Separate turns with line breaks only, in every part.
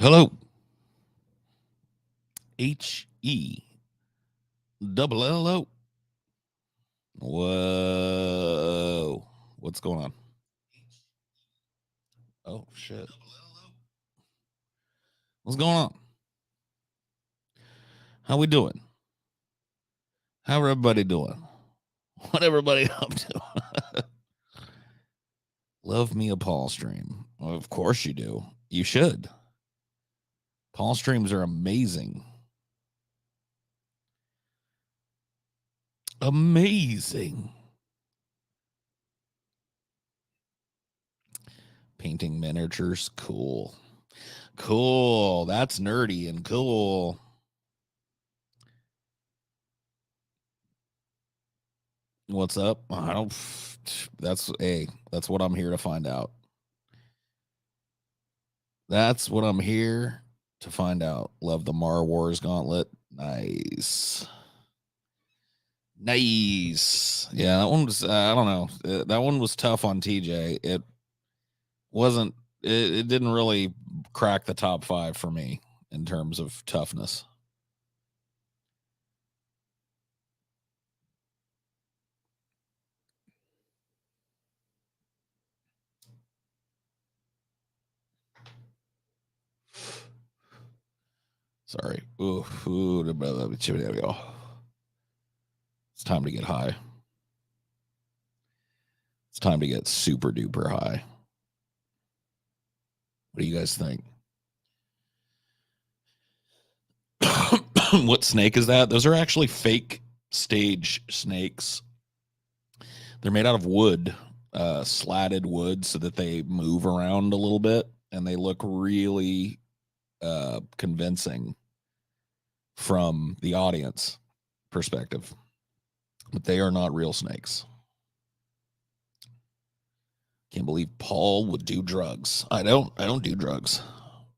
Hello. HELLO. Whoa. What's going on? Oh, shit. What's going on? How we doing? How everybody doing? What everybody up to? Love me a Paul stream. Well, of course you do. You should. Paul streams are amazing. Amazing. Painting miniatures. Cool. Cool. That's nerdy and cool. What's up? I don't. That's what I'm here to find out. That's what I'm here to find out. Love the Mar Wars Gauntlet. Nice. Nice. Yeah, that one was, I don't know. That one was tough on TJ. It wasn't, it didn't really crack the top 5 for me in terms of toughness. Sorry. Ooh, there we go. It's time to get high. It's time to get super duper high. What do you guys think? What snake is that? Those are actually fake stage snakes. They're made out of wood, slatted wood, so that they move around a little bit, and they look really convincing from the audience perspective. But they are not real snakes. Can't believe Paul would do drugs. I don't do drugs.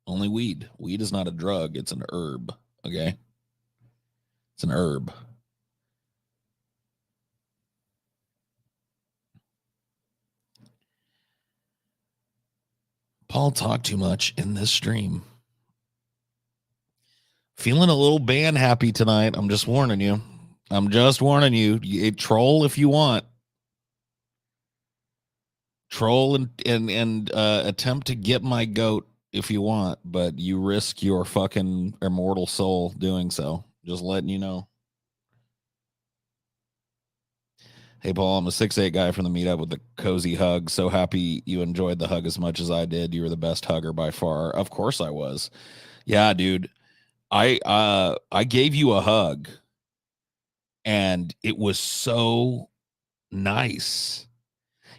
Only weed. Weed is not a drug. It's an herb. Okay. It's an herb. Paul talked too much in this stream. Feeling a little band happy tonight. I'm just warning you. I'm just warning you. Troll if you want. Troll and attempt to get my goat if you want, but you risk your fucking immortal soul doing so. Just letting you know. Hey, Paul, I'm a 6'8" guy from the meetup with the cozy hug. So happy you enjoyed the hug as much as I did. You were the best hugger by far. Of course I was. Yeah, dude. I gave you a hug and it was so nice.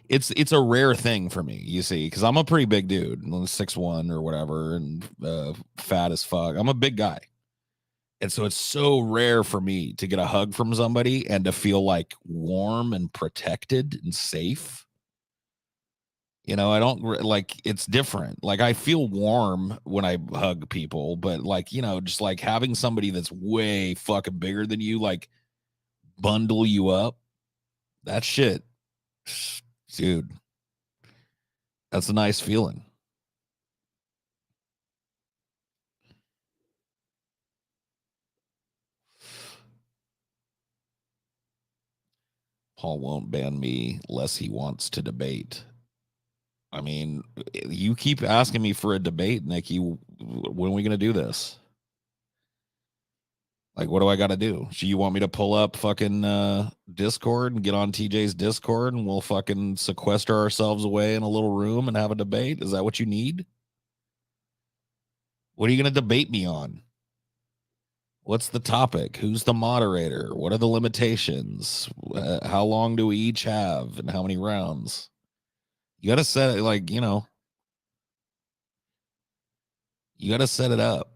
It's a rare thing for me, you see, because I'm a pretty big dude, 6'1" or whatever, and fat as fuck. I'm a big guy. And so it's so rare for me to get a hug from somebody and to feel like warm and protected and safe. You know, I don't like, it's different. Like, I feel warm when I hug people, but like, you know, just like having somebody that's way fucking bigger than you, like bundle you up, that shit, dude, that's a nice feeling. Paul won't ban me unless he wants to debate. I mean, you keep asking me for a debate, Nikki. When are we going to do this? Like, what do I got to do? So you want me to pull up fucking Discord and get on TJ's Discord and we'll fucking sequester ourselves away in a little room and have a debate? Is that what you need? What are you going to debate me on? What's the topic? Who's the moderator? What are the limitations? How long do we each have and how many rounds? You got to set it, like, you know, you got to set it up.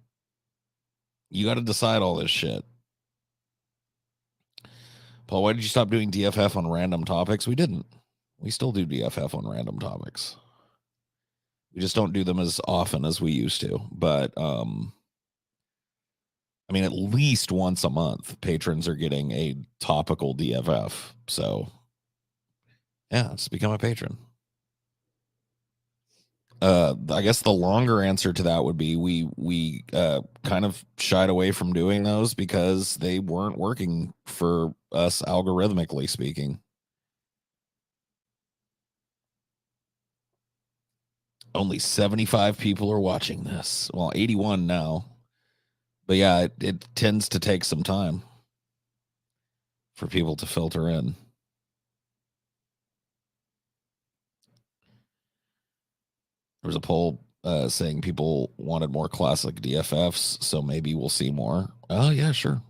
You got to decide all this shit. Paul, why did you stop doing DFF on random topics? We didn't. We still do DFF on random topics. We just don't do them as often as we used to. But I mean, at least once a month, patrons are getting a topical DFF. So yeah, just become a patron. I guess the longer answer to that would be we kind of shied away from doing those because they weren't working for us algorithmically speaking. Only 75 people are watching this. Well, 81 now. But yeah, it tends to take some time for people to filter in. There was a poll saying people wanted more classic DFFs, so maybe we'll see more. Oh, yeah, sure.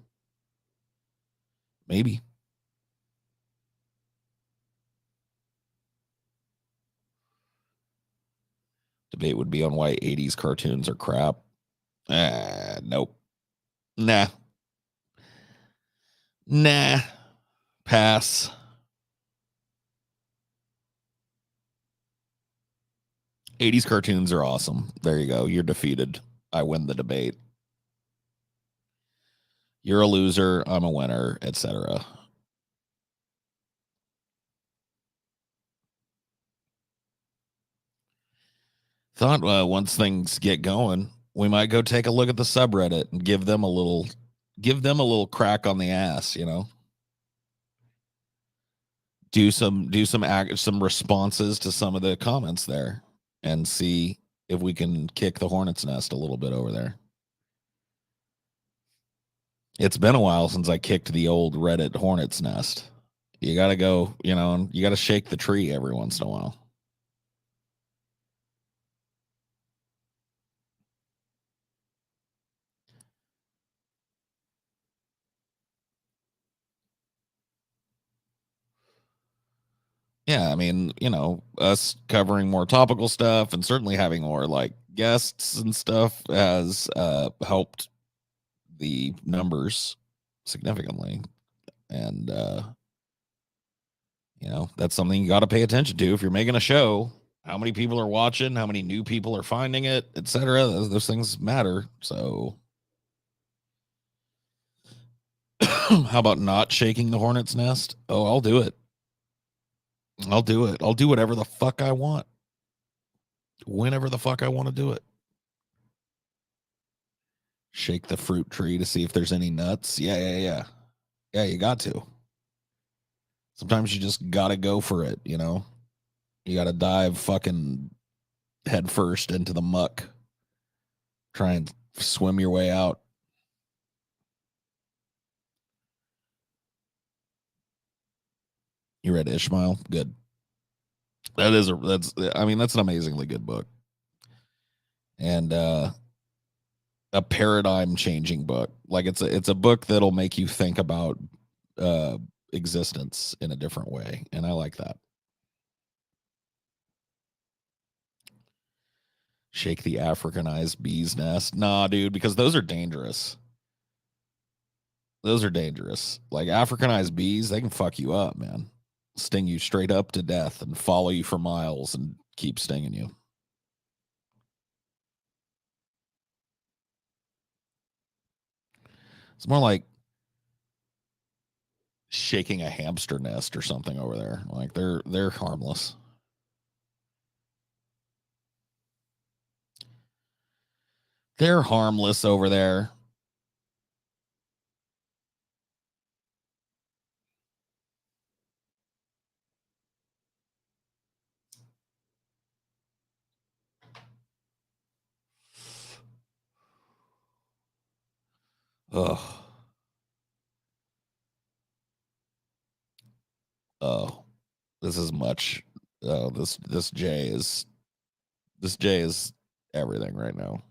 Maybe. Debate would be on why 80s cartoons are crap. Nope. Nah. Nah. Pass. 80s cartoons are awesome. There you go. You're defeated. I win the debate. You're a loser. I'm a winner, etc. Thought once things get going, we might go take a look at the subreddit and give them a little crack on the ass, do some responses to some of the comments there and see if we can kick the hornet's nest a little bit over there. It's been a while since I kicked the old Reddit hornet's nest. You got to go, and you got to shake the tree every once in a while. Yeah, I mean, us covering more topical stuff and certainly having more like guests and stuff has helped the numbers significantly. And that's something you got to pay attention to if you're making a show. How many people are watching, how many new people are finding it, etc. Those things matter. So how about not shaking the hornet's nest? Oh, I'll do it. I'll do it. I'll do whatever the fuck I want. Whenever the fuck I want to do it. Shake the fruit tree to see if there's any nuts. Yeah, yeah, yeah. Yeah, you got to. Sometimes you just gotta go for it, You gotta dive fucking head first into the muck. Try and swim your way out. You read Ishmael? Good. That's an amazingly good book. And a paradigm changing book. Like it's a book that'll make you think about existence in a different way. And I like that. Shake the Africanized bee's nest. Nah, dude, because those are dangerous. Those are dangerous. Like Africanized bees, they can fuck you up, man. Sting you straight up to death and follow you for miles and keep stinging you. It's more like shaking a hamster nest or something over there. Like they're harmless. They're harmless over there. Ugh. Oh, this is much. Oh, this J is everything right now.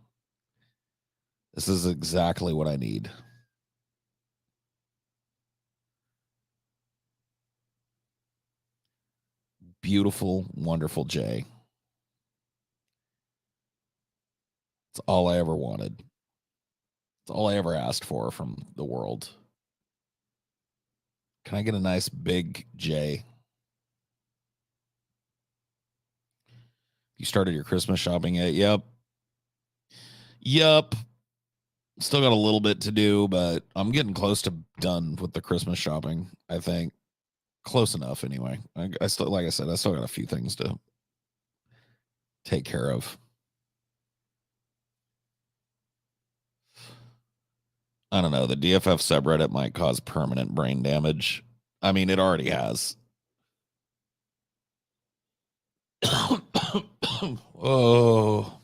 This is exactly what I need. Beautiful, wonderful J. It's all I ever wanted. It's all I ever asked for from the world. Can I get a nice big J? You started your Christmas shopping yet? Yep. Yep. Still got a little bit to do, but I'm getting close to done with the Christmas shopping, I think. Close enough anyway. I still, like I said, I still got a few things to take care of. I don't know. The DFF subreddit might cause permanent brain damage. I mean, it already has. Oh,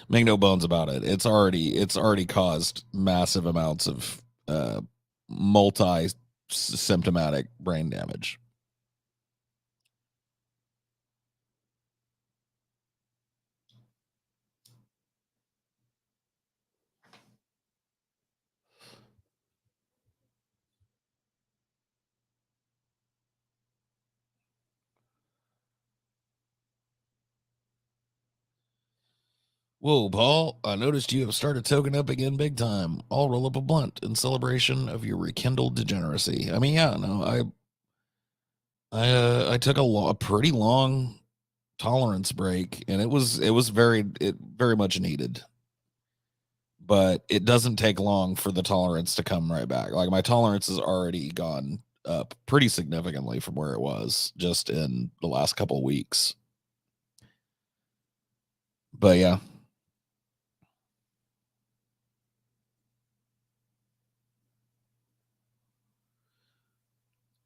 make no bones about it. It's already caused massive amounts of multi symptomatic brain damage. Whoa, Paul, I noticed you have started toking up again big time. I'll roll up a blunt in celebration of your rekindled degeneracy. I mean, yeah, no, I took a pretty long tolerance break, and it was very much needed. But it doesn't take long for the tolerance to come right back. Like, my tolerance has already gone up pretty significantly from where it was just in the last couple of weeks. But yeah.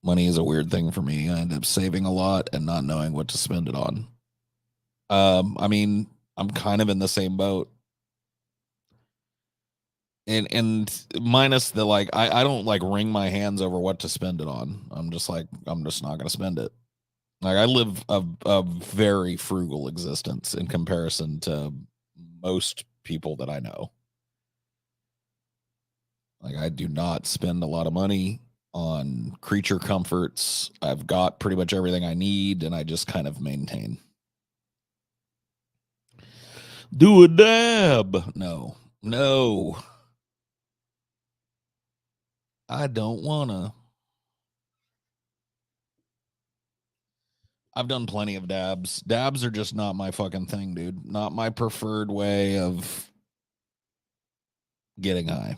Money is a weird thing for me. I end up saving a lot and not knowing what to spend it on. I mean, I'm kind of in the same boat. And minus the, like, I don't like wring my hands over what to spend it on. I'm just not gonna spend it. Like, I live a very frugal existence in comparison to most people that I know. Like, I do not spend a lot of money on creature comforts. I've got pretty much everything I need, and I just kind of maintain. Do a dab. No, I don't wanna. I've done plenty of dabs. Dabs are just not my fucking thing, dude. Not my preferred way of getting high.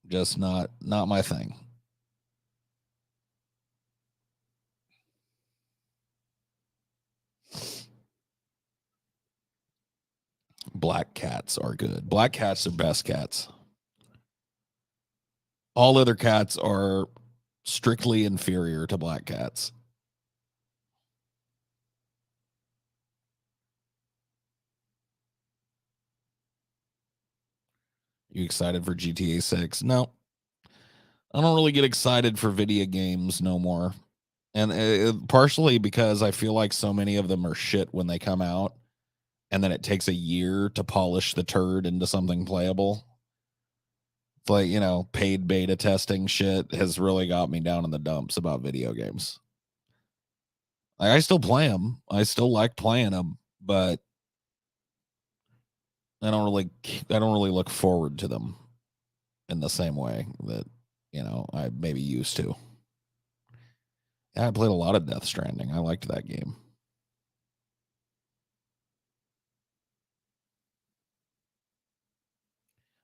Just not my thing. Black cats are good. Black cats are best cats. All other cats are strictly inferior to black cats. You excited for GTA 6? No. I don't really get excited for video games no more. And partially because I feel like so many of them are shit when they come out, and then it takes a year to polish the turd into something playable. It's like, paid beta testing shit has really got me down in the dumps about video games. Like, I still play them. I still like playing them, but I don't really look forward to them in the same way that, I maybe used to. Yeah, I played a lot of Death Stranding. I liked that game.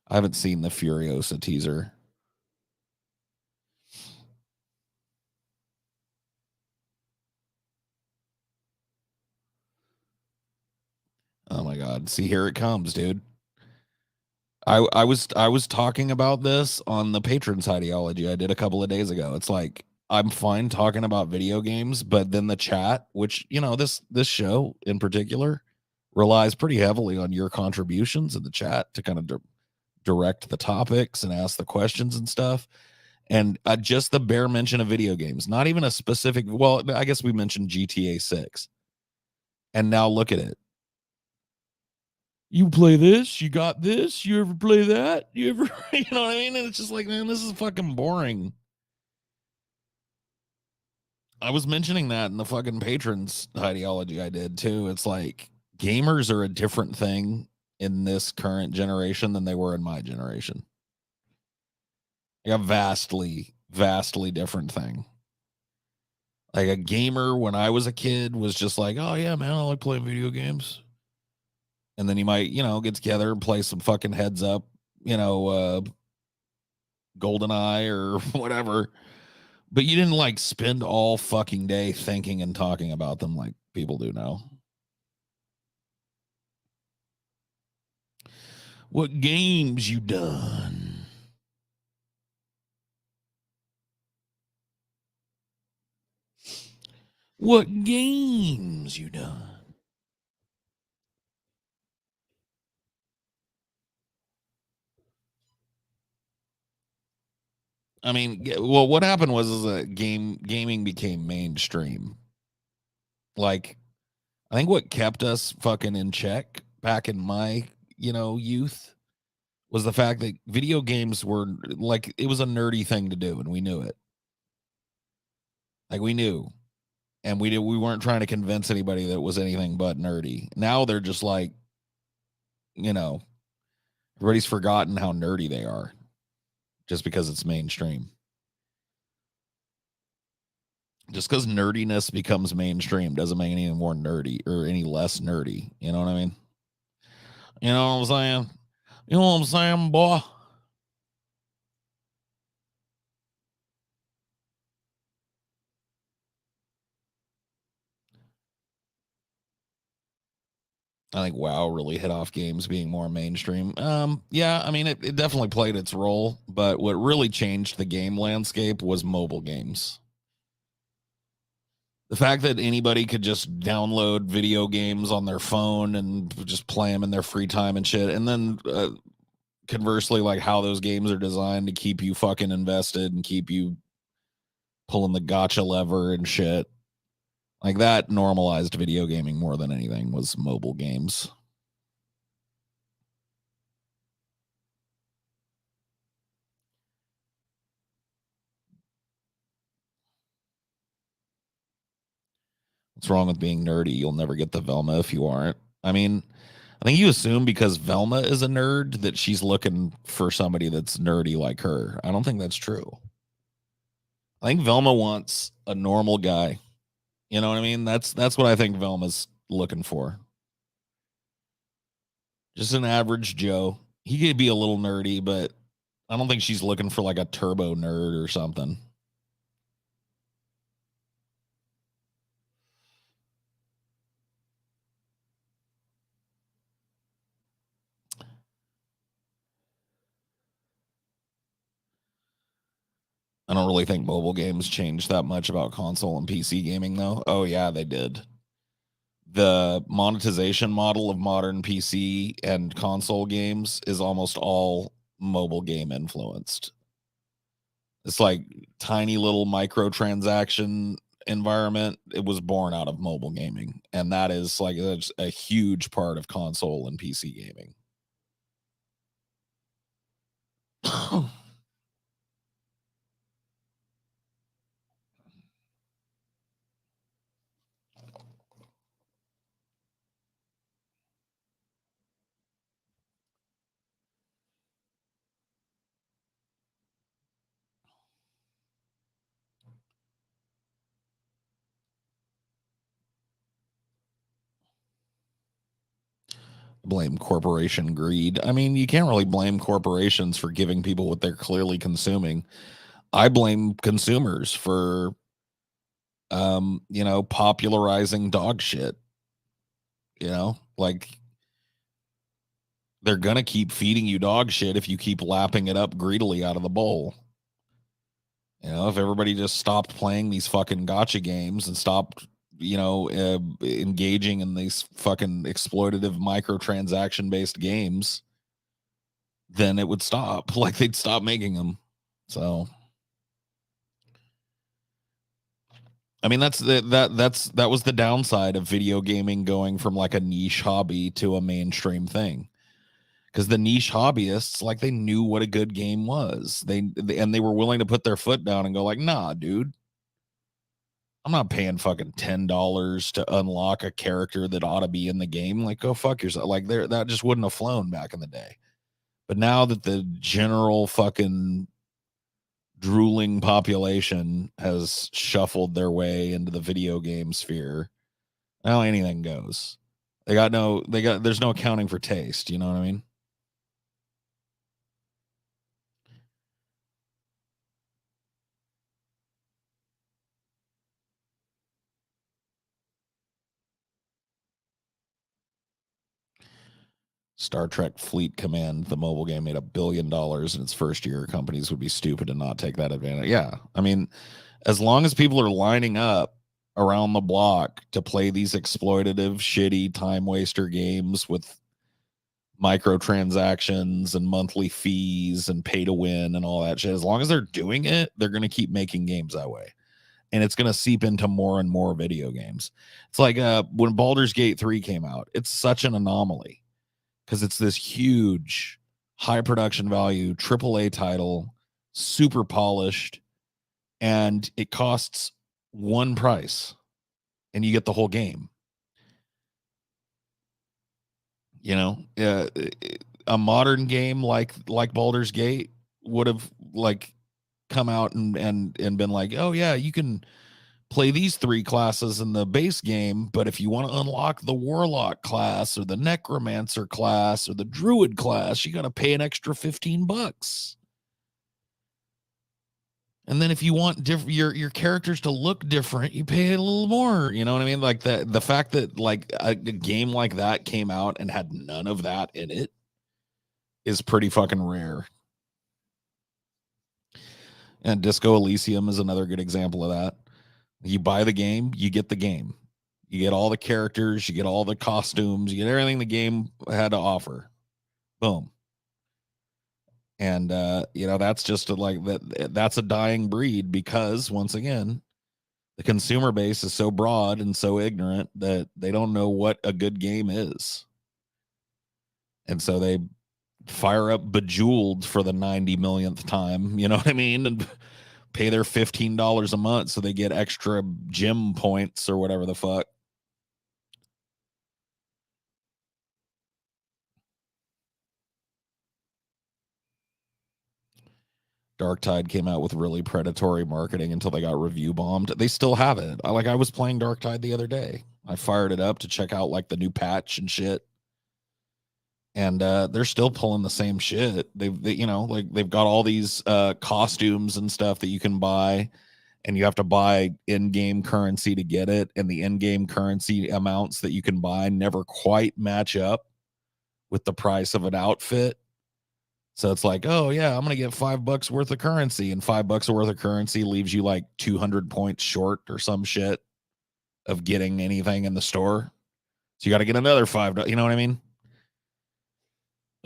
I haven't seen the Furiosa teaser. Oh my god. See, here it comes, dude. I was talking about this on the Patrons Ideology I did a couple of days ago. It's like, I'm fine talking about video games, but then the chat, which, this show in particular relies pretty heavily on your contributions in the chat to kind of direct the topics and ask the questions and stuff. And just the bare mention of video games, not even a specific, well, I guess we mentioned GTA 6. And now look at it. You play this, you got this, you ever play that? You ever, you know what I mean? And it's just like, man, this is fucking boring. I was mentioning that in the fucking Patrons Ideology I did too. It's like, gamers are a different thing in this current generation than they were in my generation. Like, a vastly different thing. Like, a gamer when I was a kid was just like, oh yeah, man, I like playing video games. And then you might, get together and play some fucking heads up, GoldenEye or whatever. But you didn't like spend all fucking day thinking and talking about them like people do now. What games you done? What games you done? I mean, well, what happened was is that gaming became mainstream. Like, I think what kept us fucking in check back in my, youth was the fact that video games were like it was a nerdy thing to do, and we knew it. Like we knew, and we weren't trying to convince anybody that it was anything but nerdy. Now they're just like, you know, everybody's forgotten how nerdy they are just because it's mainstream. Just because nerdiness becomes mainstream doesn't make it any more nerdy or any less nerdy. You know what I mean? You know what I'm saying? You know what I'm saying, boy? I think WoW really hit off games being more mainstream. Yeah, I mean, it definitely played its role, but what really changed the game landscape was mobile games. The fact that anybody could just download video games on their phone and just play them in their free time and shit, and then conversely, like how those games are designed to keep you fucking invested and keep you pulling the gotcha lever and shit. Like that normalized video gaming more than anything was mobile games. What's wrong with being nerdy? You'll never get the Velma if you aren't. I mean, I think you assume because Velma is a nerd that she's looking for somebody that's nerdy like her. I don't think that's true. I think Velma wants a normal guy. You know what I mean? That's what I think Velma's looking for. Just an average Joe. He could be a little nerdy, but I don't think she's looking for like a turbo nerd or something. I don't really think mobile games changed that much about console and PC gaming, though. Oh, yeah, they did. The monetization model of modern PC and console games is almost all mobile game influenced. It's like tiny little microtransaction environment. It was born out of mobile gaming, and that is like that's a huge part of console and PC gaming. Blame corporation greed. I mean, you can't really blame corporations for giving people what they're clearly consuming. I blame consumers for popularizing dog shit, like they're going to keep feeding you dog shit if you keep lapping it up greedily out of the bowl. If everybody just stopped playing these fucking gotcha games and stopped, engaging in these fucking exploitative microtransaction based games, then it would stop. Like they'd stop making them. So, I mean, that was the downside of video gaming going from like a niche hobby to a mainstream thing. Because the niche hobbyists, like they knew what a good game was. They were willing to put their foot down and go like, nah, dude, I'm not paying fucking $10 to unlock a character that ought to be in the game. Like, go fuck yourself. Like, there that just wouldn't have flown back in the day. But now that the general fucking drooling population has shuffled their way into the video game sphere, now anything goes. There's no accounting for taste. You know what I mean? Star Trek Fleet Command, the mobile game, made $1 billion in its first year. Companies would be stupid to not take that advantage. Yeah, I mean, as long as people are lining up around the block to play these exploitative, shitty, time waster games with microtransactions and monthly fees and pay to win and all that shit, as long as they're doing it, they're going to keep making games that way. And it's going to seep into more and more video games. It's like when Baldur's Gate 3 came out, it's such an anomaly because it's this huge, high production value, AAA title, super polished, and it costs one price and you get the whole game. You know, a modern game like Baldur's Gate would have like come out and been like, oh yeah, you can play these three classes in the base game, but if you want to unlock the warlock class or the necromancer class or the druid class, you got to pay an extra $15. And then if you want your characters to look different, you pay a little more. You know what I mean? Like the fact that like a game like that came out and had none of that in it is pretty fucking rare. And Disco Elysium is another good example of that. You buy the game, you get the game. You get all the characters, you get all the costumes, you get everything the game had to offer. Boom. And you know, that's just that's a dying breed because once again, the consumer base is so broad and so ignorant that they don't know what a good game is. And so they fire up Bejeweled for the 90 millionth time, you know what I mean? And pay their $15 a month so they get extra gym points or whatever the fuck. Dark Tide came out with really predatory marketing until they got review bombed. They still have it. I was playing Dark Tide the other day. I fired it up to check out like the new patch and shit. And they're still pulling the same shit. You know, like they've got all these costumes and stuff that you can buy, and you have to buy in-game currency to get it, and the in-game currency amounts that you can buy never quite match up with the price of an outfit. So it's like, oh yeah, I'm gonna get $5 worth of currency, and $5 worth of currency leaves you like 200 points short or some shit of getting anything in the store. So you got to get another $5. You know what I mean?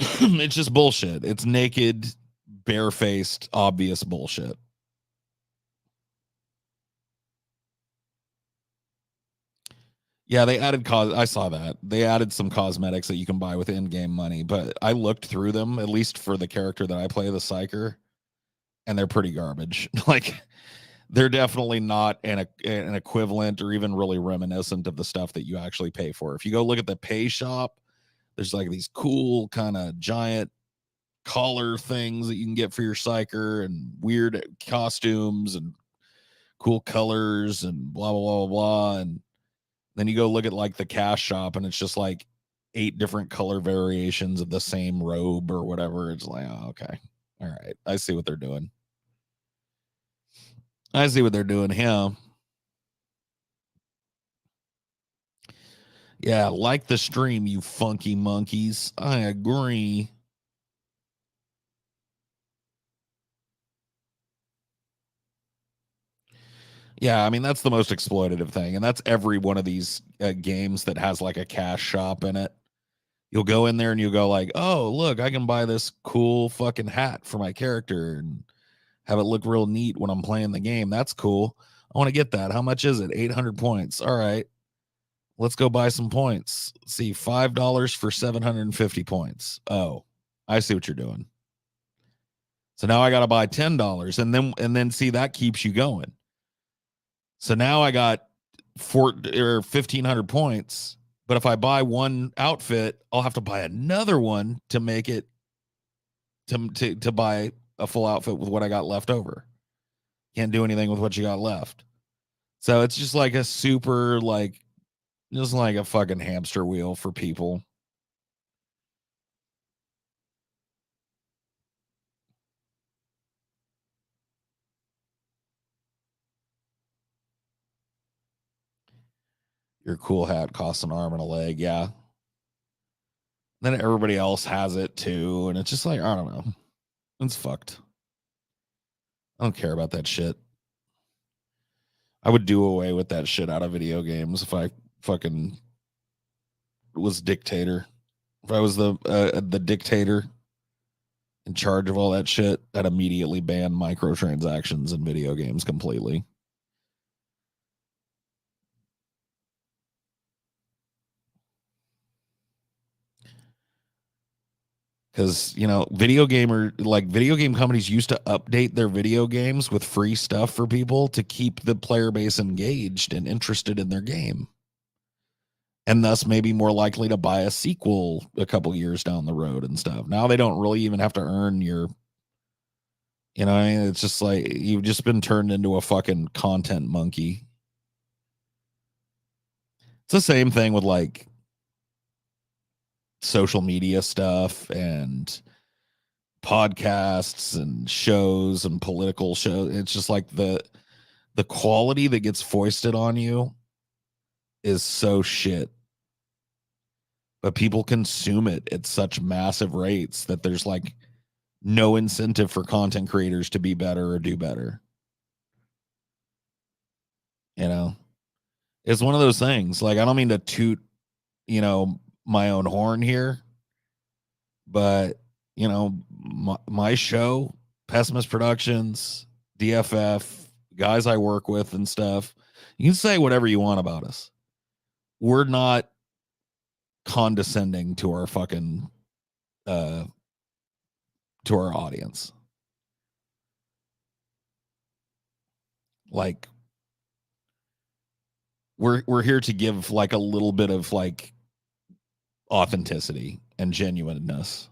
It's just bullshit. It's naked, barefaced, obvious bullshit. Yeah, they added I saw that. They added some cosmetics that you can buy with in-game money, but I looked through them, at least for the character that I play, the Psyker, and they're pretty garbage. Like they're definitely not an equivalent or even really reminiscent of the stuff that you actually pay for. If you go look at the pay shop, there's like these cool kind of giant collar things that you can get for your Psyker and weird costumes and cool colors and blah blah blah blah blah. And then you go look at like the cash shop and it's just like 8 different color variations of the same robe or whatever. It's like, oh, okay. All right. I see what they're doing. I see what they're doing here. Yeah, like the stream, you funky monkeys. I agree. Yeah, I mean that's the most exploitative thing, and that's every one of these games that has like a cash shop in it. You'll go in there and you'll go like, "Oh, look, I can buy this cool fucking hat for my character and have it look real neat when I'm playing the game. That's cool. I want to get that. How much is it? 800 points. All right, let's go buy some points. Let's see, $5 for 750 points. Oh, I see what you're doing. So now I got to buy $10, and then see that keeps you going. So now I got 1,500 points. But if I buy one outfit, I'll have to buy another one to make it to buy a full outfit with what I got left over. Can't do anything with what you got left. So it's just like a super like just like a fucking hamster wheel for people. Your cool hat costs an arm and a leg. Yeah. Then everybody else has it too, and it's just like I don't know. It's fucked. I don't care about that shit. I would do away with that shit out of video games if I fucking was dictator. If I was the dictator in charge of all that shit, I'd immediately ban microtransactions in video games completely. Because video game companies used to update their video games with free stuff for people to keep the player base engaged and interested in their game, and thus maybe more likely to buy a sequel a couple years down the road and stuff. Now they don't really even have to earn your, what I mean? It's just like you've just been turned into a fucking content monkey. It's the same thing with like social media stuff and podcasts and shows and political shows. It's just like the quality that gets foisted on you is so shit. But people consume it at such massive rates that there's like no incentive for content creators to be better or do better. You know, it's one of those things. Like, I don't mean to toot, my own horn here, but my show, Pessimist Productions, DFF, guys I work with and stuff, you can say whatever you want about us. We're not condescending to our fucking to our audience. Like, we're here to give like a little bit of like authenticity and genuineness.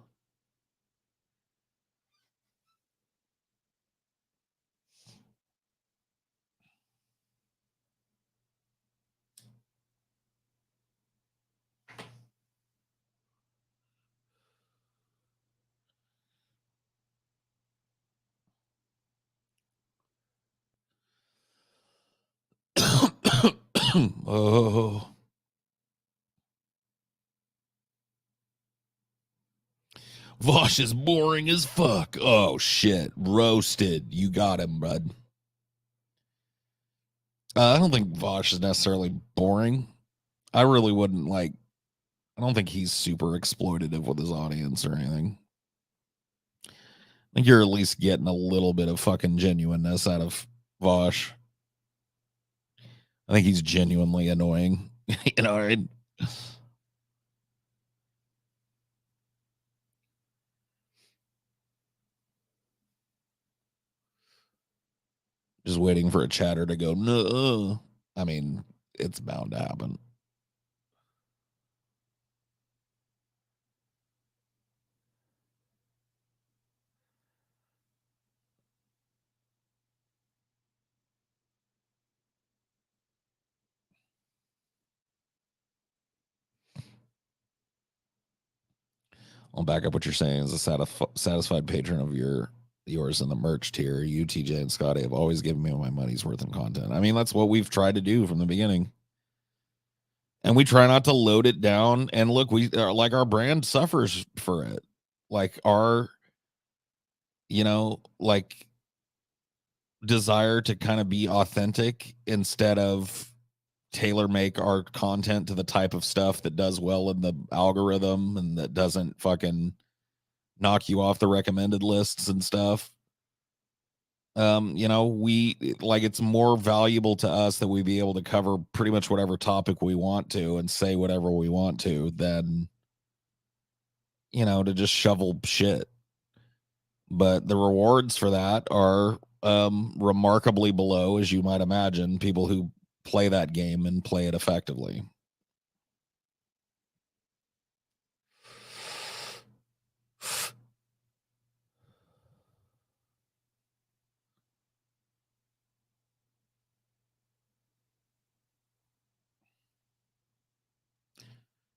Oh, Vosh is boring as fuck. Oh shit, roasted. You got him, bud. I don't think Vosh is necessarily boring. I really wouldn't like. I don't think he's super exploitative with his audience or anything. I think you're at least getting a little bit of fucking genuineness out of Vosh. I think he's genuinely annoying. Right? Just waiting for a chatter to go, no. I mean, it's bound to happen. I'll back up what you're saying. As a satisfied patron of yours in the merch tier, you, TJ, and Scotty have always given me my money's worth in content. I mean, that's what we've tried to do from the beginning. And we try not to load it down. And look, we are like our brand suffers for it. Like our, like desire to kind of be authentic instead of tailor make our content to the type of stuff that does well in the algorithm and that doesn't fucking knock you off the recommended lists and stuff. We like it's more valuable to us that we be able to cover pretty much whatever topic we want to and say whatever we want to than to just shovel shit. But the rewards for that are remarkably below, as you might imagine, people who play that game and play it effectively.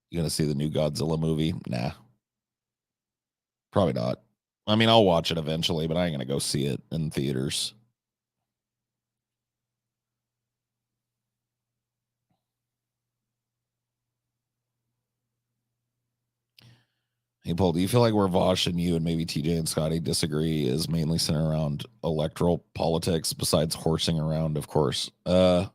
You gonna see the new Godzilla movie? Nah, probably not. I mean, I'll watch it eventually, but I ain't gonna go see it in theaters. Hey, Paul, do you feel like where Vosh and you and maybe TJ and Scotty disagree is mainly centered around electoral politics besides horsing around, of course? Yeah,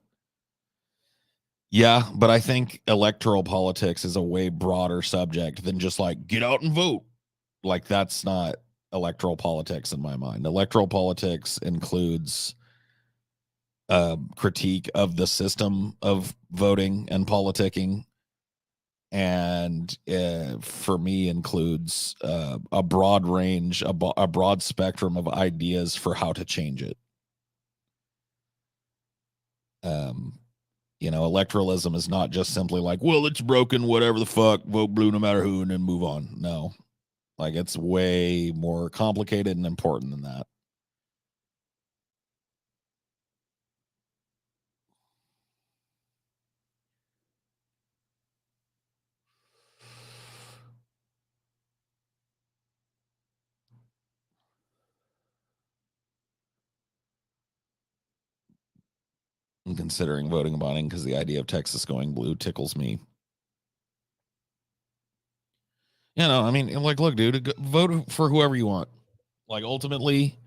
but I think electoral politics is a way broader subject than just like get out and vote. Like that's not electoral politics in my mind. Electoral politics includes critique of the system of voting and politicking, and for me includes a broad range, a broad spectrum of ideas for how to change it. Um, electoralism is not just simply like, well, it's broken, whatever the fuck, vote blue no matter who, and then move on. No, like it's way more complicated and important than that. I'm considering voting Biden because the idea of Texas going blue tickles me. I mean, like, look, dude, vote for whoever you want. Like, ultimately,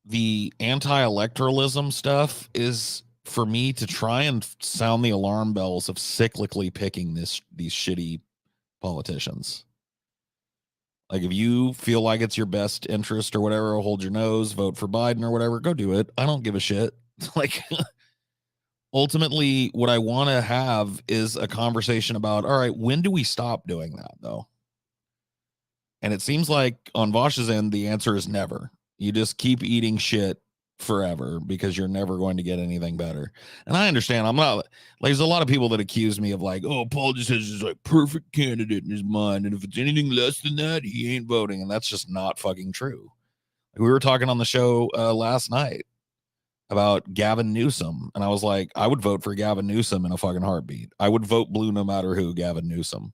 the anti-electoralism stuff is for me to try and sound the alarm bells of cyclically picking these shitty politicians. Like, if you feel like it's your best interest or whatever, hold your nose, vote for Biden or whatever, go do it. I don't give a shit. Like, ultimately, what I want to have is a conversation about, all right, when do we stop doing that, though? And it seems like on Vosh's end, the answer is never. You just keep eating shit forever because you're never going to get anything better. And I understand. I'm not like there's a lot of people that accuse me of like, oh, Paul just has this like perfect candidate in his mind. And if it's anything less than that, he ain't voting. And that's just not fucking true. Like, we were talking on the show last night about Gavin Newsom. And I was like, I would vote for Gavin Newsom in a fucking heartbeat. I would vote blue no matter who, Gavin Newsom.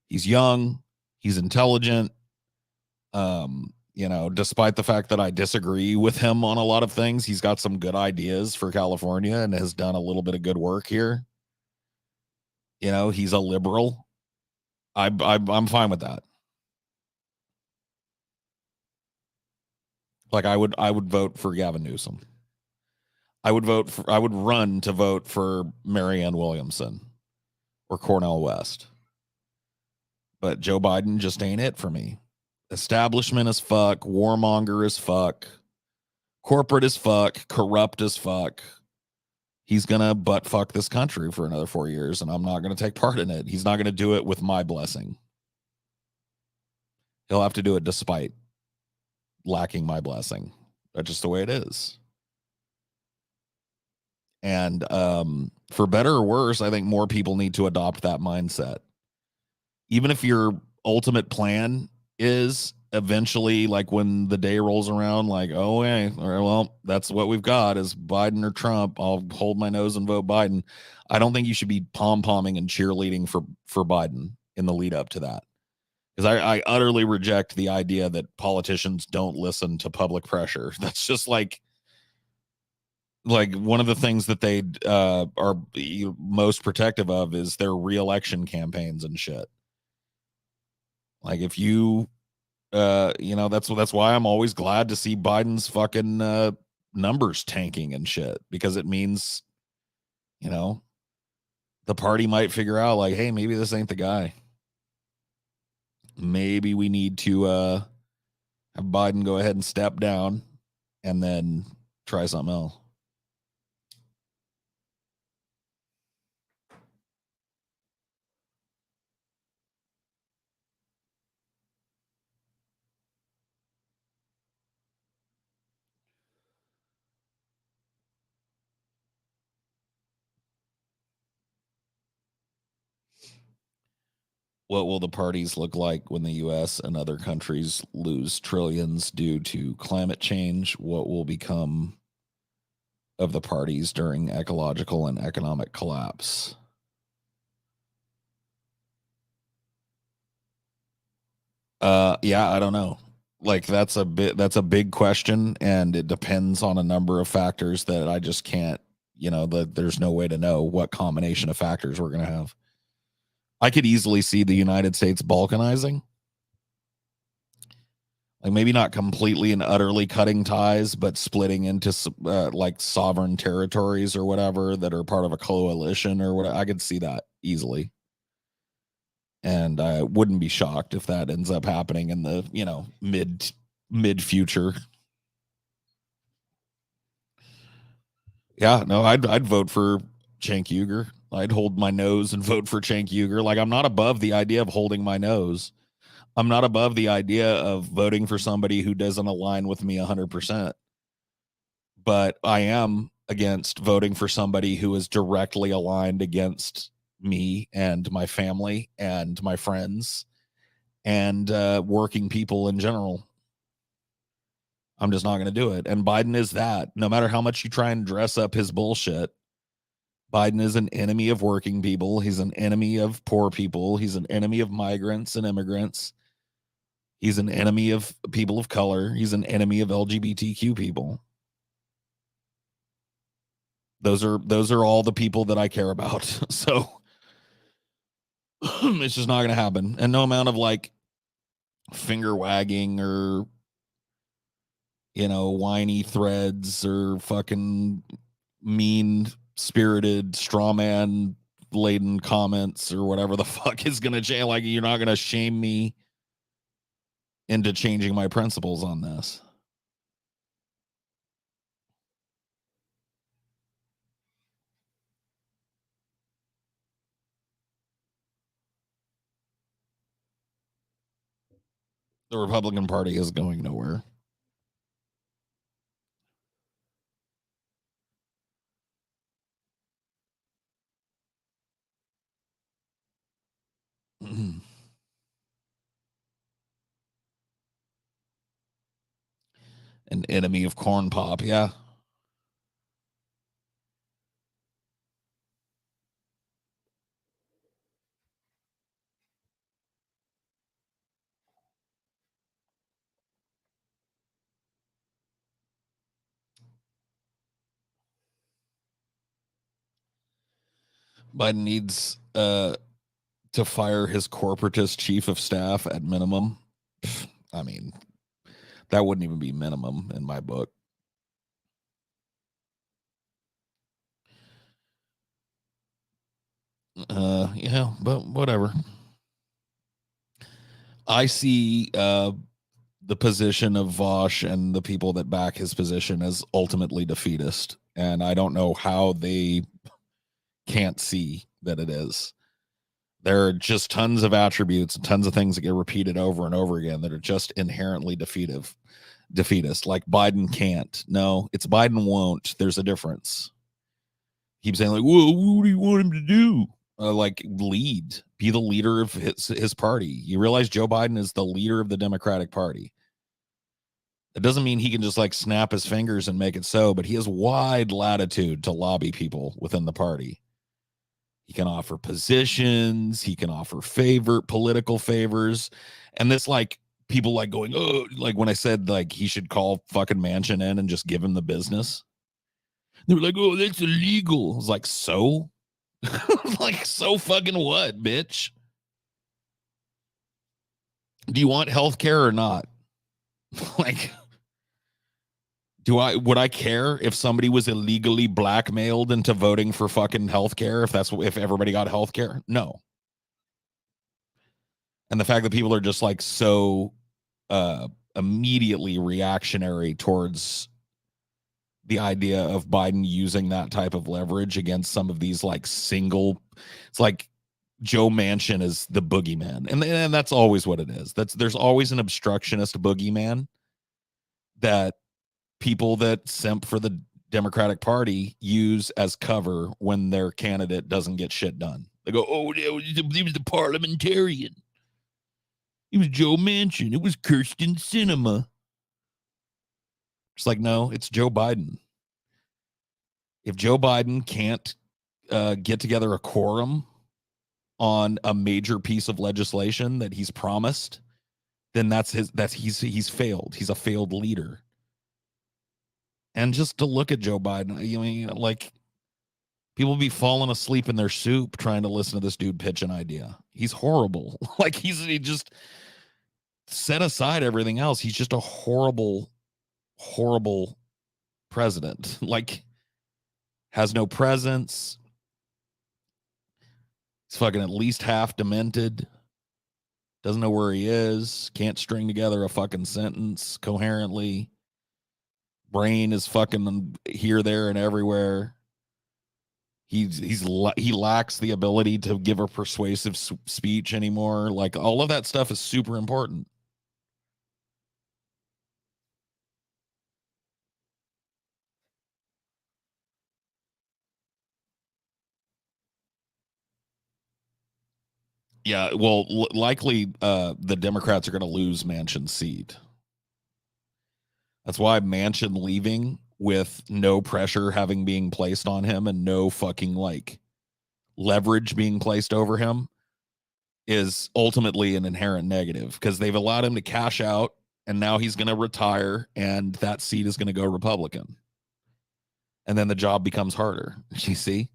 He's young, he's intelligent. Despite the fact that I disagree with him on a lot of things, he's got some good ideas for California and has done a little bit of good work here. He's a liberal. I'm fine with that. Like, I would vote for Gavin Newsom. I would run to vote for Marianne Williamson or Cornel West. But Joe Biden just ain't it for me. Establishment as fuck, warmonger as fuck, corporate as fuck, corrupt as fuck. He's gonna butt fuck this country for another 4 years, and I'm not gonna take part in it. He's not gonna do it with my blessing. He'll have to do it despite lacking my blessing. That's just the way it is. And for better or worse, I think more people need to adopt that mindset. Even if your ultimate plan is eventually, like when the day rolls around, like, oh, hey, well, that's what we've got is Biden or Trump. I'll hold my nose and vote Biden. I don't think you should be pom-pomming and cheerleading for Biden in the lead up to that. Because I utterly reject the idea that politicians don't listen to public pressure. That's just like one of the things that they are most protective of is their reelection campaigns and shit. Like, if you that's why I'm always glad to see Biden's fucking numbers tanking and shit, because it means the party might figure out like, hey, maybe this ain't the guy. Maybe we need to have Biden go ahead and step down and then try something else. What will the parties look like when the US and other countries lose trillions due to climate change? What will become of the parties during ecological and economic collapse? Yeah, I don't know. Like, that's a big question, and it depends on a number of factors that I just can't, there's no way to know what combination of factors we're going to have. I could easily see the United States balkanizing. Like maybe not completely and utterly cutting ties, but splitting into like sovereign territories or whatever that are part of a coalition or what. I could see that easily, and I wouldn't be shocked if that ends up happening in the mid future. Yeah, no, I'd vote for Cenk Uygur. I'd hold my nose and vote for Cenk Uygur. Like I'm not above the idea of holding my nose. I'm not above the idea of voting for somebody who doesn't align with me 100%. But I am against voting for somebody who is directly aligned against me and my family and my friends and working people in general. I'm just not going to do it. And Biden is that. No matter how much you try and dress up his bullshit, Biden is an enemy of working people. He's an enemy of poor people. He's an enemy of migrants and immigrants. He's an enemy of people of color. He's an enemy of LGBTQ people. Those are all the people that I care about. So it's just not going to happen. And no amount of like finger wagging or whiny threads or fucking mean spirited straw man laden comments or whatever the fuck is going to change. Like you're not going to shame me into changing my principles on this. The Republican Party is going nowhere. An enemy of corn pop, yeah. Biden needs to fire his corporatist chief of staff at minimum. I mean, that wouldn't even be minimum in my book. Yeah, but whatever. I see the position of Vosh and the people that back his position as ultimately defeatist. And I don't know how they can't see that it is. There are just tons of attributes and tons of things that get repeated over and over again that are just inherently defeatist. Like Biden can't. No, it's Biden won't. There's a difference. Keep saying like, "Whoa, what do you want him to do?" Like lead, be the leader of his party. You realize Joe Biden is the leader of the Democratic Party. It doesn't mean he can just like snap his fingers and make it so, but he has wide latitude to lobby people within the party. He can offer positions, he can offer political favors. And this like people like going, oh, like when I said like he should call fucking Manchin in and just give him the business. They were like, oh, that's illegal. I was like, so? Like, so fucking what, bitch? Do you want health care or not? Like, would I care if somebody was illegally blackmailed into voting for fucking healthcare if everybody got healthcare? No. And the fact that people are just like so immediately reactionary towards the idea of Biden using that type of leverage against some of these like it's like Joe Manchin is the boogeyman. And that's always what it is. There's always an obstructionist boogeyman that people that simp for the Democratic Party use as cover when their candidate doesn't get shit done. They go, oh, he was the parliamentarian. It was Joe Manchin. It was Kirsten Sinema. It's like, no, it's Joe Biden. If Joe Biden can't get together a quorum on a major piece of legislation that he's promised, then he's failed. He's a failed leader. And just to look at Joe Biden, you mean like people be falling asleep in their soup trying to listen to this dude pitch an idea. He's horrible. Like he just set aside everything else. He's just a horrible, horrible president. Like, has no presence. He's fucking at least half demented. Doesn't know where he is. Can't string together a fucking sentence coherently. Brain is fucking here, there, and everywhere. He lacks the ability to give a persuasive speech anymore. Like, all of that stuff is super important. Yeah, well, likely the Democrats are going to lose Manchin's seat. That's why Manchin leaving with no pressure having being placed on him and no fucking like leverage being placed over him is ultimately an inherent negative, because they've allowed him to cash out and now he's going to retire and that seat is going to go Republican. And then the job becomes harder. You see?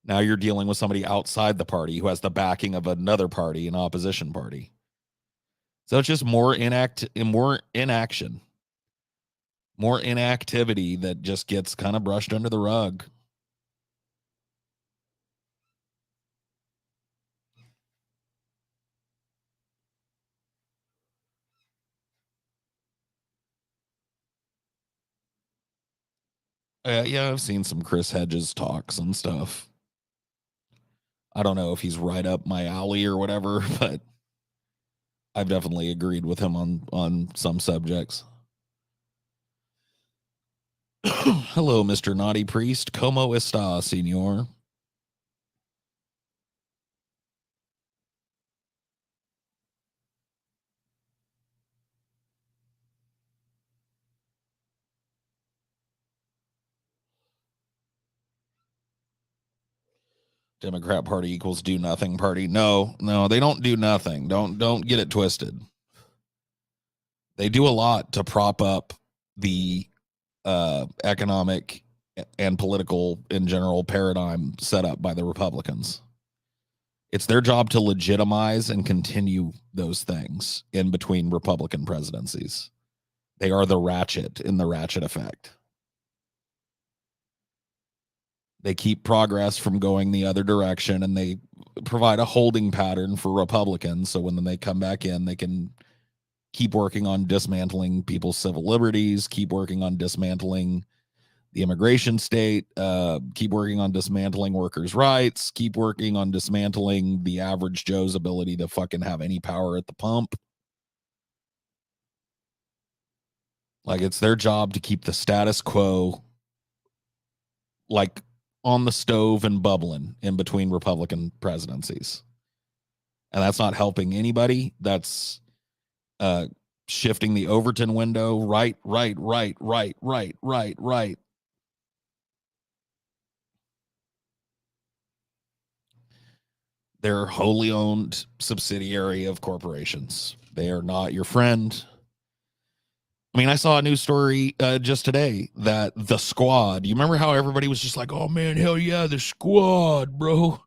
Now you're dealing with somebody outside the party who has the backing of another party, an opposition party. So it's just more inaction, more inactivity that just gets kind of brushed under the rug. Yeah, I've seen some Chris Hedges talks and stuff. I don't know if he's right up my alley or whatever, but I've definitely agreed with him on some subjects. Hello, Mr. Naughty Priest. ¿Cómo está, señor? Democrat Party equals do nothing party. No, they don't do nothing. Don't get it twisted. They do a lot to prop up the economic and political in general paradigm set up by the Republicans. It's their job to legitimize and continue those things in between Republican presidencies. They are the ratchet in the ratchet effect. They keep progress from going the other direction, and they provide a holding pattern for Republicans. So when they come back in, they can keep working on dismantling people's civil liberties, keep working on dismantling the immigration state, keep working on dismantling workers' rights, keep working on dismantling the average Joe's ability to fucking have any power at the pump. Like, it's their job to keep the status quo like on the stove and bubbling in between Republican presidencies. And that's not helping anybody. That's shifting the Overton window right. They're wholly owned subsidiary of corporations. They are not your friend. I mean, I saw a news story just today that the Squad, you remember how everybody was just like, oh man, hell yeah, the Squad, bro.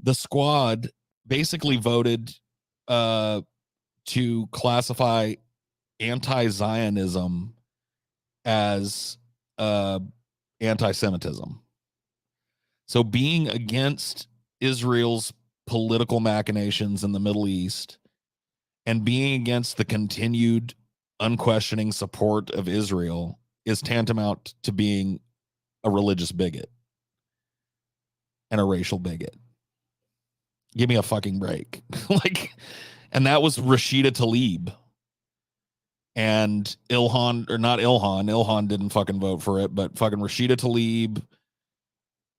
The Squad basically voted to classify anti-Zionism as anti-Semitism. So being against Israel's political machinations in the Middle East and being against the continued unquestioning support of Israel is tantamount to being a religious bigot and a racial bigot. Give me a fucking break. Like, and that was Rashida Tlaib. And Ilhan, or not Ilhan didn't fucking vote for it, but fucking Rashida Tlaib,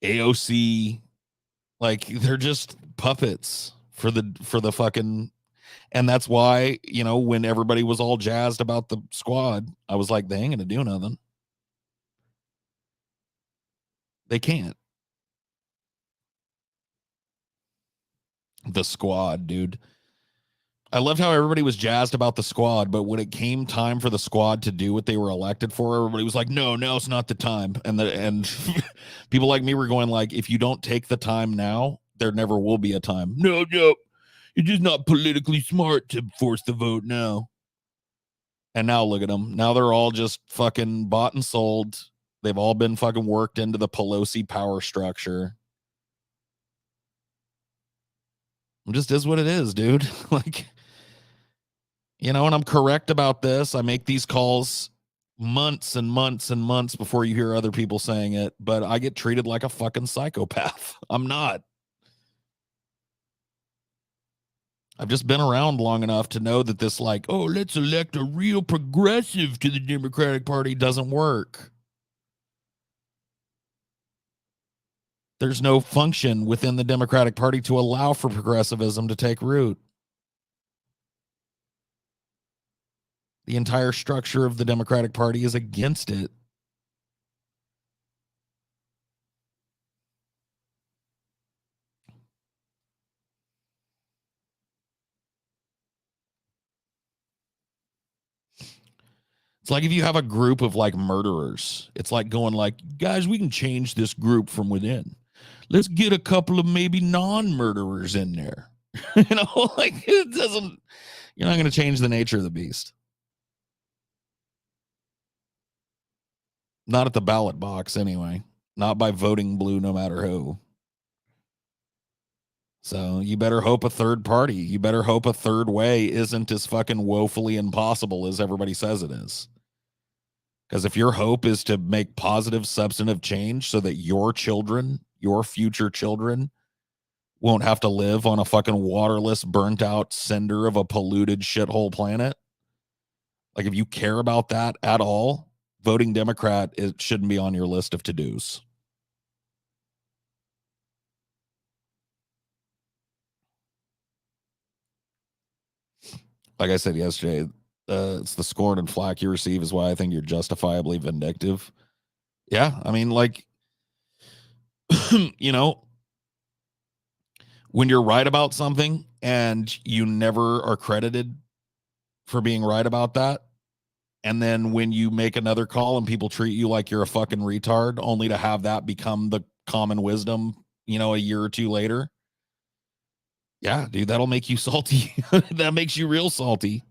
AOC, like, they're just puppets for the fucking. And that's why, you know, when everybody was all jazzed about the Squad, I was like, they ain't gonna do nothing. They can't. The Squad, dude. I loved how everybody was jazzed about the Squad, but when it came time for the Squad to do what they were elected for, everybody was like, no, now's not the time. And people like me were going like, if you don't take the time now, there never will be a time. No, It's just not politically smart to force the vote now. And now look at them. Now they're all just fucking bought and sold. They've all been fucking worked into the Pelosi power structure. It just is what it is, dude. Like, and I'm correct about this. I make these calls months and months and months before you hear other people saying it, but I get treated like a fucking psychopath. I'm not. I've just been around long enough to know that this, like, oh, let's elect a real progressive to the Democratic Party doesn't work. There's no function within the Democratic Party to allow for progressivism to take root. The entire structure of the Democratic Party is against it. It's like if you have a group of like murderers, it's like going like, guys, we can change this group from within. Let's get a couple of maybe non-murderers in there. Like it doesn't, you're not going to change the nature of the beast. Not at the ballot box anyway. Not by voting blue no matter who. So you better hope a third party, you better hope a third way isn't as fucking woefully impossible as everybody says it is. Because if your hope is to make positive, substantive change so that your children, your future children, won't have to live on a fucking waterless, burnt out cinder of a polluted shithole planet, like if you care about that at all, voting Democrat, it shouldn't be on your list of to-dos. Like I said yesterday, it's the scorn and flack you receive is why I think you're justifiably vindictive. Yeah, I mean, like, when you're right about something and you never are credited for being right about that, and then when you make another call and people treat you like you're a fucking retard, only to have that become the common wisdom, a year or two later. Yeah, dude, that'll make you salty. That makes you real salty.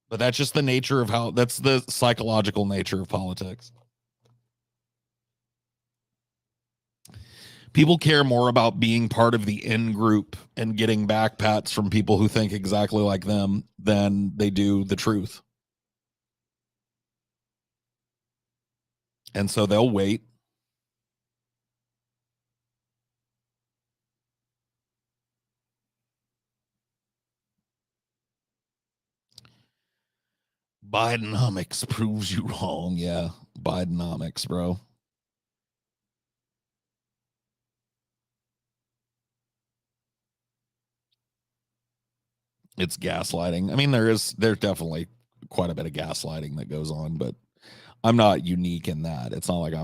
But that's just the nature of that's the psychological nature of politics. People care more about being part of the in group and getting backpats from people who think exactly like them than they do the truth. And so they'll wait. Bidenomics proves you wrong. Yeah, Bidenomics, bro. It's gaslighting. I mean, there's definitely quite a bit of gaslighting that goes on, but I'm not unique in that. It's not like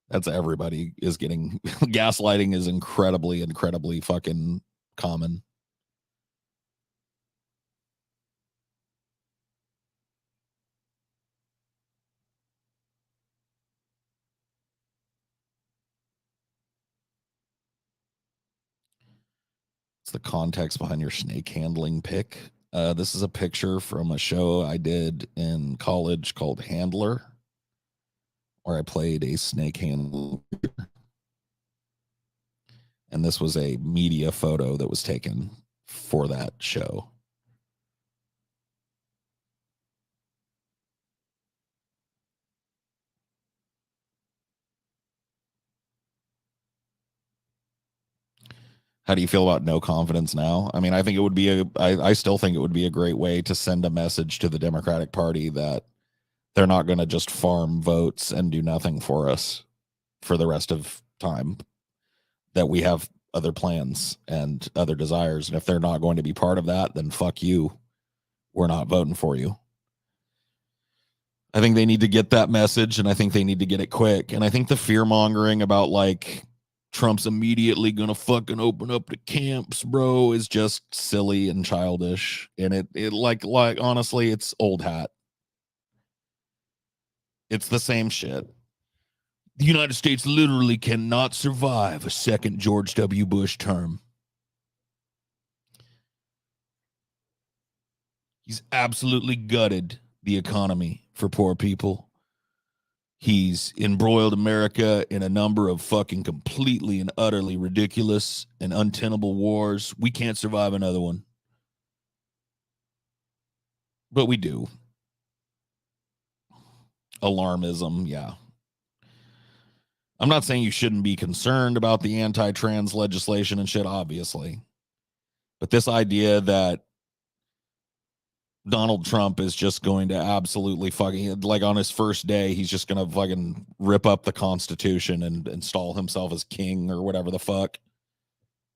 that's everybody is getting gaslighting is incredibly fucking common. It's the context behind your snake handling pick. This is a picture from a show I did in college called Handler, where I played a snake handler. And this was a media photo that was taken for that show. How do you feel about no confidence now? I mean, I think it would be I still think it would be a great way to send a message to the Democratic Party that they're not going to just farm votes and do nothing for us for the rest of time, that we have other plans and other desires. And if they're not going to be part of that, then fuck you. We're not voting for you. I think they need to get that message, and I think they need to get it quick. And I think the fear mongering about like Trump's immediately gonna fucking open up the camps, bro, is just silly and childish. And it like honestly, it's old hat. It's the same shit. The United States literally cannot survive a second George W. Bush term. He's absolutely gutted the economy for poor people. He's embroiled America in a number of fucking completely and utterly ridiculous and untenable wars. We can't survive another one, but we do. Alarmism, yeah. I'm not saying you shouldn't be concerned about the anti trans legislation and shit, obviously. But this idea that Donald Trump is just going to absolutely fucking, like on his first day, he's just going to fucking rip up the Constitution and install himself as king or whatever the fuck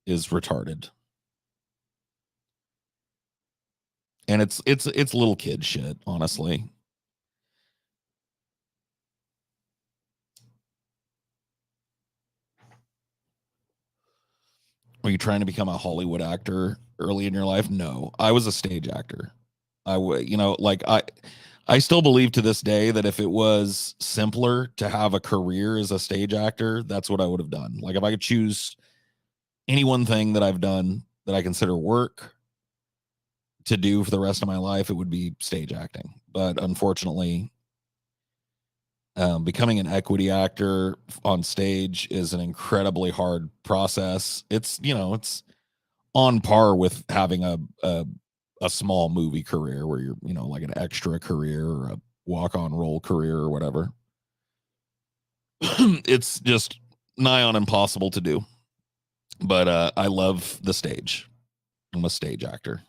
is retarded. And it's little kid shit, honestly. Were you trying to become a Hollywood actor early in your life? No, I was a stage actor. I would, like I still believe to this day that if it was simpler to have a career as a stage actor, that's what I would have done. Like if I could choose any one thing that I've done that I consider work to do for the rest of my life, it would be stage acting. But unfortunately, becoming an equity actor on stage is an incredibly hard process. It's on par with having a small movie career where you're like an extra career or a walk on role career or whatever. It's just nigh on impossible to do. But I love the stage. I'm a stage actor.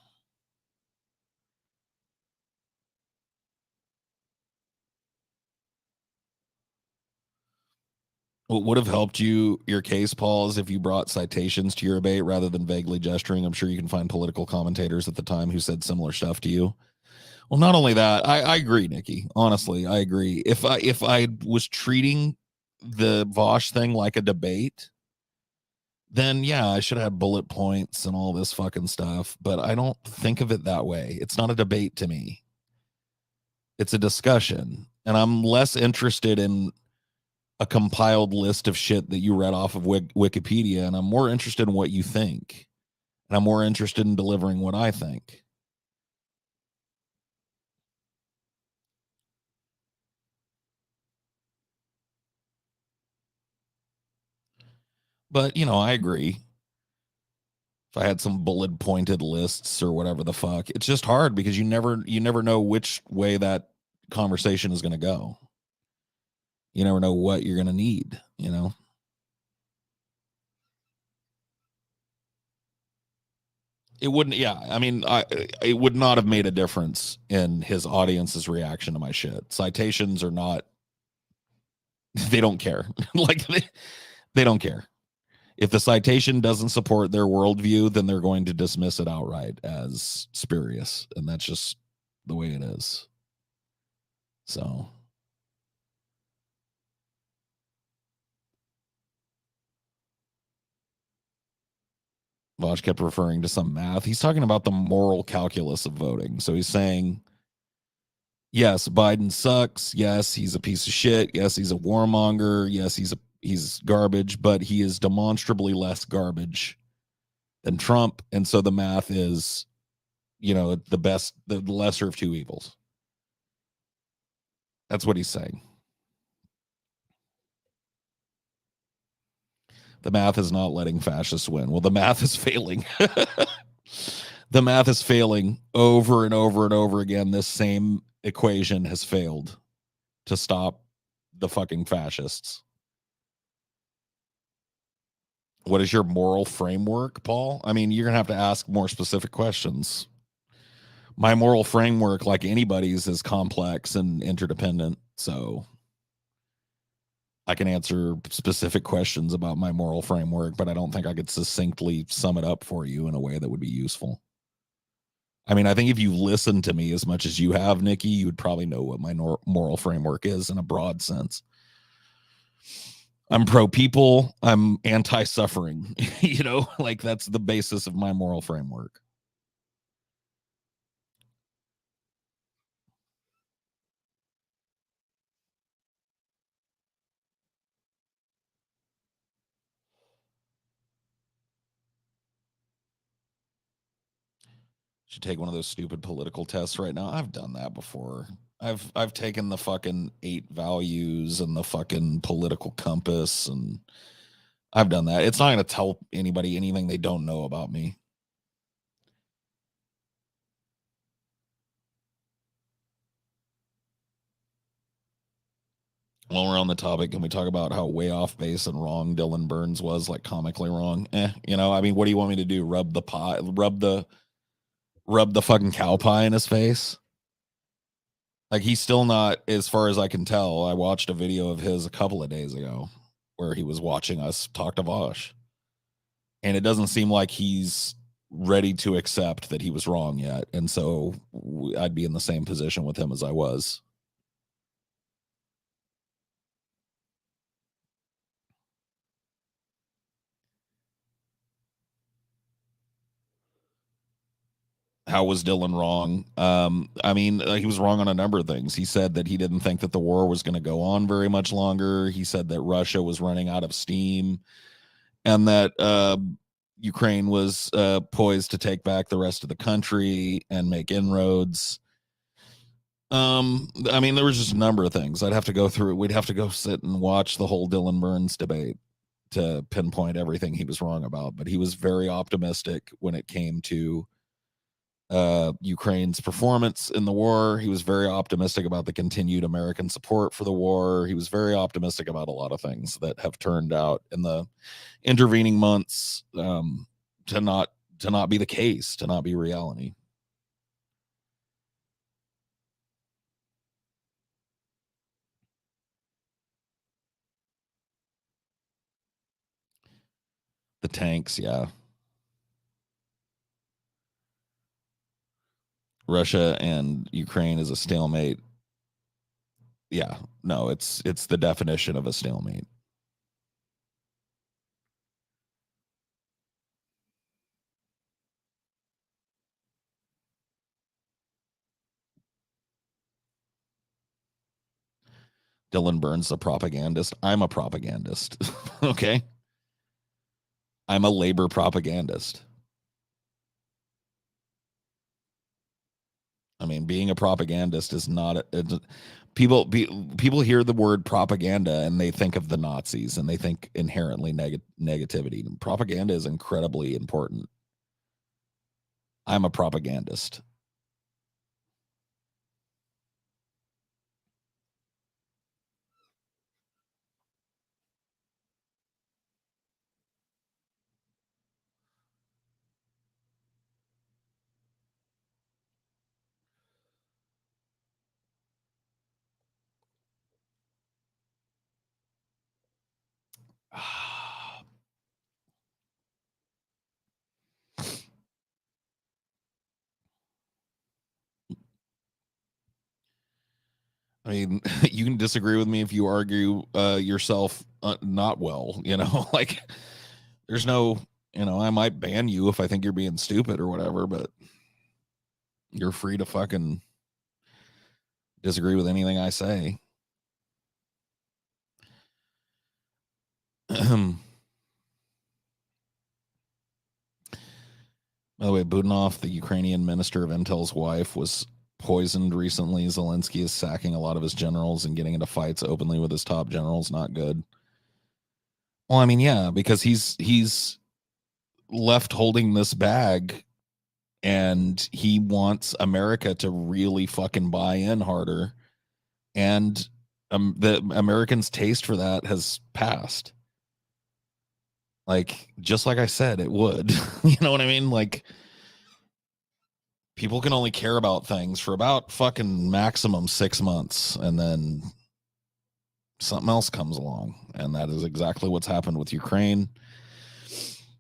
What would have helped your case, Paul, is if you brought citations to your debate rather than vaguely gesturing. I'm sure you can find political commentators at the time who said similar stuff to you. Well, not only that, I agree, Nikki. Honestly, I agree. If I was treating the Vosh thing like a debate, then yeah, I should have bullet points and all this fucking stuff. But I don't think of it that way. It's not a debate to me. It's a discussion. And I'm less interested in a compiled list of shit that you read off of Wikipedia. And I'm more interested in what you think. And I'm more interested in delivering what I think. But, I agree. If I had some bullet pointed lists or whatever the fuck, it's just hard because you never know which way that conversation is going to go. You never know what you're going to need. It wouldn't, yeah. I mean, it would not have made a difference in his audience's reaction to my shit. Citations are not, they don't care. Like, they don't care. If the citation doesn't support their worldview, then they're going to dismiss it outright as spurious. And that's just the way it is. So, Vosh kept referring to some math. He's talking about the moral calculus of voting. So he's saying, yes, Biden sucks. Yes, he's a piece of shit. Yes, he's a warmonger. Yes, he's garbage, but he is demonstrably less garbage than Trump. And so the math is, the lesser of two evils. That's what he's saying. The math is not letting fascists win. Well, the math is failing. The math is failing over and over and over again. This same equation has failed to stop the fucking fascists. What is your moral framework, Paul? I mean, you're going to have to ask more specific questions. My moral framework, like anybody's, is complex and interdependent. So I can answer specific questions about my moral framework, but I don't think I could succinctly sum it up for you in a way that would be useful. I mean, I think if you listened to me as much as you have, Nikki, you would probably know what my moral framework is in a broad sense. I'm pro people. I'm anti suffering. Like that's the basis of my moral framework. Should take one of those stupid political tests right now. I've done that before. I've taken the fucking 8 values and the fucking political compass, and I've done that. It's not going to tell anybody anything they don't know about me. While we're on the topic, can we talk about how way off base and wrong Dylan Burns was, like comically wrong? I mean, what do you want me to do? Rub the fucking cow pie in his face? Like, he's still not, as far as I can tell. I watched a video of his a couple of days ago where he was watching us talk to Vosh. And it doesn't seem like he's ready to accept that he was wrong yet. And so I'd be in the same position with him as I was. How was Dylan wrong? I mean, he was wrong on a number of things. He said that he didn't think that the war was going to go on very much longer. He said that Russia was running out of steam, and that Ukraine was poised to take back the rest of the country and make inroads. I mean, there was just a number of things. I'd have to go through. We'd have to go sit and watch the whole Dylan Burns debate to pinpoint everything he was wrong about. But he was very optimistic when it came to Ukraine's performance in the war. He was very optimistic about the continued American support for the war. He was very optimistic about a lot of things that have turned out in the intervening months to not be the case, to not be reality. The tanks, yeah. Russia and Ukraine is a stalemate. Yeah, no, it's the definition of a stalemate. Dylan Burns, a propagandist. I'm a propagandist. Okay. I'm a labor propagandist. I mean, being a propagandist is not people hear the word propaganda and they think of the Nazis and they think inherently negativity. Propaganda is incredibly important. I'm a propagandist. I mean, you can disagree with me if you argue yourself not well, like there's no, I might ban you if I think you're being stupid or whatever, but you're free to fucking disagree with anything I say. By the way, Budanov, the Ukrainian minister of intel's wife, was poisoned recently. Zelensky is sacking a lot of his generals and getting into fights openly with his top generals. Not good. Well, I mean, yeah, because he's left holding this bag and he wants America to really fucking buy in harder. And the Americans' taste for that has passed. Like, just like I said, it would. You know what I mean? Like, people can only care about things for about fucking maximum 6 months, and then something else comes along. And that is exactly what's happened with Ukraine.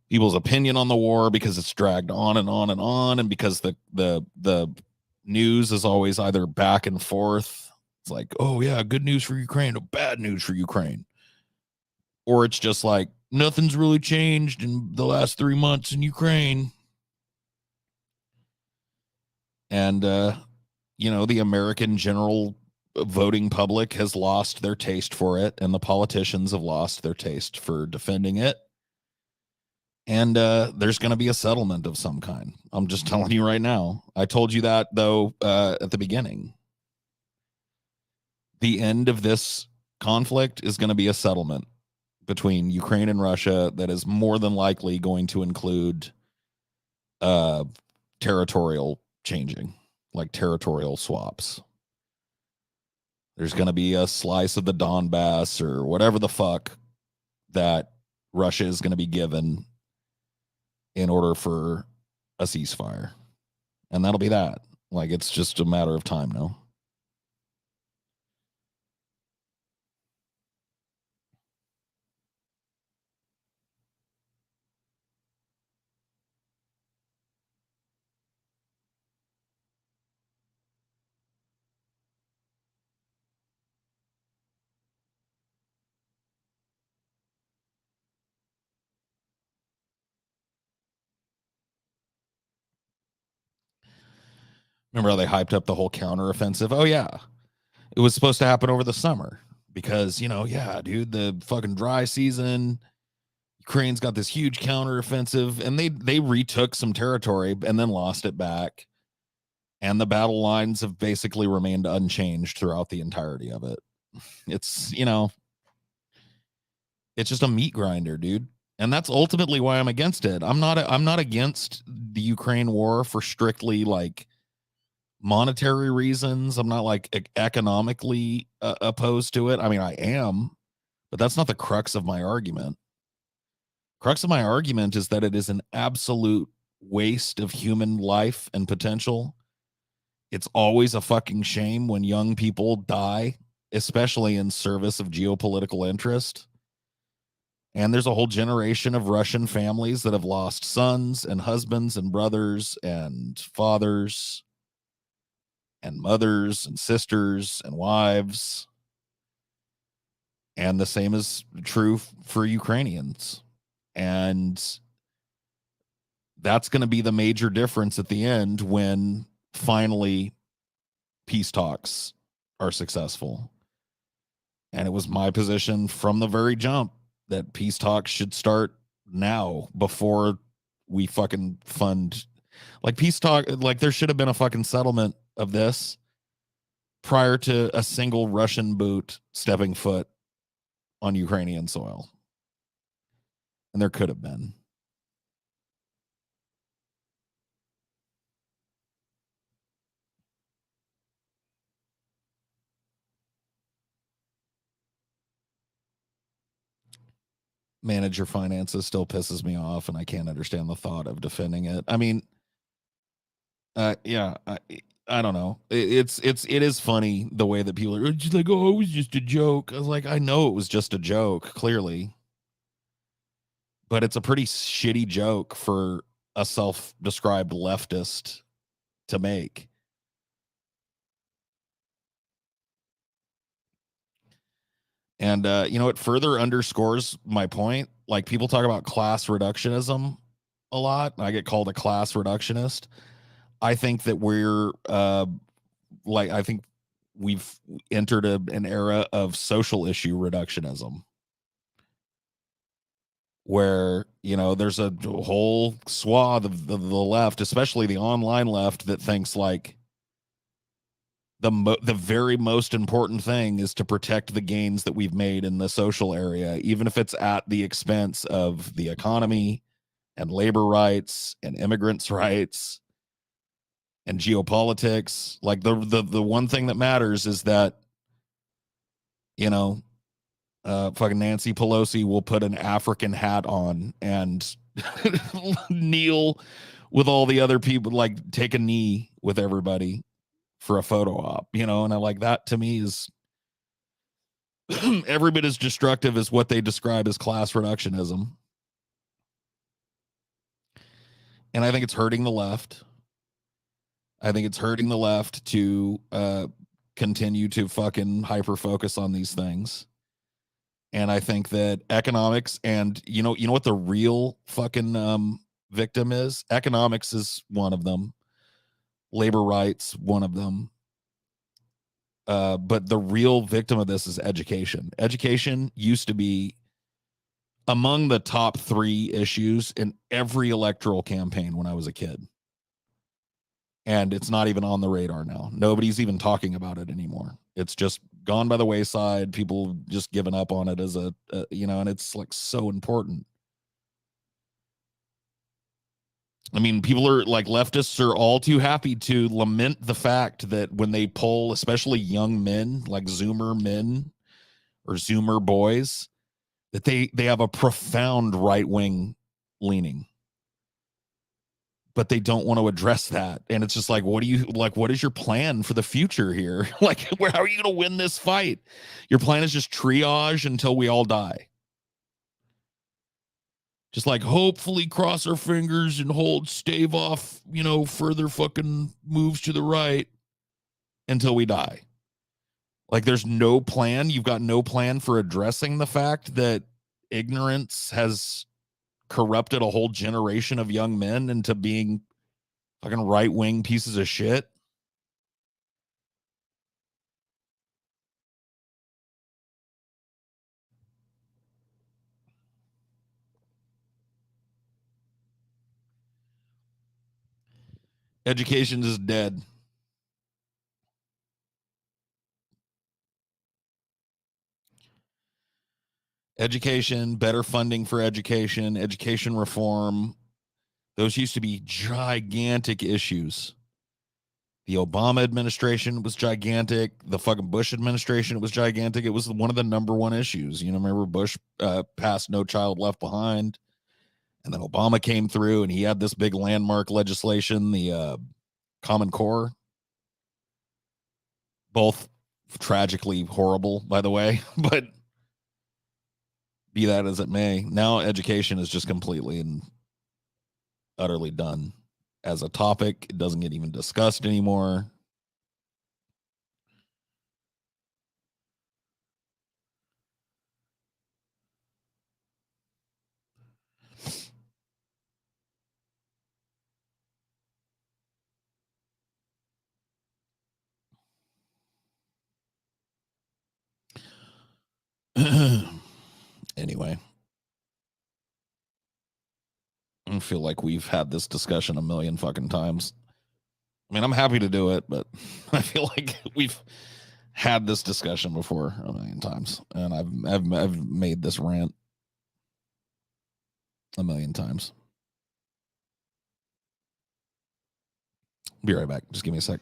People's opinion on the war, because it's dragged on and on and on, and because the news is always either back and forth. It's like, oh yeah, good news for Ukraine, or bad news for Ukraine. Or it's just like, nothing's really changed in the last 3 months in Ukraine. And the American general voting public has lost their taste for it, and the politicians have lost their taste for defending it. And there's going to be a settlement of some kind. I'm just telling you right now. I told you that, though, at the beginning. The end of this conflict is going to be a settlement between Ukraine and Russia that is more than likely going to include uh, territorial changing, like territorial swaps. There's going to be a slice of the Donbass or whatever the fuck that Russia is going to be given in order for a ceasefire. And that'll be that. Like, it's just a matter of time now. Remember how they hyped up the whole counteroffensive? Oh, yeah. It was supposed to happen over the summer because, yeah, dude, the fucking dry season. Ukraine's got this huge counteroffensive, and they retook some territory and then lost it back. And the battle lines have basically remained unchanged throughout the entirety of it. It's, it's just a meat grinder, dude. And that's ultimately why I'm against it. I'm not against the Ukraine war for strictly like monetary reasons. I'm not like economically opposed to it. I mean, I am, but that's not the crux of my argument. Crux of my argument is that it is an absolute waste of human life and potential. It's always a fucking shame when young people die, especially in service of geopolitical interest. And there's a whole generation of Russian families that have lost sons and husbands and brothers and fathers and mothers and sisters and wives. And the same is true for Ukrainians. And that's going to be the major difference at the end when finally peace talks are successful. And it was my position from the very jump that peace talks should start now before we fucking fund like peace talk. Like there should have been a fucking settlement of this prior to a single Russian boot stepping foot on Ukrainian soil. And there could have been. Manage your finances still pisses me off, and I can't understand the thought of defending it. I mean, yeah, I don't know. It is funny the way that people are just like, oh, it was just a joke. I was like, I know it was just a joke, clearly, but it's a pretty shitty joke for a self-described leftist to make. And it further underscores my point. Like people talk about class reductionism a lot. I get called a class reductionist. I think that we're I think we've entered an era of social issue reductionism where there's a whole swath of the left, especially the online left, that thinks like the very most important thing is to protect the gains that we've made in the social area, even if it's at the expense of the economy and labor rights and immigrants' rights and geopolitics. Like the one thing that matters is that fucking Nancy Pelosi will put an African hat on and kneel with all the other people, like take a knee with everybody for a photo op, and I like that. To me is every bit as destructive as what they describe as class reductionism. And I think it's hurting the left. I think it's hurting the left to continue to fucking hyper focus on these things. And I think that economics and you know what the real fucking victim is? Economics is one of them. Labor rights, one of them. But the real victim of this is education. Education used to be among the top 3 issues in every electoral campaign when I was a kid. And it's not even on the radar now. Nobody's even talking about it anymore. It's just gone by the wayside. People just given up on it as and it's like so important. I mean, people are like, leftists are all too happy to lament the fact that when they poll, especially young men, like Zoomer men or Zoomer boys, that they have a profound right wing leaning, but they don't want to address that. And it's just like, what is your plan for the future here? Like, how are you going to win this fight? Your plan is just triage until we all die. Just like, hopefully cross our fingers and stave off, further fucking moves to the right until we die. Like, there's no plan. You've got no plan for addressing the fact that ignorance has corrupted a whole generation of young men into being fucking right wing pieces of shit. Education is dead. Education, better funding for education reform. Those used to be gigantic issues. The Obama administration was gigantic. The fucking Bush administration was gigantic. It was one of the number one issues. Remember Bush passed No Child Left Behind, and then Obama came through and he had this big landmark legislation, the Common Core. Both tragically horrible, by the way, but be that as it may, now education is just completely and utterly done as a topic. It doesn't get even discussed anymore. Anyway, I feel like we've had this discussion a million fucking times. I mean, I'm happy to do it, but I feel like we've had this discussion before a million times, and I've made this rant a million times. Be right back. Just give me a sec.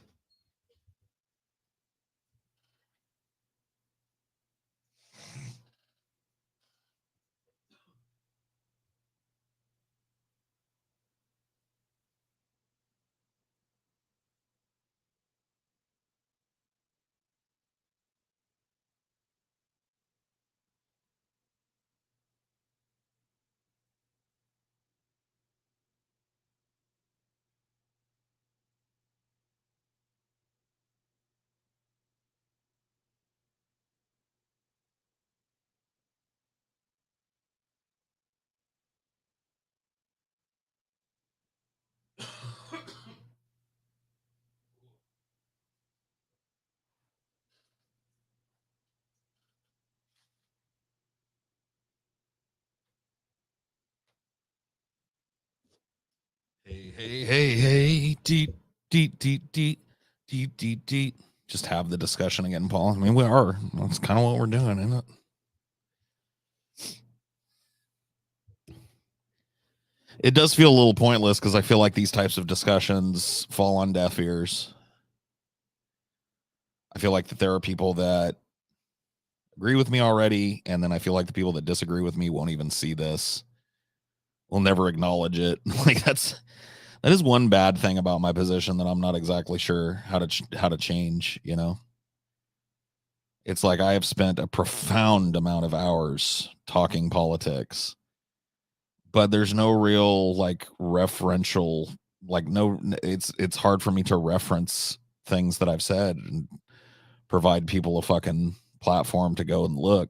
Hey, deet, deet, deet, deet, deet, deet, deet. Just have the discussion again, Paul. I mean, we are. That's kind of what we're doing, isn't it? It does feel a little pointless because I feel like these types of discussions fall on deaf ears. I feel like that there are people that agree with me already, and then I feel like the people that disagree with me won't even see this. Will never acknowledge it. Like that is one bad thing about my position that I'm not exactly sure how to change. It's like I have spent a profound amount of hours talking politics, but there's no real like referential, like no, it's hard for me to reference things that I've said and provide people a fucking platform to go and look.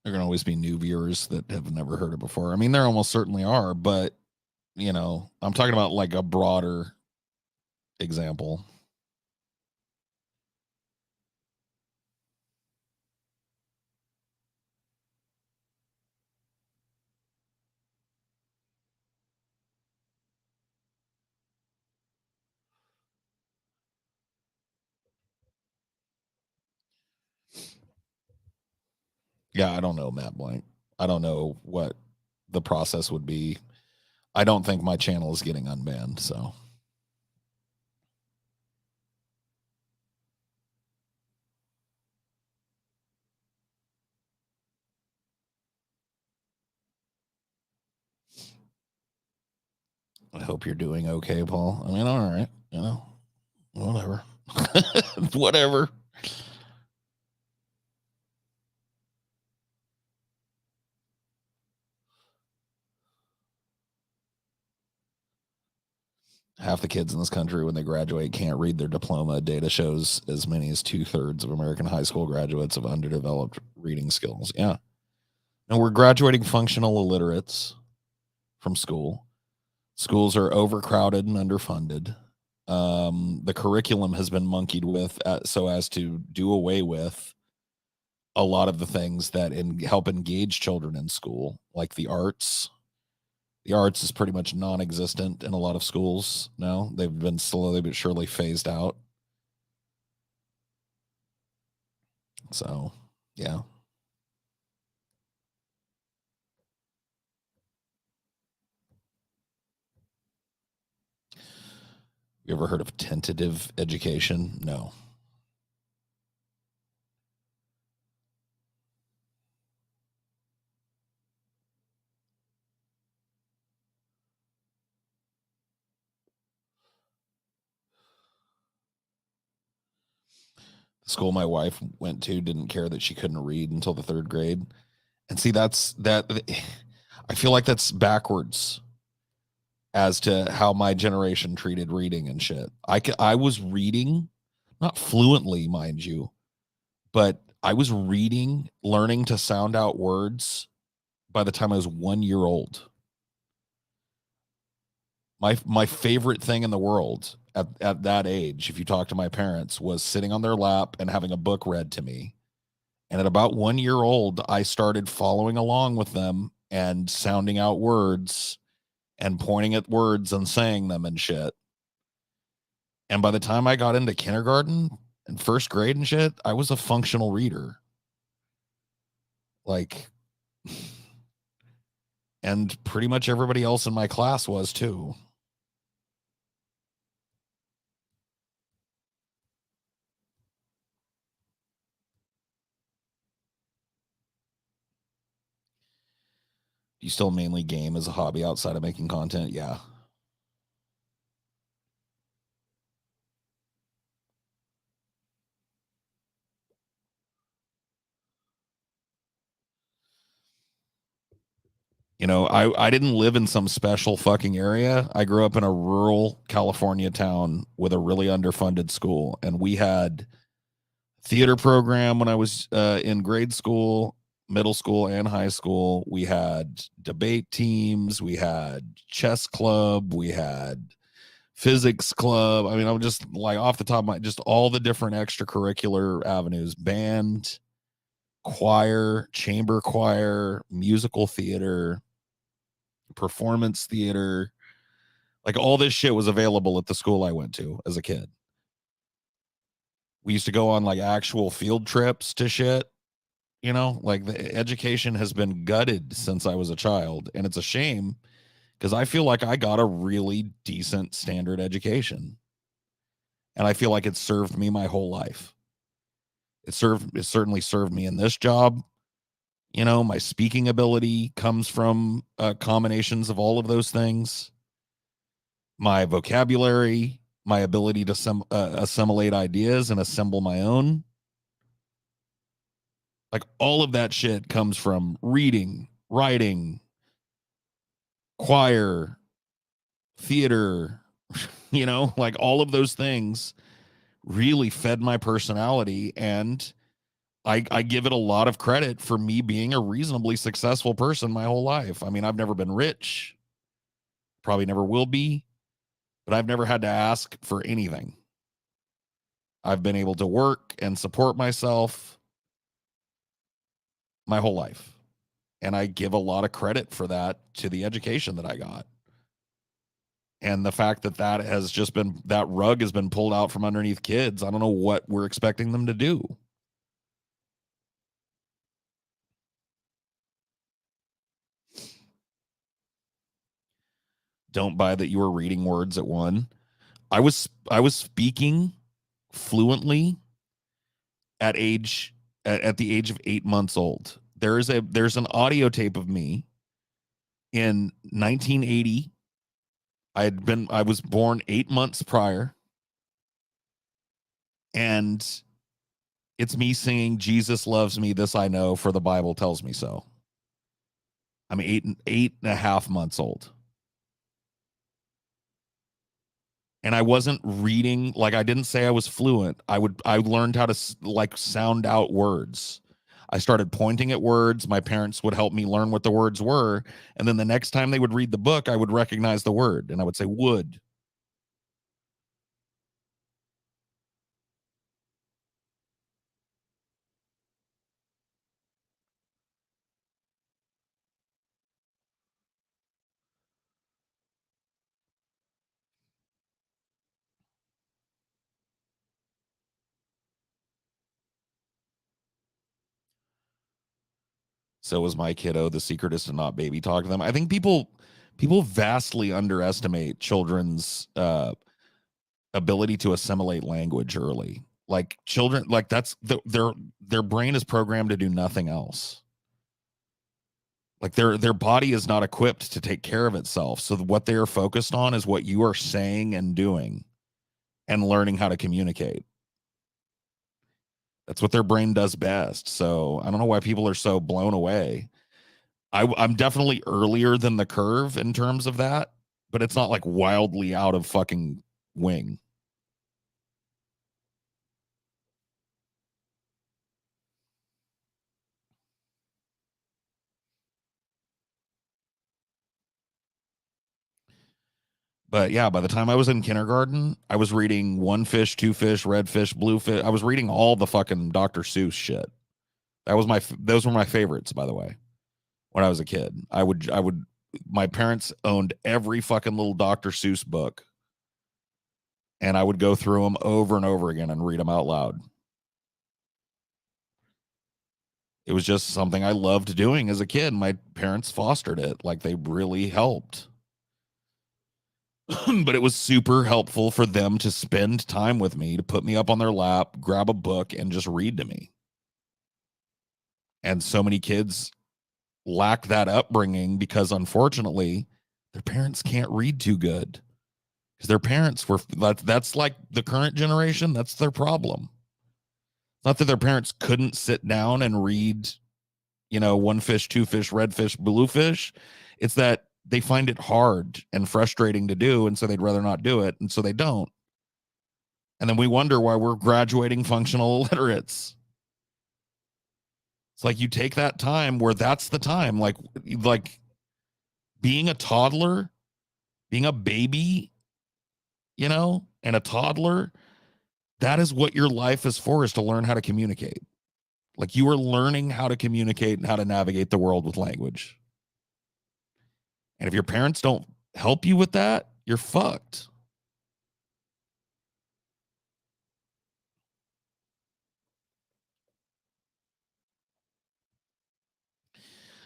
There are going to always be new viewers that have never heard it before. I mean, there almost certainly are, but I'm talking about like a broader example. Yeah, I don't know, Matt Blank. I don't know what the process would be. I don't think my channel is getting unbanned, so I hope you're doing okay, Paul. I mean, all right, whatever. Whatever. Half the kids in this country, when they graduate, can't read their diploma. Data shows as many as 2/3 of American high school graduates have underdeveloped reading skills. Yeah. And we're graduating functional illiterates from school. Schools are overcrowded and underfunded. The curriculum has been monkeyed with so as to do away with a lot of the things that help engage children in school, like the arts. The arts is pretty much non-existent in a lot of schools now. They've been slowly but surely phased out. So, yeah. You ever heard of tentative education? No. The school my wife went to didn't care that she couldn't read until the third grade. And see, that's that. I feel like that's backwards as to how my generation treated reading and shit. I was reading, not fluently, mind you, but I was reading, learning to sound out words by the time I was 1 year old. My favorite thing in the world at that age, if you talk to my parents, was sitting on their lap and having a book read to me. And at about 1 year old, I started following along with them and sounding out words and pointing at words and saying them and shit. And by the time I got into kindergarten and first grade and shit, I was a functional reader. Like, and pretty much everybody else in my class was too. You still mainly game as a hobby outside of making content? Yeah. I didn't live in some special fucking area. I grew up in a rural California town with a really underfunded school, and we had theater program when I was in grade school, middle school, and high school. We had debate teams, we had chess club, we had physics club. I mean, I'm just like off the top of my just all the different extracurricular avenues: band, choir, chamber choir, musical theater, performance theater. Like all this shit was available at the school I went to as a kid. We used to go on like actual field trips to shit. Like the education has been gutted since I was a child. And it's a shame because I feel like I got a really decent standard education. And I feel like it served me my whole life. It certainly served me in this job. My speaking ability comes from combinations of all of those things. My vocabulary, my ability to assimilate ideas and assemble my own. Like all of that shit comes from reading, writing, choir, theater, like all of those things really fed my personality. And I give it a lot of credit for me being a reasonably successful person my whole life. I mean, I've never been rich, probably never will be, but I've never had to ask for anything. I've been able to work and support myself my whole life. And I give a lot of credit for that to the education that I got. And the fact that that rug has been pulled out from underneath kids, I don't know what we're expecting them to do. Don't buy that you were reading words at one. I was speaking fluently at the age of 8 months old. There's an audio tape of me in 1980. I was born 8 months prior, and it's me singing "Jesus loves me, this I know, for the Bible tells me so." I'm eight and a half months old. And I wasn't reading, like, I didn't say I was fluent. I learned how to like sound out words. I started pointing at words. My parents would help me learn what the words were, and then the next time they would read the book, I would recognize the word, and I would say would. So was my kiddo. The secret is to not baby talk to them. I think people vastly underestimate children's ability to assimilate language early. Like children, like their brain is programmed to do nothing else. Like their body is not equipped to take care of itself. So what they are focused on is what you are saying and doing and learning how to communicate. That's what their brain does best. So I don't know why people are so blown away. I'm definitely earlier than the curve in terms of that, but it's not like wildly out of fucking wing. But yeah, by the time I was in kindergarten, I was reading One Fish, Two Fish, Red Fish, Blue Fish. I was reading all the fucking Dr. Seuss shit. Those were my favorites, by the way. When I was a kid, my parents owned every fucking little Dr. Seuss book, and I would go through them over and over again and read them out loud. It was just something I loved doing as a kid. My parents fostered it. Like they really helped. But it was super helpful for them to spend time with me, to put me up on their lap, grab a book, and just read to me. And so many kids lack that upbringing because unfortunately their parents can't read too good. Because their parents were that's like the current generation, that's their problem. Not that their parents couldn't sit down and read, One Fish, Two Fish, Red Fish, Blue Fish. It's that they find it hard and frustrating to do, and so they'd rather not do it, and so they don't. And then we wonder why we're graduating functional illiterates. It's like you take that time where that's the time, like being a toddler, being a baby, and a toddler, that is what your life is for, is to learn how to communicate. Like you are learning how to communicate and how to navigate the world with language. And if your parents don't help you with that, you're fucked.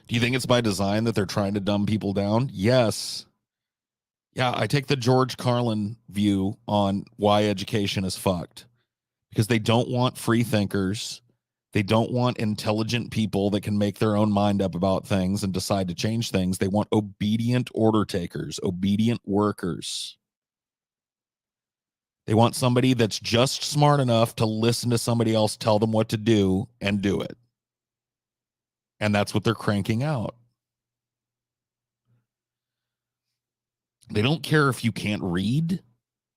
Do you think it's by design that they're trying to dumb people down? Yes. Yeah, I take the George Carlin view on why education is fucked, because they don't want free thinkers. They don't want intelligent people that can make their own mind up about things and decide to change things. They want obedient order takers, obedient workers. They want somebody that's just smart enough to listen to somebody else tell them what to do and do it. And that's what they're cranking out. They don't care if you can't read.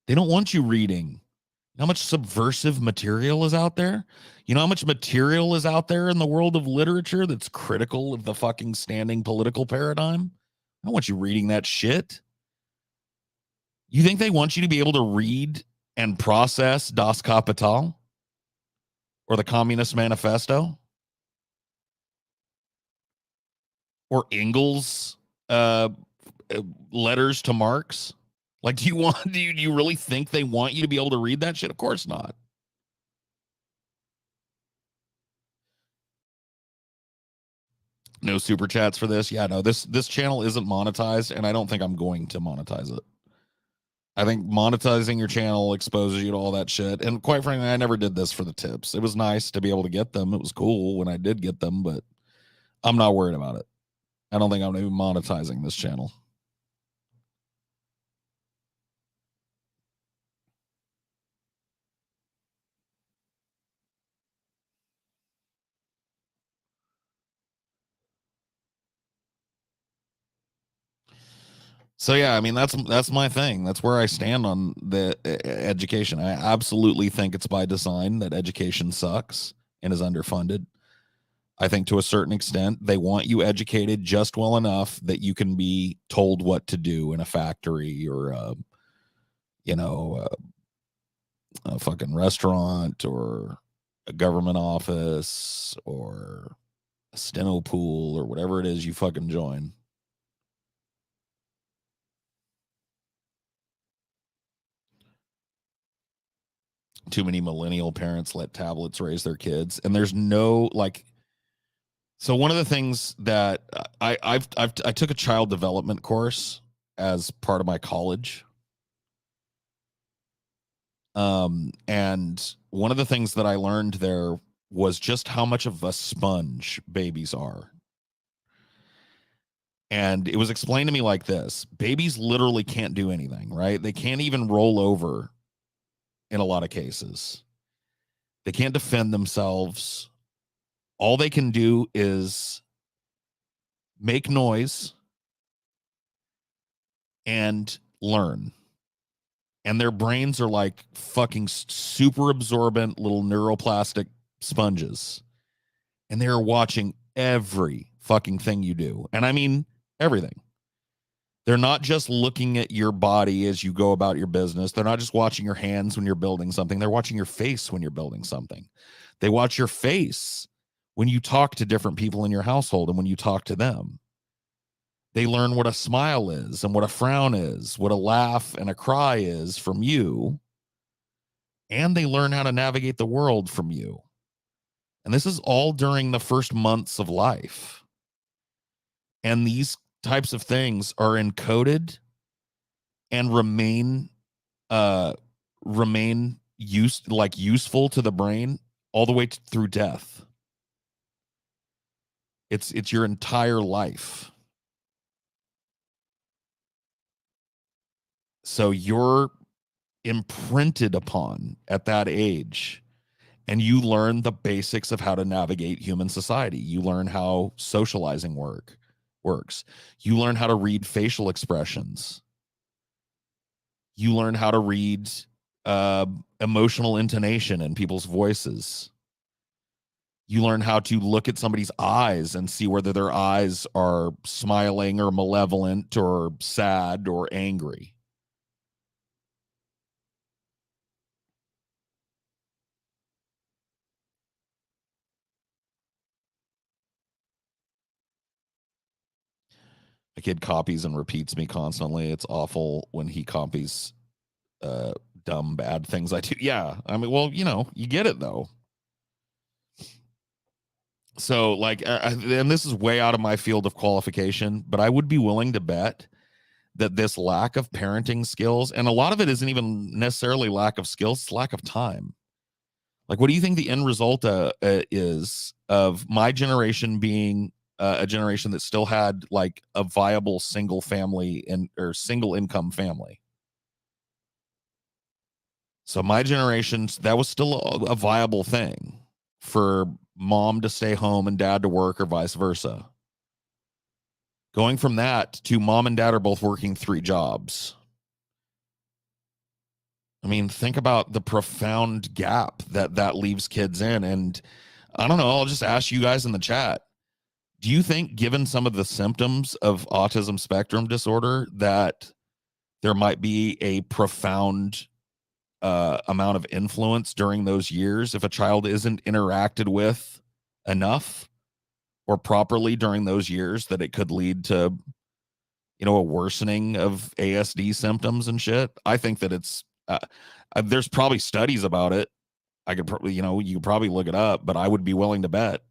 They don't want you reading. How much subversive material is out there? You know how much material is out there in the world of literature that's critical of the fucking standing political paradigm? I don't want you reading that shit. You think they want you to be able to read and process Das Kapital or the Communist Manifesto or Engels' letters to Marx? Like, do you really think they want you to be able to read that shit? Of course not. No super chats for this. Yeah, no, this channel isn't monetized, and I don't think I'm going to monetize it. I think monetizing your channel exposes you to all that shit. And quite frankly, I never did this for the tips. It was nice to be able to get them. It was cool when I did get them, but I'm not worried about it. I don't think I'm even monetizing this channel. So yeah, I mean that's my thing. That's where I stand on the education. I absolutely think it's by design that education sucks and is underfunded. I think to a certain extent they want you educated just well enough that you can be told what to do in a factory or you know a fucking restaurant or a government office or a steno pool or whatever it is you fucking join. Too many millennial parents let tablets raise their kids, and there's no like. So one of the things that I took a child development course as part of my college, and one of the things that I learned there was just how much of a sponge babies are. And it was explained to me like this: babies literally can't do anything, right? They can't even roll over in a lot of cases. They can't defend themselves. All they can do is make noise and learn. And their brains are like fucking super absorbent little neuroplastic sponges. And they're watching every fucking thing you do. And I mean everything. They're not just looking at your body as you go about your business. They're not just watching your hands when you're building something. They're watching your face when you're building something. They watch your face when you talk to different people in your household and when you talk to them. They learn what a smile is and what a frown is, what a laugh and a cry is from you. And they learn how to navigate the world from you. And this is all during the first months of life. And these types of things are encoded and remain useful to the brain all the way through death. It's your entire life. So you're imprinted upon at that age, and you learn the basics of how to navigate human society. You learn how socializing works. You learn how to read facial expressions. You learn how to read emotional intonation in people's voices. You learn how to look at somebody's eyes and see whether their eyes are smiling or malevolent or sad or angry. A kid copies and repeats me constantly. It's awful when he copies uh dumb bad things I do. Yeah. I mean, well, you get it though. So like and this is way out of my field of qualification, but I would be willing to bet that this lack of parenting skills, and a lot of it isn't even necessarily lack of skills, it's lack of time. Like, what do you think the end result is of my generation being a generation that still had like a viable single family or single income family? So my generation, that was still a viable thing for mom to stay home and dad to work or vice versa. Going from that to mom and dad are both working 3 jobs. I mean, think about the profound gap that that leaves kids in. And I don't know, I'll just ask you guys in the chat. Do you think, given some of the symptoms of autism spectrum disorder, that there might be a profound amount of influence during those years if a child isn't interacted with enough or properly during those years, that it could lead to, you know, a worsening of ASD symptoms and shit? I think that it's there's probably studies about it. I could probably, you know, you could probably look it up, but I would be willing to bet.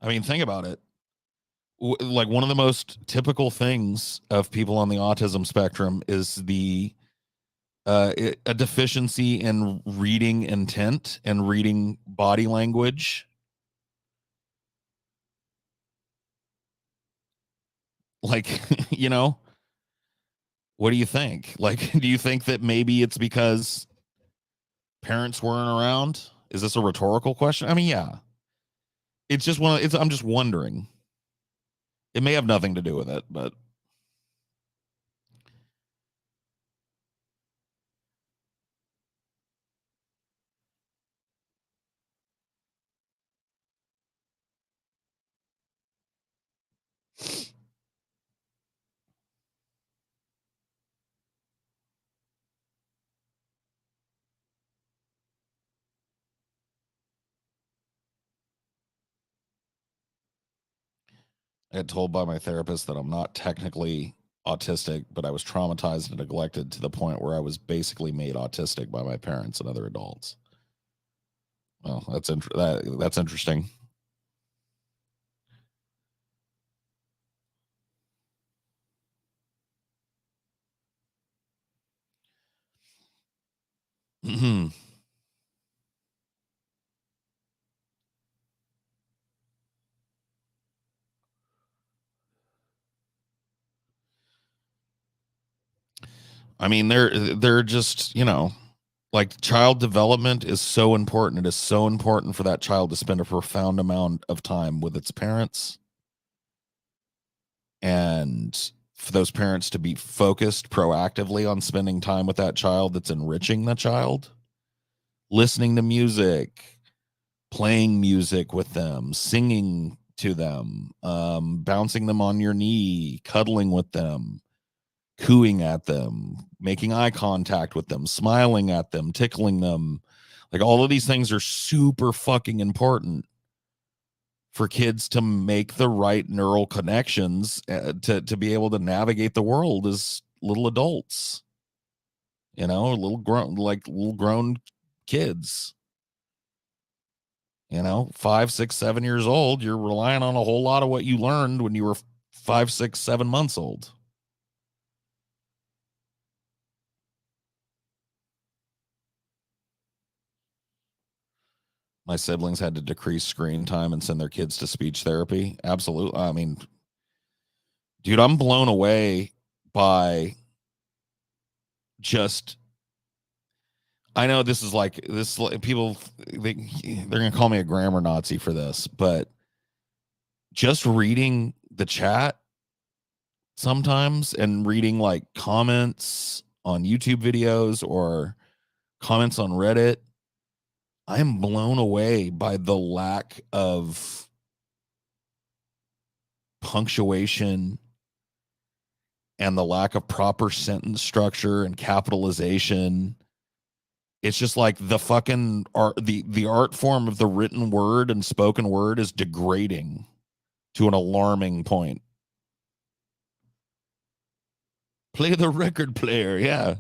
I mean, think about it. Like, one of the most typical things of people on the autism spectrum is a deficiency in reading intent and reading body language. Like, you know, what do you think? Like, do you think that maybe it's because parents weren't around? Is this a rhetorical question? I mean, yeah. It's just one. It's. I'm just wondering. It may have nothing to do with it, but I got told by my therapist that I'm not technically autistic, but I was traumatized and neglected to the point where I was basically made autistic by my parents and other adults. Well, that's interesting. I mean, they're just, you know, like, child development is so important. It is so important for that child to spend a profound amount of time with its parents, and for those parents to be focused proactively on spending time with that child that's enriching the child, listening to music, playing music with them, singing to them, bouncing them on your knee, cuddling with them, cooing at them, making eye contact with them, smiling at them, tickling them. Like, all of these things are super fucking important for kids to make the right neural connections, to be able to navigate the world as little adults, you know, little grown kids, you know, 5, 6, 7 years old. You're relying on a whole lot of what you learned when you were 5, 6, 7 months old. My siblings had to decrease screen time and send their kids to speech therapy. Absolutely. I mean, dude, I'm blown away by just, I know this is like this, people, they're gonna call me a grammar Nazi for this, but just reading the chat sometimes and reading like comments on YouTube videos or comments on Reddit, I am blown away by the lack of punctuation and the lack of proper sentence structure and capitalization. It's just like the fucking art, the art form of the written word and spoken word is degrading to an alarming point. Play the record player, yeah.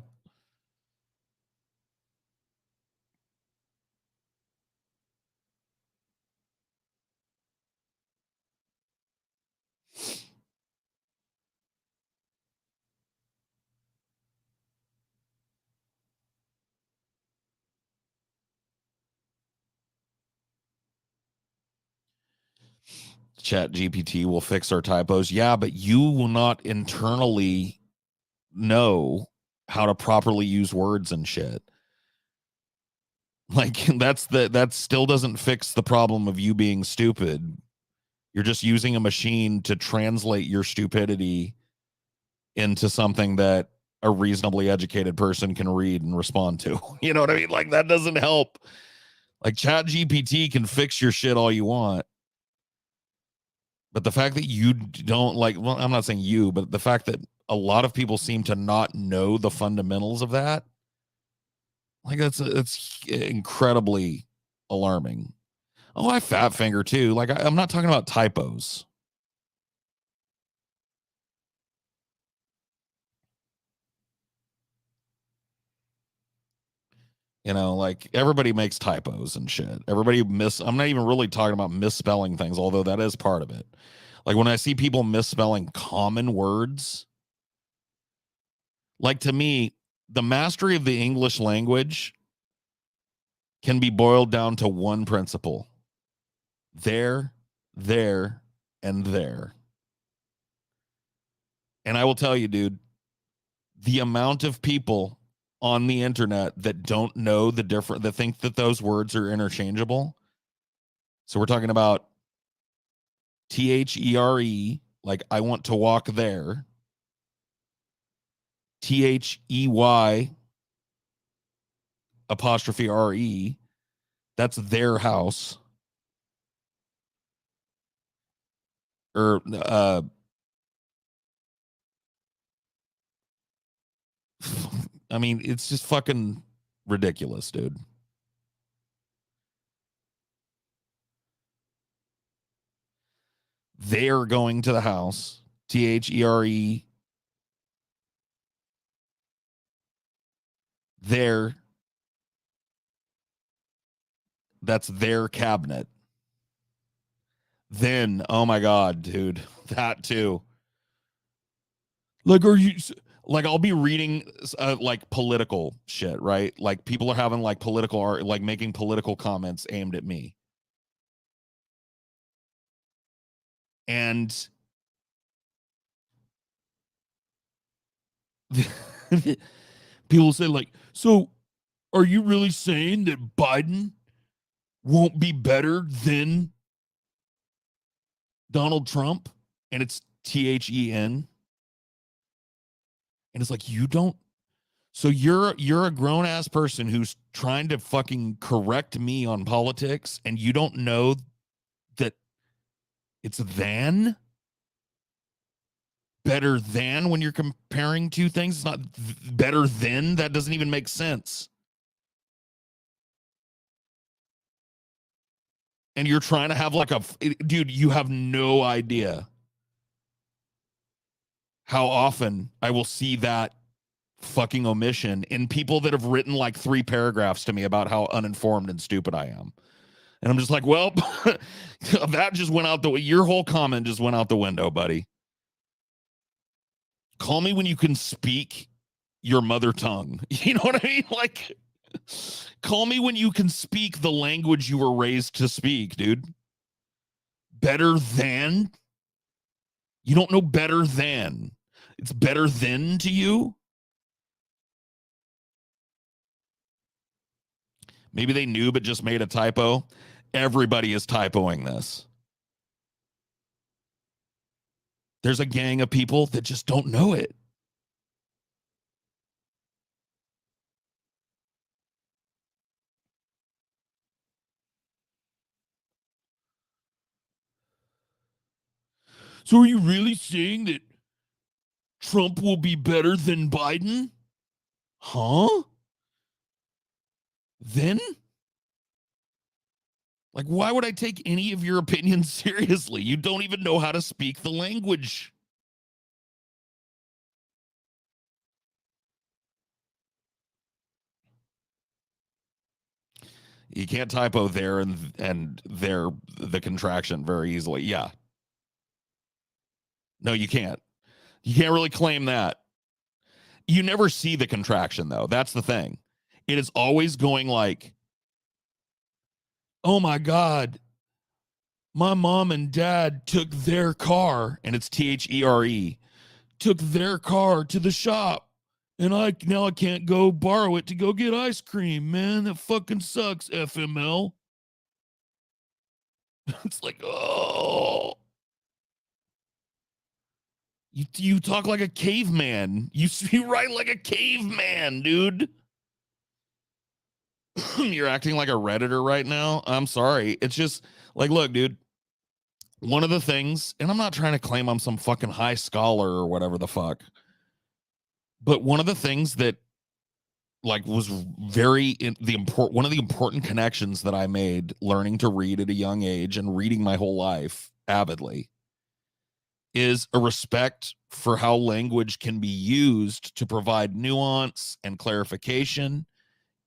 Chat GPT will fix our typos. Yeah, but you will not internally know how to properly use words and shit. Like that still doesn't fix the problem of you being stupid. You're just using a machine to translate your stupidity into something that a reasonably educated person can read and respond to. You know what I mean? Like that doesn't help. Like Chat GPT can fix your shit all you want. But the fact that you don't like, well, I'm not saying you, but the fact that a lot of people seem to not know the fundamentals of that, like it's incredibly alarming. Oh, I fat finger too. Like I'm not talking about typos. You know, like everybody makes typos and shit. I'm not even really talking about misspelling things, although that is part of it. Like when I see people misspelling common words, like to me, the mastery of the English language can be boiled down to one principle: there, there, and there. And I will tell you, dude, the amount of people on the internet that don't know the different, that think that those words are interchangeable. So we're talking about THERE, like I want to walk there. THEY apostrophe RE, that's their house. Or I mean, it's just fucking ridiculous, dude. They're going to the house. THERE. There. That's their cabinet. Then, oh my God, dude, that too. Like, are you like, I'll be reading like political shit, right? Like, people are having like political art, like making political comments aimed at me. And people say, like, so are you really saying that Biden won't be better than Donald Trump? And it's THEN. And it's like, you don't. So you're a grown ass person who's trying to fucking correct me on politics, and you don't know that it's than better than when you're comparing two things. It's not better than. That doesn't even make sense. And you're trying to have like a dude, you have no idea how often I will see that fucking omission in people that have written like 3 paragraphs to me about how uninformed and stupid I am. And I'm just like, well, that just went out the way. Your whole comment just went out the window, buddy. Call me when you can speak your mother tongue. You know what I mean? Like, call me when you can speak the language you were raised to speak, dude. Better than? You don't know better than. It's better than to you? Maybe they knew but just made a typo. Everybody is typoing this. There's a gang of people that just don't know it. So are you really saying that Trump will be better than Biden? Huh? Then? Like, why would I take any of your opinions seriously? You don't even know how to speak the language. You can't typo there and there the contraction very easily. Yeah. No, you can't. You can't really claim that. You never see the contraction though. That's the thing. It is always going like, oh my God, my mom and dad took their car, and it's THERE, took their car to the shop, And now I can't go borrow it to go get ice cream, man. That fucking sucks, FML. It's like, oh. You talk like a caveman. You write like a caveman, dude. You're acting like a Redditor right now. I'm sorry. It's just like, look, dude. One of the things, and I'm not trying to claim I'm some fucking high scholar or whatever the fuck, but one of the things that like was very one of the important connections that I made learning to read at a young age and reading my whole life avidly is a respect for how language can be used to provide nuance and clarification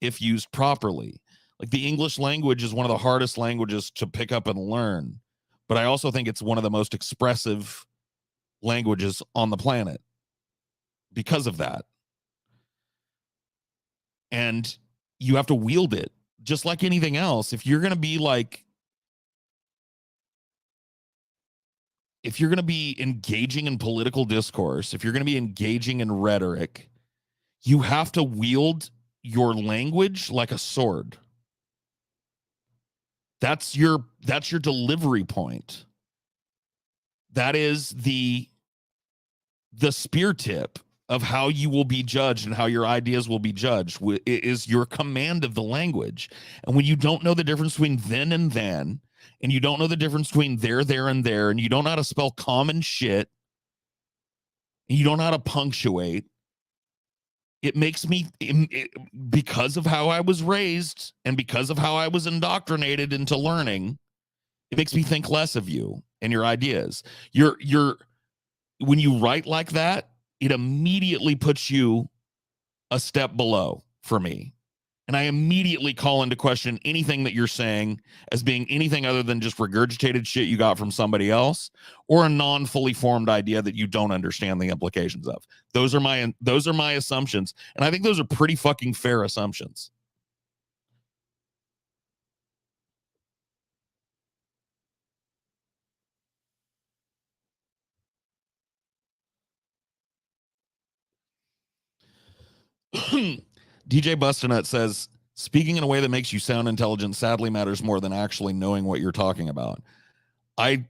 if used properly. Like the English language is one of the hardest languages to pick up and learn, but I also think it's one of the most expressive languages on the planet because of that. And you have to wield it just like anything else. If you're going to be engaging in political discourse, if you're going to be engaging in rhetoric, you have to wield your language like a sword. That's your delivery point. That is the spear tip of how you will be judged and how your ideas will be judged. It is your command of the language. And when you don't know the difference between then and then, and you don't know the difference between there, and there, and you don't know how to spell common shit, and you don't know how to punctuate, it makes me, because of how I was raised and because of how I was indoctrinated into learning, it makes me think less of you and your ideas. When you write like that, it immediately puts you a step below for me. And I immediately call into question anything that you're saying as being anything other than just regurgitated shit you got from somebody else or a non-fully formed idea that you don't understand the implications of. Those are my assumptions. And I think those are pretty fucking fair assumptions. DJ Bustinut says, speaking in a way that makes you sound intelligent sadly matters more than actually knowing what you're talking about. I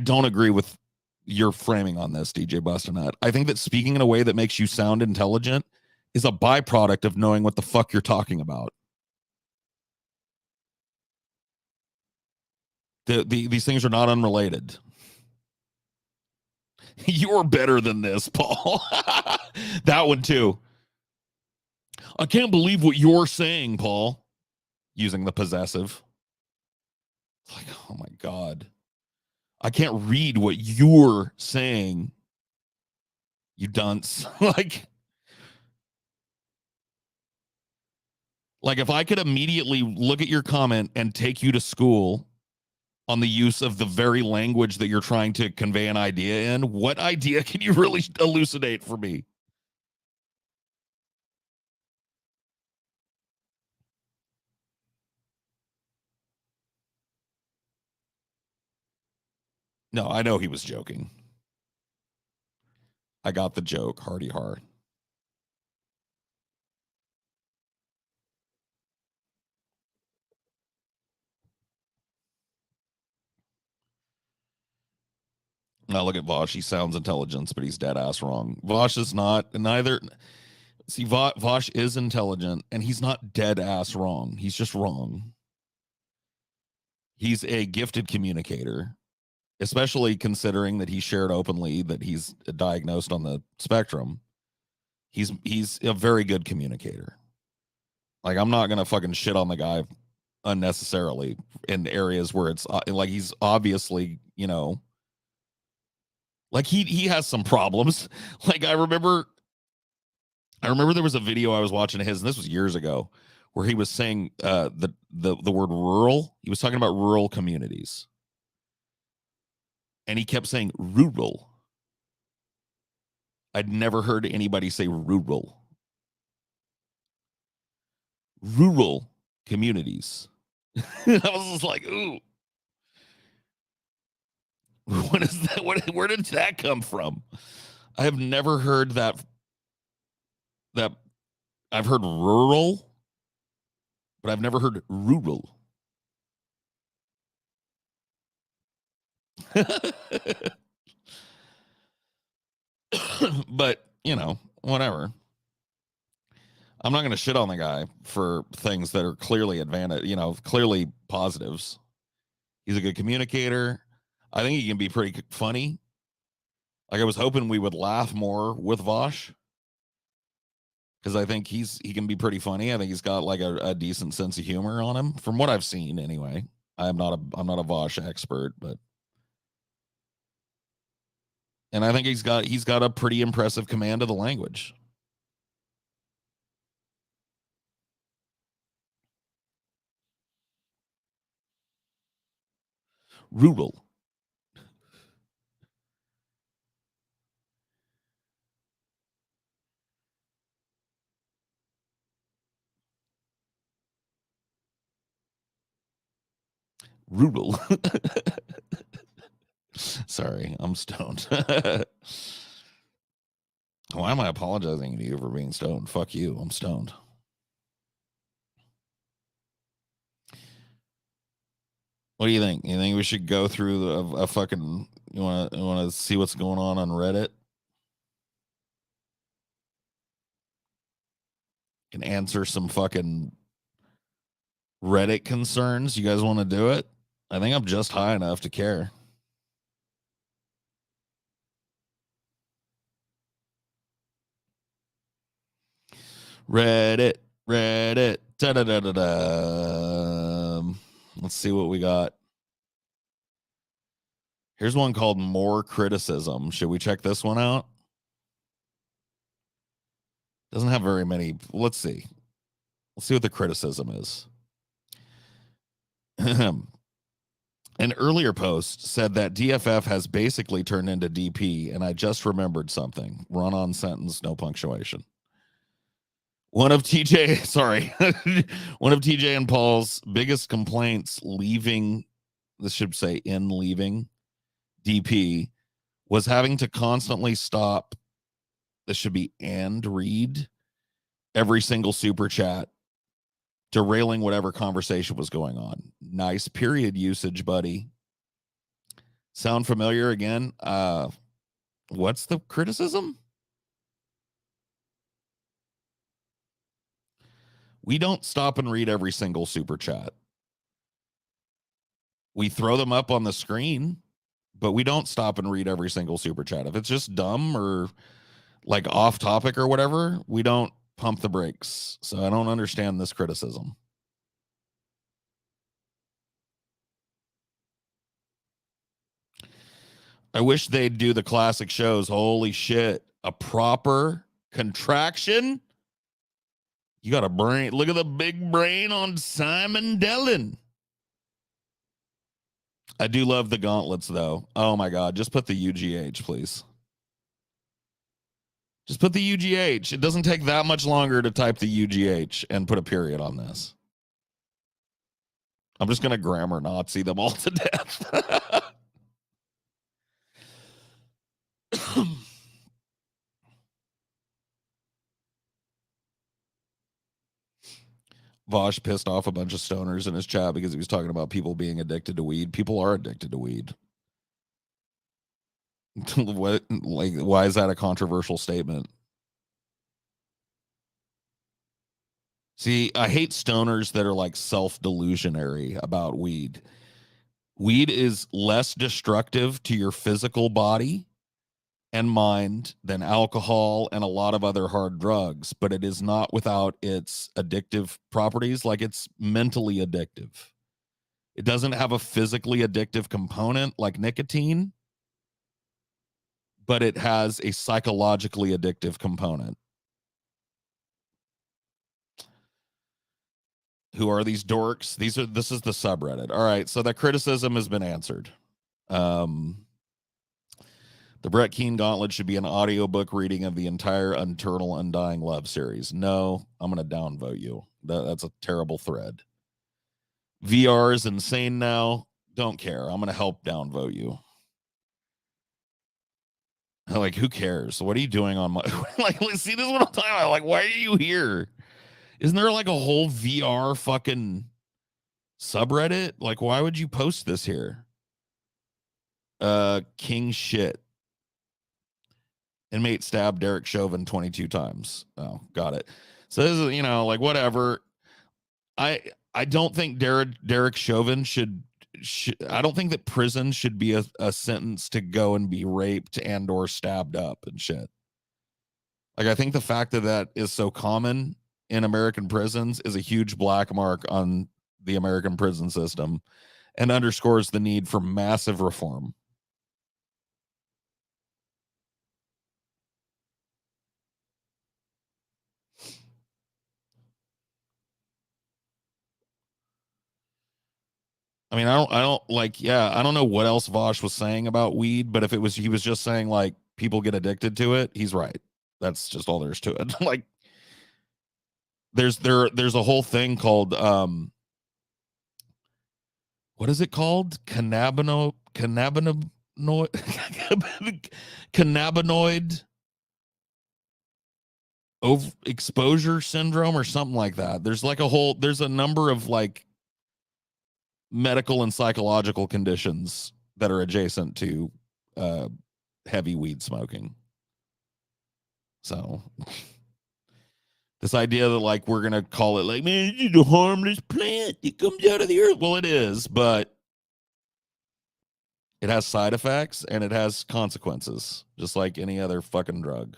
don't agree with your framing on this, DJ Bustinut. I think that speaking in a way that makes you sound intelligent is a byproduct of knowing what the fuck you're talking about. These things are not unrelated. You're better than this, Paul. That one too. I can't believe what you're saying, Paul. Using the possessive. It's like, oh my God. I can't read what you're saying. You dunce. like if I could immediately look at your comment and take you to school on the use of the very language that you're trying to convey an idea in, what idea can you really elucidate for me? No, I know he was joking. I got the joke, hearty heart. Now look at Vosh. He sounds intelligent, but he's dead ass wrong. Vosh is not neither. See, Vosh is intelligent, and he's not dead ass wrong. He's just wrong. He's a gifted communicator, especially considering that he shared openly that he's diagnosed on the spectrum. He's a very good communicator. Like, I'm not gonna fucking shit on the guy unnecessarily in areas where it's like he's obviously, like he has some problems. Like I remember there was a video I was watching of his, and this was years ago, where he was saying the word rural. He was talking about rural communities, and he kept saying rural. I'd never heard anybody say rural. Rural communities. I was just like, ooh. What is that? Where did that come from? I have never heard that. that I've heard rural, but I've never heard rural. But, whatever. I'm not going to shit on the guy for things that are clearly clearly positives. He's a good communicator. I think he can be pretty funny. Like, I was hoping we would laugh more with Vosh because I think he can be pretty funny. I think he's got like a decent sense of humor on him, from what I've seen anyway. I'm not a Vosh expert, and I think he's got a pretty impressive command of the language. Rural. Rural. Sorry, I'm stoned. Why am I apologizing to you for being stoned? Fuck you. I'm stoned. What do you think? You think we should go through a fucking? You want to see what's going on Reddit? Can answer some fucking Reddit concerns. You guys want to do it? I think I'm just high enough to care. Reddit. Da da da da da. Let's see what we got. Here's one called More Criticism. Should we check this one out? Doesn't have very many. Let's see. Let's see what the criticism is. An earlier post said that DFF has basically turned into DP, and I just remembered something. Run on sentence, no punctuation. One of TJ, sorry, one of TJ and Paul's biggest complaints leaving, this should say in leaving DP, was having to constantly stop, this should be and read every single super chat, derailing whatever conversation was going on. Nice period usage, buddy. Sound familiar again? What's the criticism? We don't stop and read every single super chat. We throw them up on the screen, but we don't stop and read every single super chat. If it's just dumb or like off topic or whatever, we don't pump the brakes. So I don't understand this criticism. I wish they'd do the classic shows. Holy shit. A proper contraction? You got a brain. Look at the big brain on Simon Dellin. I do love the gauntlets, though. Oh my God. Just put the UGH, please. Just put the UGH. It doesn't take that much longer to type the UGH and put a period on this. I'm just going to grammar Nazi them all to death. Vosh pissed off a bunch of stoners in his chat because he was talking about people being addicted to weed. People are addicted to weed. What? Like, why is that a controversial statement? See, I hate stoners that are like self-delusionary about weed. Weed is less destructive to your physical body and mind than alcohol and a lot of other hard drugs, but it is not without its addictive properties. Like, it's mentally addictive. It doesn't have a physically addictive component like nicotine, but it has a psychologically addictive component. Who are these dorks? This is the subreddit. All right, so that criticism has been answered. The Brett Keane Gauntlet should be an audiobook reading of the entire Eternal Undying Love series. No, I'm going to downvote you. That's a terrible thread. VR is insane now. Don't care. I'm going to help downvote you. Like, who cares? What are you doing on my like? See, this is what I'm talking about. Like, why are you here? Isn't there like a whole VR fucking subreddit? Like, why would you post this here? King shit. Inmate stabbed Derek Chauvin 22 times. Oh, got it. So this is, like, whatever. I don't think Derek Chauvin should I don't think that prison should be a sentence to go and be raped and or stabbed up and shit. Like, I think the fact that that is so common in American prisons is a huge black mark on the American prison system and underscores the need for massive reform. I mean, I don't like, yeah, I don't know what else Vosh was saying about weed, but if he was just saying like people get addicted to it, he's right. That's just all there is to it. Like, there's a whole thing called what is it called? Cannabinoid exposure syndrome or something like that. There's a number of like medical and psychological conditions that are adjacent to uh, heavy weed smoking. So this idea that like we're gonna call it like, man, it's a harmless plant, it comes out of the earth. Well, it is, but it has side effects and it has consequences, just like any other fucking drug.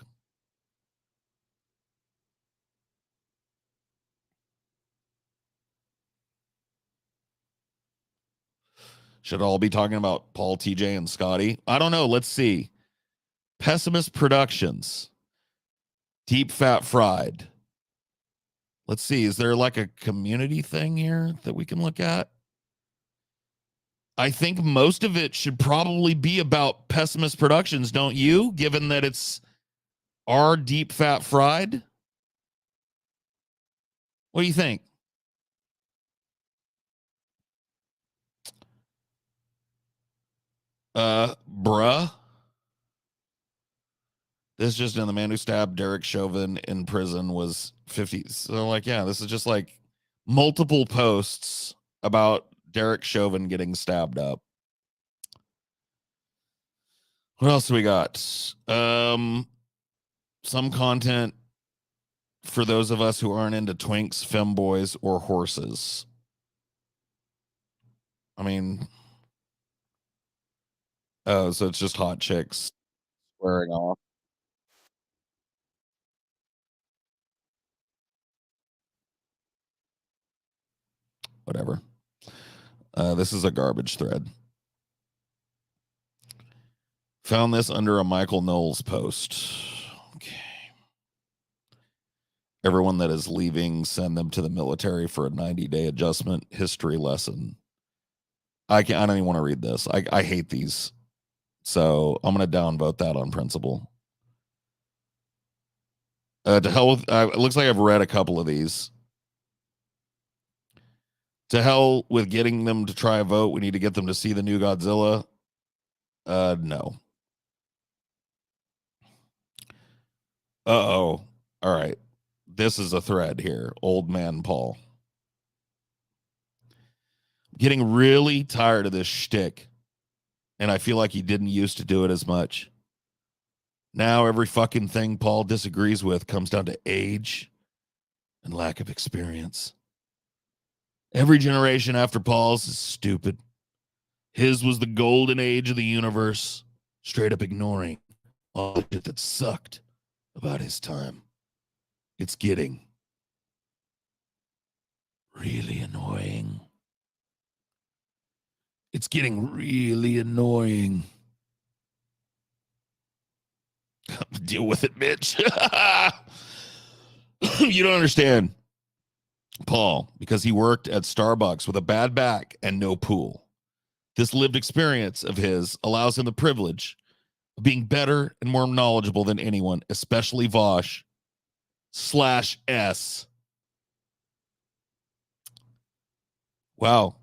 Should all be talking about Paul, TJ, and Scotty? I don't know. Let's see. Pessimist Productions, Deep Fat Fried. Let's see. Is there like a community thing here that we can look at? I think most of it should probably be about Pessimist Productions, don't you? Given that it's our Deep Fat Fried. What do you think? Bruh. This just in: the man who stabbed Derek Chauvin in prison was 50. So, like, yeah, this is just like multiple posts about Derek Chauvin getting stabbed up. What else do we got? Some content for those of us who aren't into twinks, femboys, or horses. I mean, oh, so it's just hot chicks squaring off. Whatever. This is a garbage thread. Found this under a Michael Knowles post. Okay. Everyone that is leaving, send them to the military for a 90-day adjustment history lesson. I don't even want to read this. I hate these. So I'm going to downvote that on principle. To hell with, it looks like I've read a couple of these. To hell with getting them to try a vote. We need to get them to see the new Godzilla. No. Uh-oh. All right. This is a thread here. Old man Paul. Getting really tired of this shtick. And I feel like he didn't used to do it as much. Now every fucking thing Paul disagrees with comes down to age and lack of experience. Every generation after Paul's is stupid. His was the golden age of the universe, straight up ignoring all the shit that sucked about his time. It's getting really annoying. It's getting really annoying. Deal with it, bitch. You don't understand. Paul, because he worked at Starbucks with a bad back and no pool. This lived experience of his allows him the privilege of being better and more knowledgeable than anyone, especially Vosh/S. Wow.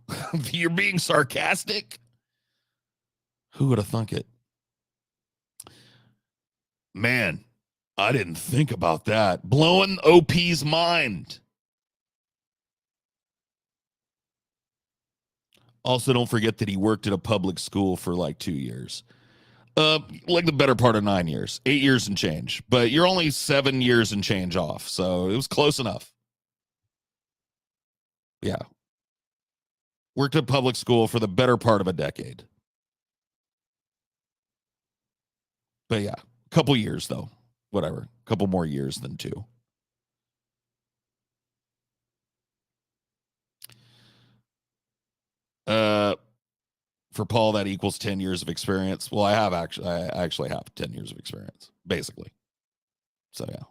You're being sarcastic? Who would have thunk it? Man, I didn't think about that. Blowing OP's mind. Also, don't forget that he worked at a public school for like 2 years. Like the better part of 9 years, 8 years and change. But you're only 7 years and change off, so it was close enough. Yeah, worked at public school for the better part of a decade. But yeah, a couple years though. Whatever, a couple more years than 2. Uh, for Paul, that equals 10 years of experience. Well, I actually have 10 years of experience, basically. So yeah,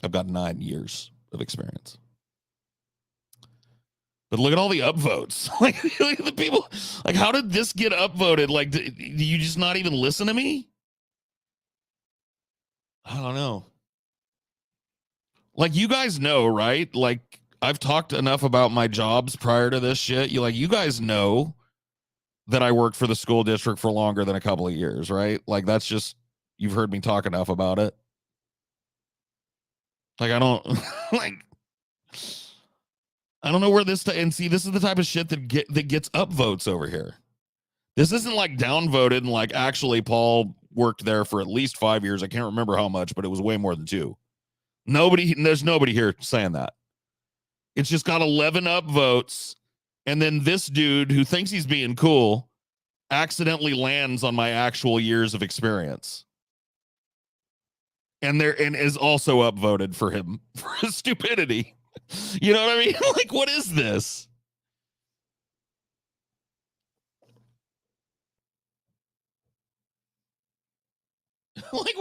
I've got 9 years of experience. But look at all the upvotes. Like, look at the people. Like, how did this get upvoted? Like, do you just not even listen to me? I don't know. Like, you guys know, right? Like, I've talked enough about my jobs prior to this shit. You guys know that I worked for the school district for longer than a couple of years, right? Like, that's just, you've heard me talk enough about it. Like, I don't, like, I don't know where this, and see, this is the type of shit that gets upvotes over here. This isn't like downvoted and like actually Paul worked there for at least 5 years. I can't remember how much, but it was way more than 2. There's nobody here saying that. It's just got 11 upvotes. And then this dude who thinks he's being cool accidentally lands on my actual years of experience. And is also upvoted for him for his stupidity. You know what I mean? Like, what is this? Like,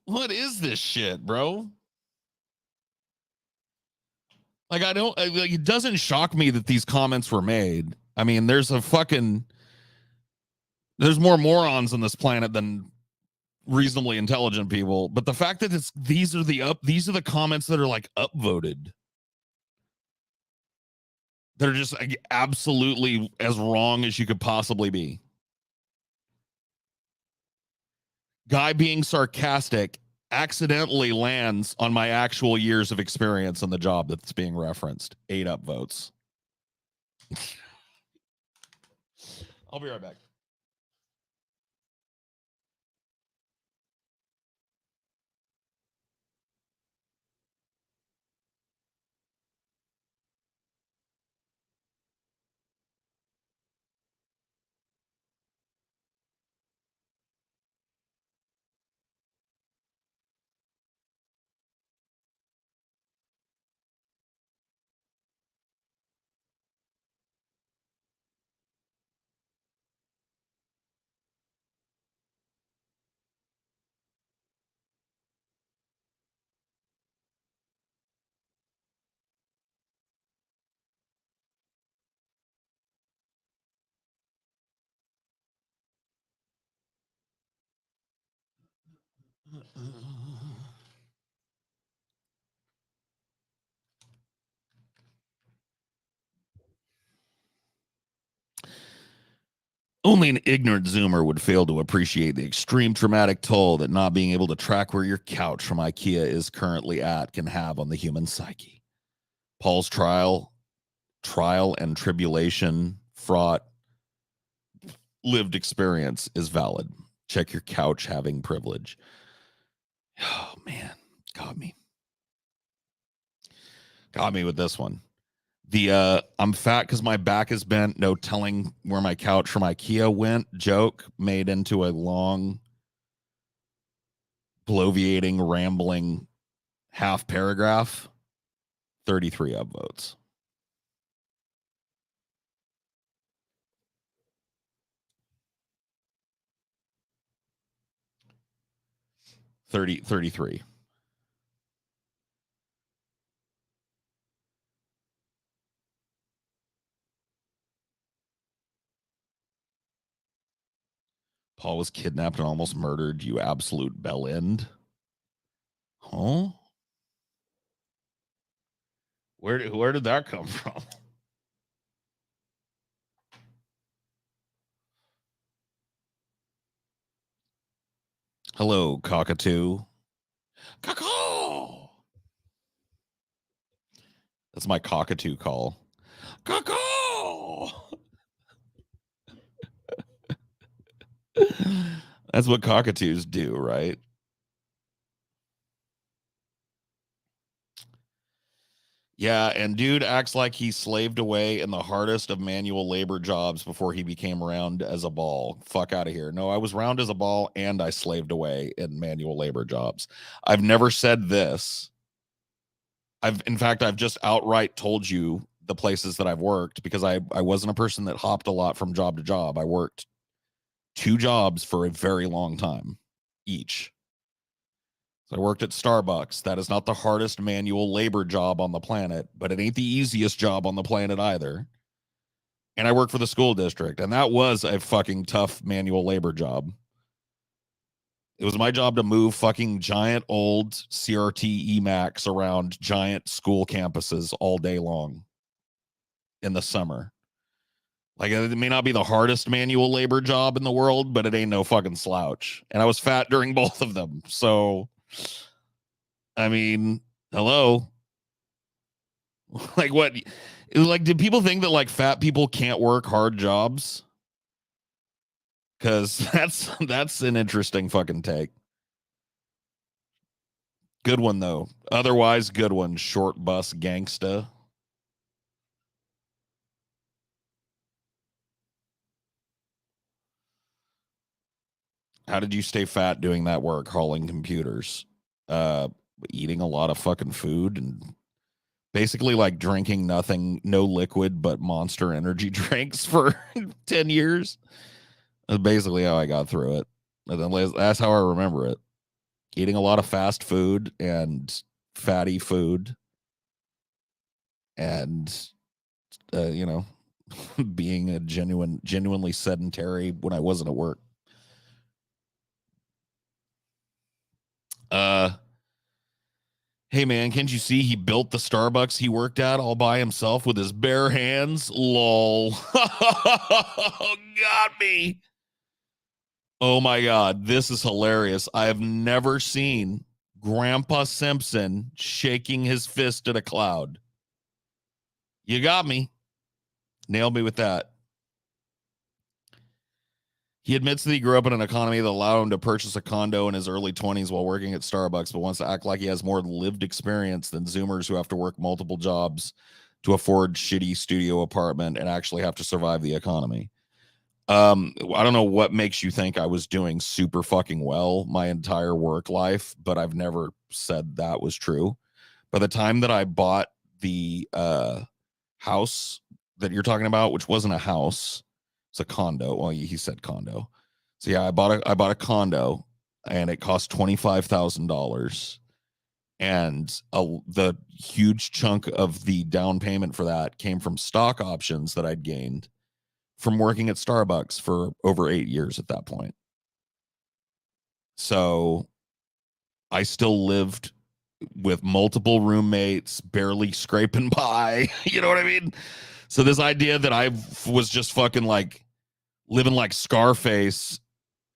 what is this shit, bro? Like, I don't, like, it doesn't shock me that these comments were made. I mean, there's more morons on this planet than reasonably intelligent people. But the fact that these are the comments that are like upvoted, that are just like absolutely as wrong as you could possibly be. Guy being sarcastic accidentally lands on my actual years of experience in the job that's being referenced. 8 upvotes. I'll be right back. Only an ignorant Zoomer would fail to appreciate the extreme traumatic toll that not being able to track where your couch from IKEA is currently at can have on the human psyche. Paul's trial and tribulation fraught lived experience is valid. Check your couch having privilege. Oh man, got me. Got me with this one. The I'm fat because my back is bent, no telling where my couch from IKEA went joke made into a long, bloviating, rambling half paragraph. 33 upvotes. 33. Paul was kidnapped and almost murdered, you absolute bell end. Huh? Where did that come from? Hello, cockatoo. Caw. That's my cockatoo call. Caw. That's what cockatoos do, right? Yeah, and dude acts like he slaved away in the hardest of manual labor jobs before he became round as a ball. Fuck out of here. No, I was round as a ball and I slaved away in manual labor jobs. I've never said this. In fact, I've just outright told you the places that I've worked because I wasn't a person that hopped a lot from job to job. I worked 2 jobs for a very long time each. So I worked at Starbucks. That is not the hardest manual labor job on the planet, but it ain't the easiest job on the planet either. And I worked for the school district, and that was a fucking tough manual labor job. It was my job to move fucking giant old CRT EMAX around giant school campuses all day long in the summer. Like, it may not be the hardest manual labor job in the world, but it ain't no fucking slouch. And I was fat during both of them. So, I mean, hello. Like, what? Like, did people think that like fat people can't work hard jobs? Because that's an interesting fucking take. Good one though. Otherwise, good one. Short bus gangsta. How did you stay fat doing that work, hauling computers? Uh, Eating a lot of fucking food and basically like drinking nothing, no liquid but Monster energy drinks for 10 years. That's basically how I got through it. That's how I remember it. Eating a lot of fast food and fatty food and, you know, being a genuinely sedentary when I wasn't at work. Uh, Hey man, can't you see he built the Starbucks he worked at all by himself with his bare hands? Lol. Got me. Oh my God, this is hilarious. I have never seen Grandpa Simpson shaking his fist at a cloud. You got me. Nailed me with that. He admits that he grew up in an economy that allowed him to purchase a condo in his early 20s while working at Starbucks, but wants to act like he has more lived experience than Zoomers who have to work multiple jobs to afford shitty studio apartment and actually have to survive the economy. I don't know what makes you think I was doing super fucking well my entire work life, but I've never said that was true. By the time that I bought the house that you're talking about, which wasn't a house, it's a condo. Well, he said condo. So yeah, I bought a condo, and it cost $25,000, and the huge chunk of the down payment for that came from stock options that I'd gained from working at Starbucks for over 8 years at that point. So I still lived with multiple roommates, barely scraping by. You know what I mean? So this idea that I was just fucking like living like Scarface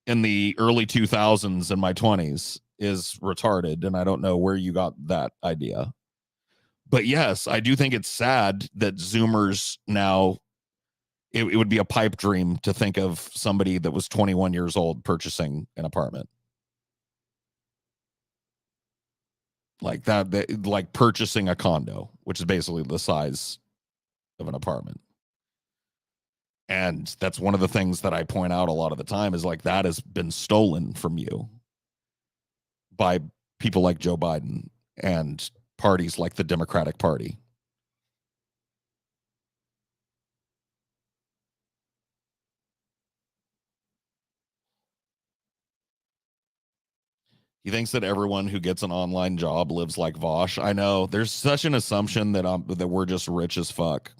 in the early 2000s in my 20s is retarded, and I don't know where you got that idea. But yes, I do think it's sad that Zoomers now, it would be a pipe dream to think of somebody that was 21 years old purchasing an apartment like that, like purchasing a condo, which is basically the size of an apartment. And that's one of the things that I point out a lot of the time is like that has been stolen from you by people like Joe Biden and parties like the Democratic Party. He thinks that everyone who gets an online job lives like Vosh. I know there's such an assumption that we're just rich as fuck.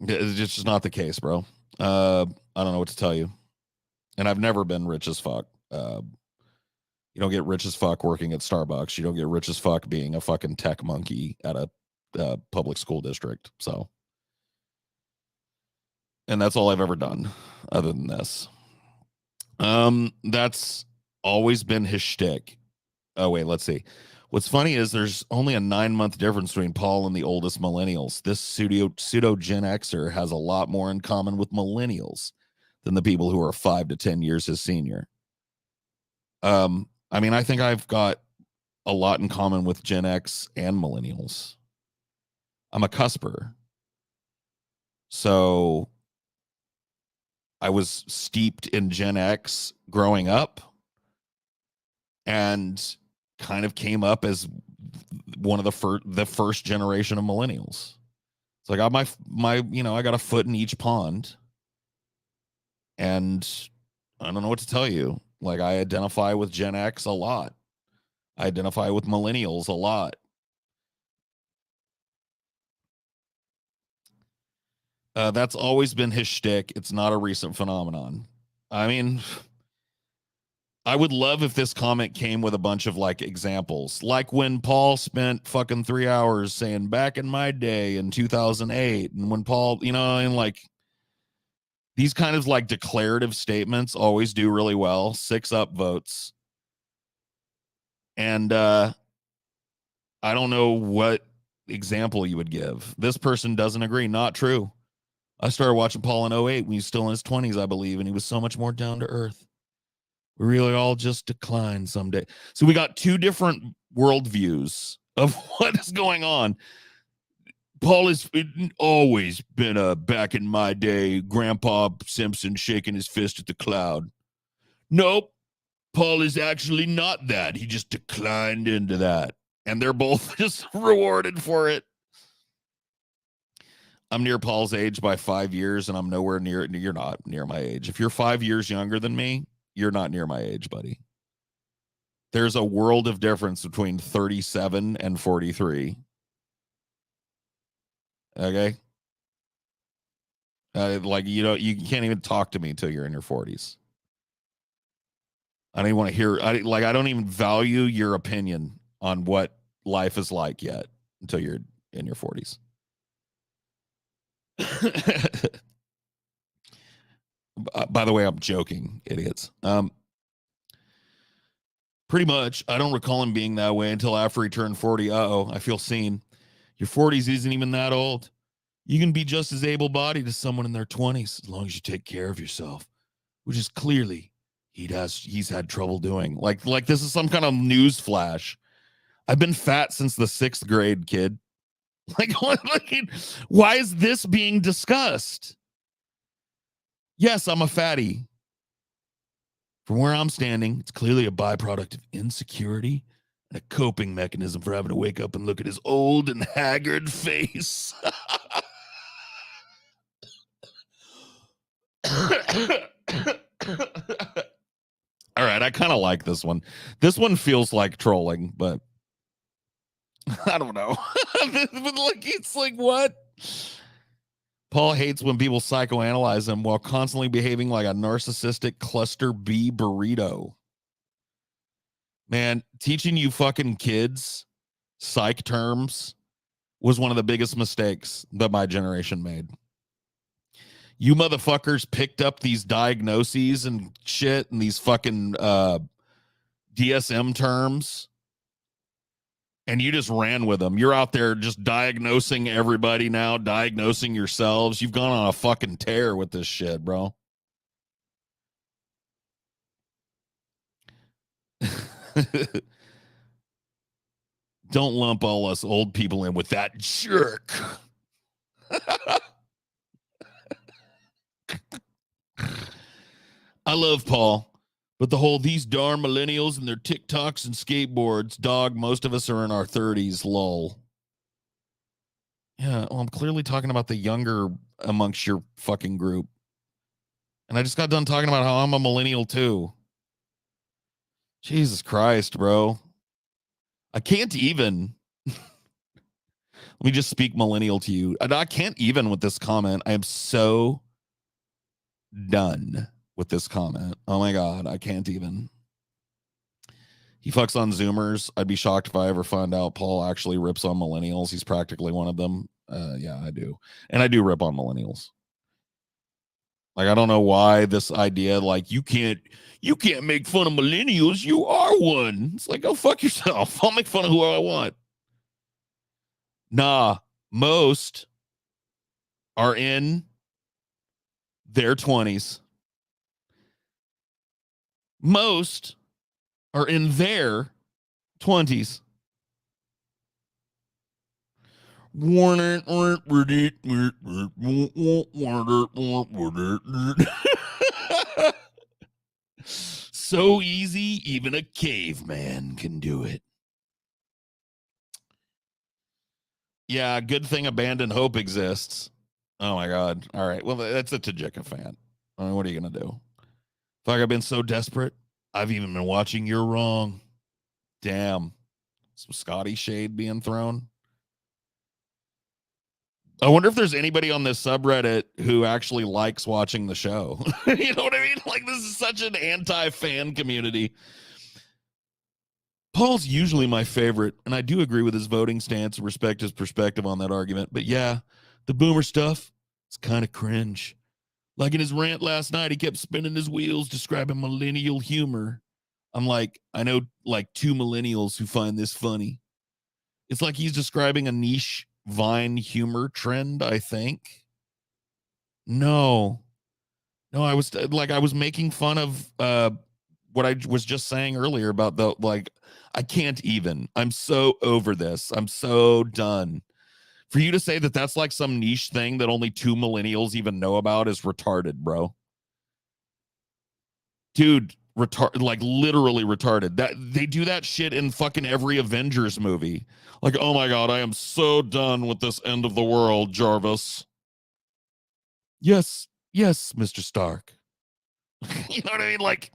It's just not the case, bro. I don't know what to tell you, and I've never been rich as fuck. You don't get rich as fuck working at Starbucks. You don't get rich as fuck being a fucking tech monkey at a public school district. So, and that's all I've ever done other than this. That's always been his shtick. Oh wait, let's see. What's funny is there's only a 9 month difference between Paul and the oldest millennials. This pseudo Gen Xer has a lot more in common with millennials than the people who are 5 to 10 years his senior. I mean, I think I've got a lot in common with Gen X and millennials. I'm a cusper. So I was steeped in Gen X growing up and kind of came up as one of the first generation of millennials. So I got my I got a foot in each pond, and I don't know what to tell you. Like, I identify with Gen X a lot. I identify with millennials a lot. That's always been his shtick. It's not a recent phenomenon. I mean, I would love if this comment came with a bunch of like examples, like when Paul spent fucking 3 hours saying back in my day in 2008, and when Paul, and like these kind of like declarative statements always do really well. 6 up votes. And I don't know what example you would give. This person doesn't agree. Not true. I started watching Paul in 08 when he was still in his 20s, I believe, and he was so much more down to earth. We really all just decline someday. So we got two different worldviews of what is going on. Paul has always been a back in my day, Grandpa Simpson shaking his fist at the cloud. Nope. Paul is actually not that. He just declined into that. And they're both just rewarded for it. I'm near Paul's age by 5 years, and I'm nowhere near. You're not near my age. If you're 5 years younger than me, you're not near my age, buddy. There's a world of difference between 37 and 43. Okay. Like, you can't even talk to me until you're in your 40s. I don't even want to hear. I don't even value your opinion on what life is like yet until you're in your 40s. By the way, I'm joking, idiots. Pretty much, I don't recall him being that way until after he turned 40. Uh-oh, I feel seen. Your 40s isn't even that old. You can be just as able-bodied as someone in their 20s as long as you take care of yourself, which is clearly he's had trouble doing. Like this is some kind of news flash. I've been fat since the 6th grade, kid. Like, why is this being discussed? Yes, I'm a fatty. From where I'm standing, it's clearly a byproduct of insecurity and a coping mechanism for having to wake up and look at his old and haggard face. All right, I kind of like this one. This one feels like trolling, but I don't know. But like, it's like, what? Paul hates when people psychoanalyze him while constantly behaving like a narcissistic cluster B burrito. Man, teaching you fucking kids psych terms was one of the biggest mistakes that my generation made. You motherfuckers picked up these diagnoses and shit and these fucking DSM terms, and you just ran with them. You're out there just diagnosing everybody now, diagnosing yourselves. You've gone on a fucking tear with this shit, bro. Don't lump all us old people in with that jerk. I love Paul, but the whole these darn millennials and their TikToks and skateboards, dog, most of us are in our 30s, lol. Yeah, well, I'm clearly talking about the younger amongst your fucking group. And I just got done talking about how I'm a millennial too. Jesus Christ, bro. I can't even. Let me just speak millennial to you. I can't even with this comment. I am so done with this comment. Oh my God, I can't even. He fucks on Zoomers. I'd be shocked if I ever find out Paul actually rips on millennials. He's practically one of them. Yeah, I do. And I do rip on millennials. Like, I don't know why this idea, like, you can't make fun of millennials. You are one. It's like, go fuck yourself. I'll make fun of who I want. Nah, most are in their 20s. Most are in their 20s. So easy, even a caveman can do it. Yeah, good thing Abandoned Hope exists. Oh my God. All right. Well, that's a Tajika fan. I mean, what are you going to do? Fuck, I've been so desperate. I've even been watching You're Wrong. Damn. Some Scotty shade being thrown. I wonder if there's anybody on this subreddit who actually likes watching the show. You know what I mean? Like, this is such an anti-fan community. Paul's usually my favorite, and I do agree with his voting stance and respect his perspective on that argument. But yeah, the boomer stuff, it's kind of cringe. Like in his rant last night, he kept spinning his wheels, describing millennial humor. I'm like, I know like 2 millennials who find this funny. It's like he's describing a niche Vine humor trend, I think. No, I was making fun of what I was just saying earlier about the, like, I can't even. I'm so over this. I'm so done. For you to say that that's like some niche thing that only 2 millennials even know about is retarded, bro. Dude, like literally retarded. That they do that shit in fucking every Avengers movie. Like, oh my God, I am so done with this end of the world, Jarvis. Yes, Mr. Stark. You know what I mean? Like,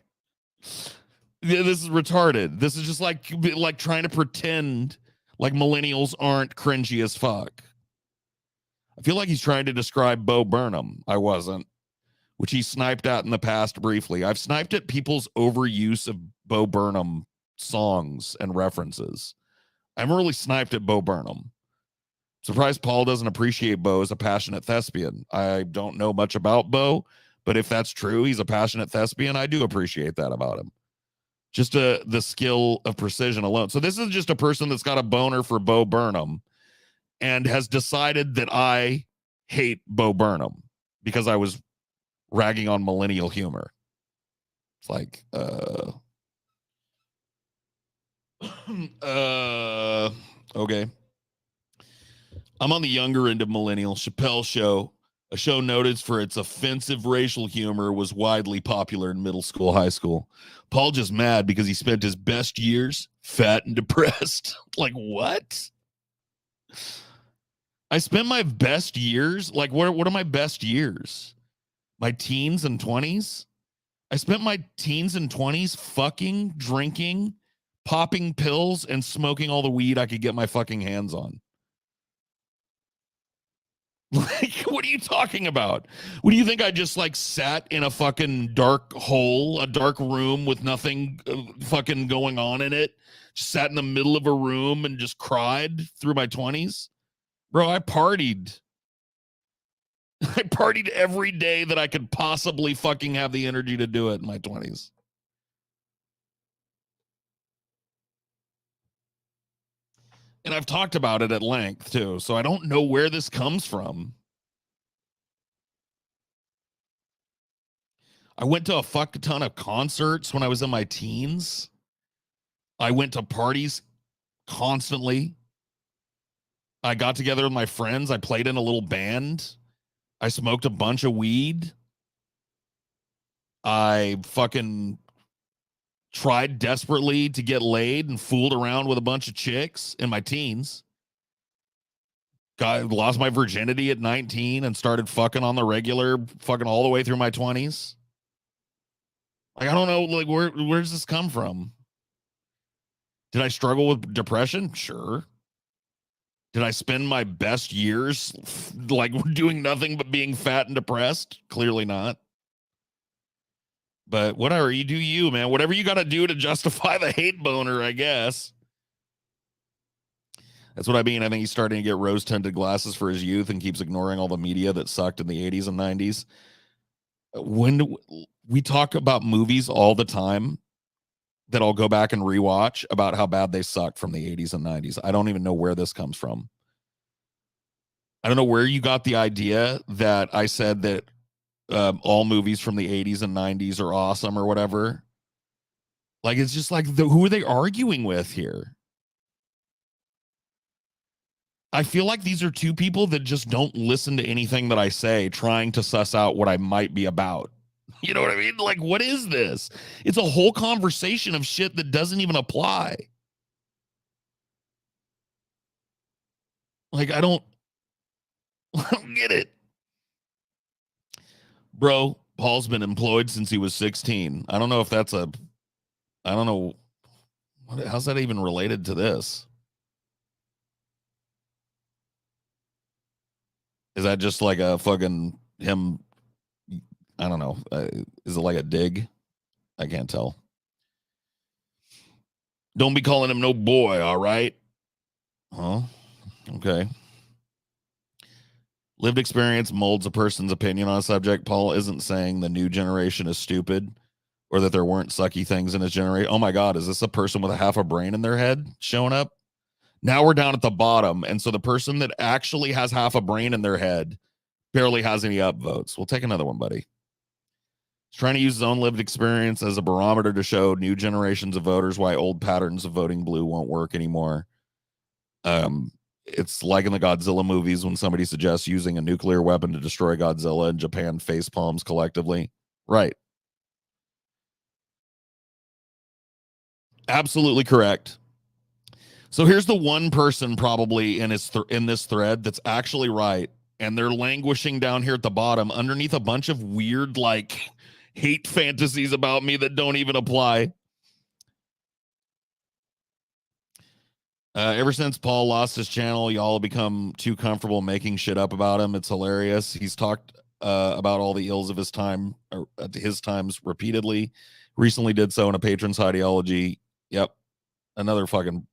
this is retarded. This is just like trying to pretend like millennials aren't cringy as fuck. I feel like he's trying to describe Bo Burnham. I wasn't, which he sniped at in the past briefly. I've sniped at people's overuse of Bo Burnham songs and references. I haven't really sniped at Bo Burnham. Surprised Paul doesn't appreciate Bo as a passionate thespian. I don't know much about Bo, but if that's true, he's a passionate thespian. I do appreciate that about him. Just the skill of precision alone. So this is just a person that's got a boner for Bo Burnham and has decided that I hate Bo Burnham because I was ragging on millennial humor. It's like, okay. I'm on the younger end of millennial. Chappelle Show, a show noted for its offensive racial humor, was widely popular in middle school, high school. Paul just mad because he spent his best years fat and depressed. Like, what? I spent my best years? Like, what are my best years? My teens and 20s? I spent my teens and 20s fucking, drinking, popping pills, and smoking all the weed I could get my fucking hands on. Like, what are you talking about? What do you think? I just like sat in a fucking dark hole, a dark room with nothing fucking going on in it? Just sat in the middle of a room and just cried through my 20s? Bro, I partied. I partied every day that I could possibly fucking have the energy to do it in my 20s. And I've talked about it at length too, so I don't know where this comes from. I went to a fuck ton of concerts when I was in my teens. I went to parties constantly. I got together with my friends. I played in a little band. I smoked a bunch of weed. I fucking tried desperately to get laid and fooled around with a bunch of chicks in my teens. Lost my virginity at 19 and started fucking on the regular, fucking all the way through my 20s. Like, I don't know, like, where does this come from? Did I struggle with depression? Sure. Did I spend my best years like doing nothing but being fat and depressed? Clearly not. But whatever, you do you, man. Whatever you got to do to justify the hate boner, I guess. That's what I mean. I think he's starting to get rose tinted glasses for his youth and keeps ignoring all the media that sucked in the 80s and 90s. When we talk about movies all the time that I'll go back and rewatch about how bad they suck from the 80s and 90s. I don't even know where this comes from. I don't know where you got the idea that I said that all movies from the 80s and 90s are awesome or whatever. Like, it's just like, who are they arguing with here? I feel like these are two people that just don't listen to anything that I say, trying to suss out what I might be about. You know what I mean? Like, what is this? It's a whole conversation of shit that doesn't even apply. Like, I don't get it. Bro, Paul's been employed since he was 16. I don't know if that's I don't know. How's that even related to this? Is that just like a fucking him? I don't know. Is it like a dig? I can't tell. Don't be calling him no boy, all right? Huh? Okay. Lived experience molds a person's opinion on a subject. Paul isn't saying the new generation is stupid or that there weren't sucky things in his generation. Oh my God, is this a person with a half a brain in their head showing up? Now we're down at the bottom. And so the person that actually has half a brain in their head barely has any upvotes. We'll take another one, buddy. He's trying to use his own lived experience as a barometer to show new generations of voters why old patterns of voting blue won't work anymore. It's like in the Godzilla movies when somebody suggests using a nuclear weapon to destroy Godzilla and Japan face palms collectively. Right. Absolutely correct. So here's the one person probably in this thread that's actually right, and they're languishing down here at the bottom underneath a bunch of weird like hate fantasies about me that don't even apply. Ever since Paul lost his channel, y'all have become too comfortable making shit up about him. It's hilarious. He's talked about all the ills of his time, or his times repeatedly. Recently did so in a patron's ideology. Yep, another fucking.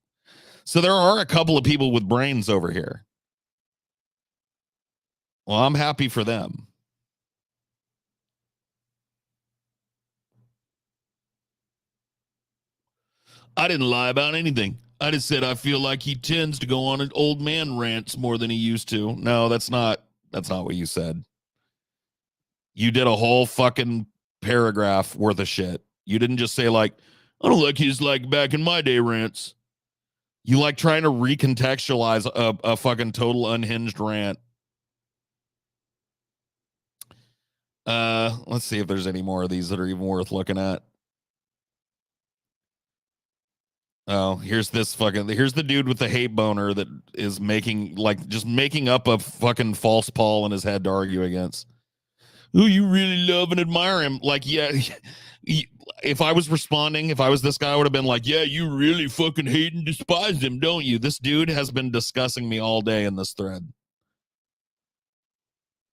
So there are a couple of people with brains over here. Well, I'm happy for them. I didn't lie about anything. I just said I feel like he tends to go on an old man rants more than he used to. No, that's not what you said. You did a whole fucking paragraph worth of shit. You didn't just say like, I don't like his like back in my day rants. You like trying to recontextualize a fucking total unhinged rant. Let's see if there's any more of these that are even worth looking at. Oh, here's the dude with the hate boner that is making like just making up a fucking false Paul in his head to argue against. Oh, you really love and admire him. Like, yeah, if I was responding, if I was this guy, I would have been like, yeah, you really fucking hate and despise him, don't you? This dude has been discussing me all day in this thread.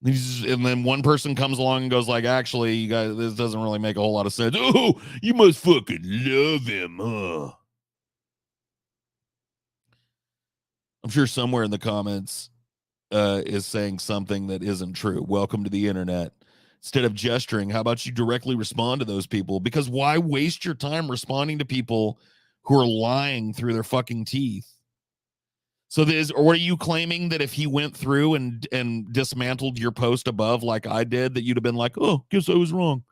And then one person comes along and goes like, actually, you guys, this doesn't really make a whole lot of sense. Oh, you must fucking love him, huh? I'm sure somewhere in the comments is saying something that isn't true. Welcome to the internet. Instead of gesturing, how about you directly respond to those people? Because why waste your time responding to people who are lying through their fucking teeth? So there's, or what are you claiming that if he went through and dismantled your post above like I did, that you'd have been like, oh, guess I was wrong?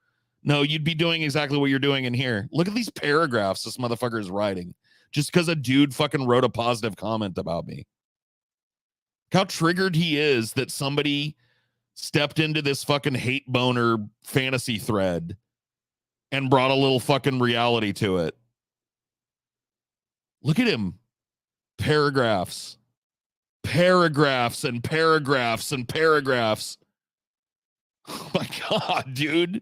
No, you'd be doing exactly what you're doing in here. Look at these paragraphs this motherfucker is writing just because a dude fucking wrote a positive comment about me. How triggered he is that somebody stepped into this fucking hate boner fantasy thread and brought a little fucking reality to it. Look at him. Paragraphs, paragraphs, and paragraphs, and paragraphs. Oh my God, dude.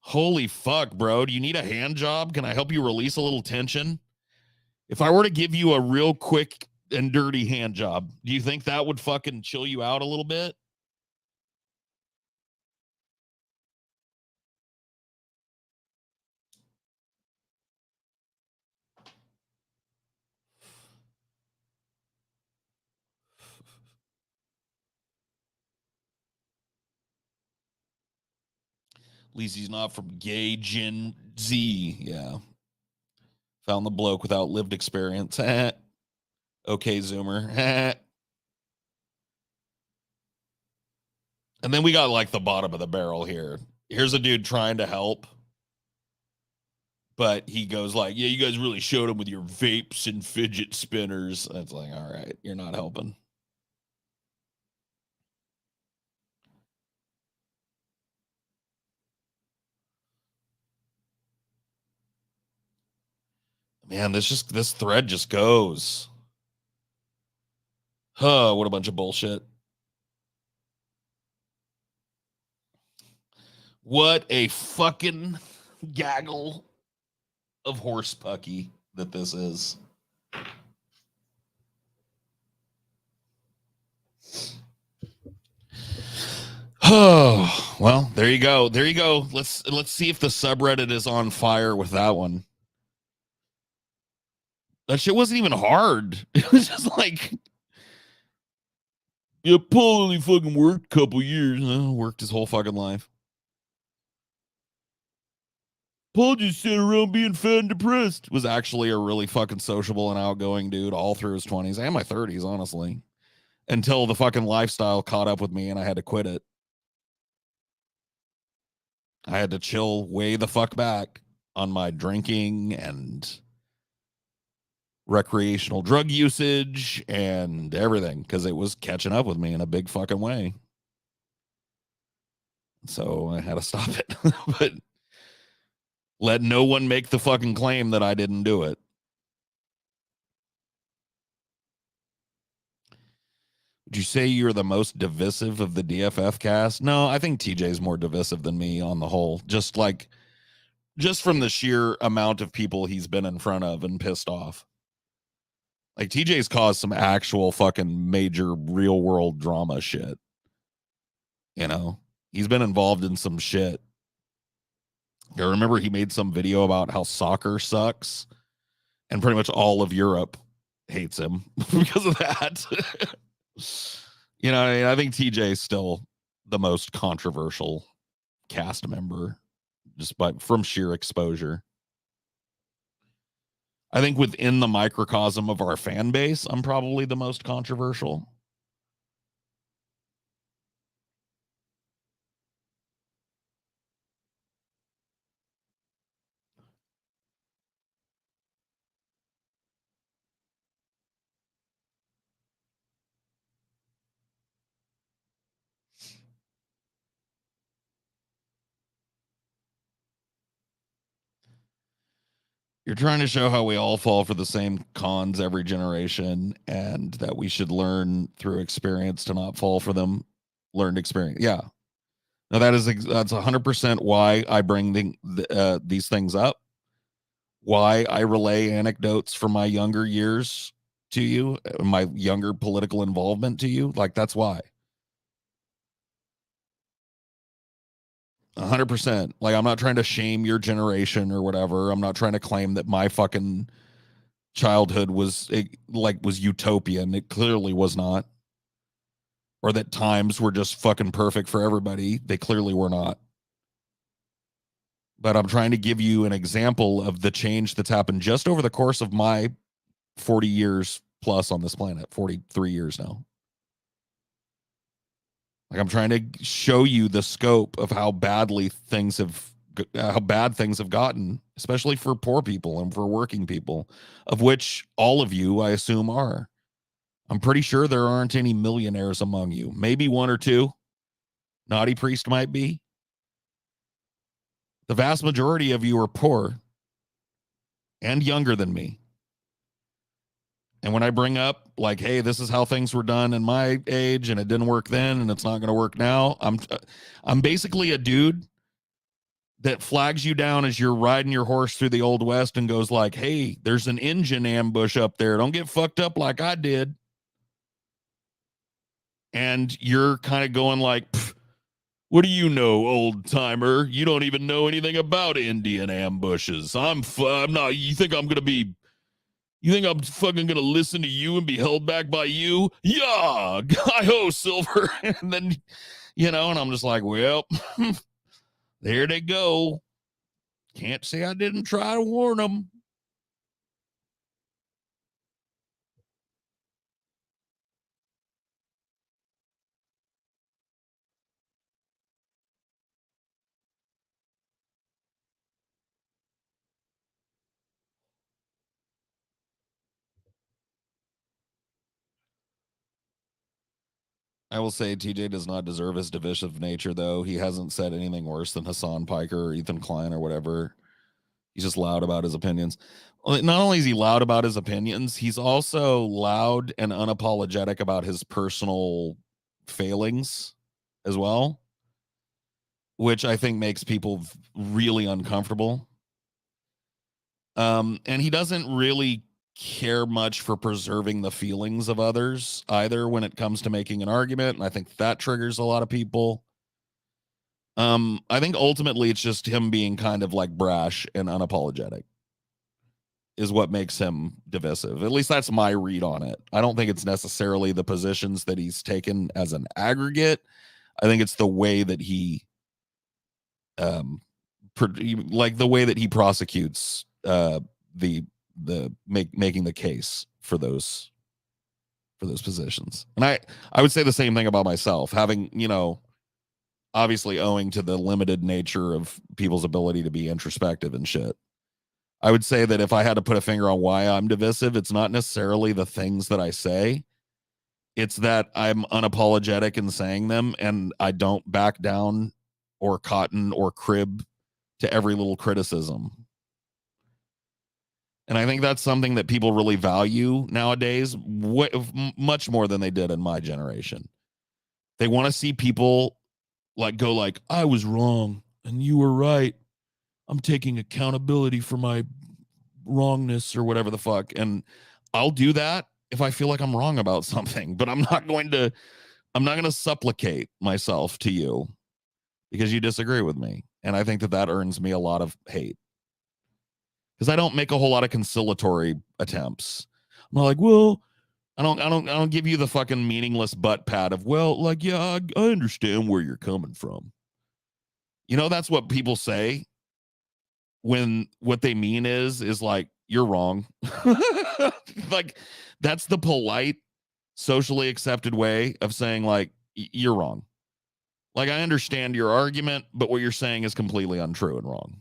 Holy fuck, bro. Do you need a hand job? Can I help you release a little tension? If I were to give you a real quick and dirty hand job, do you think that would fucking chill you out a little bit? At least he's not from gay Gen Z. Yeah. Found the bloke without lived experience. Okay, Zoomer. And then we got like the bottom of the barrel here. Here's a dude trying to help, but he goes like, yeah, you guys really showed him with your vapes and fidget spinners. It's like, all right, you're not helping. Man, this thread just goes. Huh, what a bunch of bullshit. What a fucking gaggle of horse pucky that this is. Oh, well, there you go. There you go. Let's see if the subreddit is on fire with that one. That shit wasn't even hard. It was just like, yeah, Paul only fucking worked a couple years. Worked his whole fucking life. Paul just sat around being fat and depressed. Was actually a really fucking sociable and outgoing dude all through his 20s and my 30s, honestly. Until the fucking lifestyle caught up with me and I had to quit it. I had to chill way the fuck back on my drinking and recreational drug usage and everything because it was catching up with me in a big fucking way. So I had to stop it. But let no one make the fucking claim that I didn't do it. Would you say you're the most divisive of the DFF cast? No, I think TJ's more divisive than me on the whole. Just from the sheer amount of people he's been in front of and pissed off. Like TJ's caused some actual fucking major real world drama shit. You know, he's been involved in some shit. I remember he made some video about how soccer sucks and pretty much all of Europe hates him because of that. You know, I think TJ is still the most controversial cast member just from sheer exposure. I think within the microcosm of our fan base, I'm probably the most controversial. You're trying to show how we all fall for the same cons every generation and that we should learn through experience to not fall for them. Learned experience. Yeah. Now that's 100% why I bring these things up. Why I relay anecdotes from my younger years to you, my younger political involvement to you. Like that's why. 100%. Like I'm not trying to shame your generation or whatever. I'm not trying to claim that my fucking childhood was utopian. It clearly was not. Or that times were just fucking perfect for everybody. They clearly were not. But I'm trying to give you an example of the change that's happened just over the course of my 40 years plus on this planet, 43 years now. Like I'm trying to show you the scope of how bad things have gotten, especially for poor people and for working people, of which all of you, I assume, are. I'm pretty sure there aren't any millionaires among you. Maybe one or two. Naughty Priest might be. The vast majority of you are poor and younger than me. And when I bring up like, hey, this is how things were done in my age and it didn't work then and it's not going to work now, I'm basically a dude that flags you down as you're riding your horse through the Old West and goes like, hey, there's an Indian ambush up there. Don't get fucked up like I did. And you're kind of going like, what do you know, old timer? You don't even know anything about Indian ambushes. I'm not, you think I'm fucking gonna listen to you and be held back by you? Yeah, hi ho, Silver. And then, and I'm just like, well, There they go. Can't say I didn't try to warn them. I will say TJ does not deserve his divisive nature, though. He hasn't said anything worse than Hassan Piker or Ethan Klein or whatever. He's just loud about his opinions. Not only is he loud about his opinions, he's also loud and unapologetic about his personal failings as well, which I think makes people really uncomfortable. And he doesn't really care much for preserving the feelings of others either when it comes to making an argument. And I think that triggers a lot of people. I think ultimately it's just him being kind of like brash and unapologetic is what makes him divisive. At least that's my read on it. I don't think it's necessarily the positions that he's taken as an aggregate. I think it's the way that he like the way that he prosecutes the making the case for those positions. And I would say the same thing about myself, having, obviously owing to the limited nature of people's ability to be introspective and shit. I would say that if I had to put a finger on why I'm divisive, it's not necessarily the things that I say. It's that I'm unapologetic in saying them and I don't back down or cotton or crib to every little criticism. And I think that's something that people really value nowadays, much more than they did in my generation. They want to see people like go like, I was wrong and you were right. I'm taking accountability for my wrongness or whatever the fuck. And I'll do that if I feel like I'm wrong about something, but I'm not going to supplicate myself to you because you disagree with me. And I think that that earns me a lot of hate because I don't make a whole lot of conciliatory attempts. I'm not like, well, I don't give you the fucking meaningless butt pat of, well, like, yeah, I understand where you're coming from. That's what people say when what they mean is like, you're wrong. Like, that's the polite, socially accepted way of saying, like, you're wrong. Like, I understand your argument, but what you're saying is completely untrue and wrong.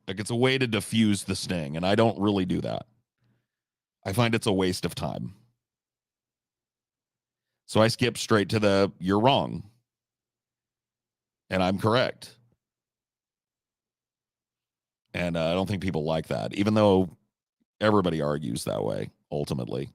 Like, it's a way to diffuse the sting, and I don't really do that. I find it's a waste of time. So I skip straight to the you're wrong and I'm correct. And I don't think people like that, even though everybody argues that way ultimately.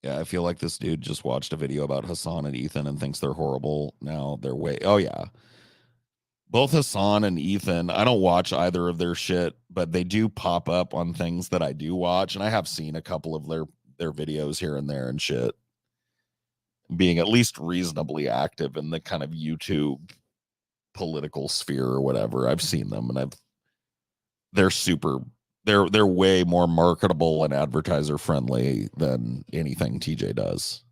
Yeah, I feel like this dude just watched a video about Hassan and Ethan and thinks they're horrible. Now they're way. Oh, yeah. Both Hassan and Ethan, I don't watch either of their shit, but they do pop up on things that I do watch. And I have seen a couple of their videos here and there and shit, being at least reasonably active in the kind of YouTube political sphere or whatever. I've seen them and they're super they're way more marketable and advertiser friendly than anything TJ does.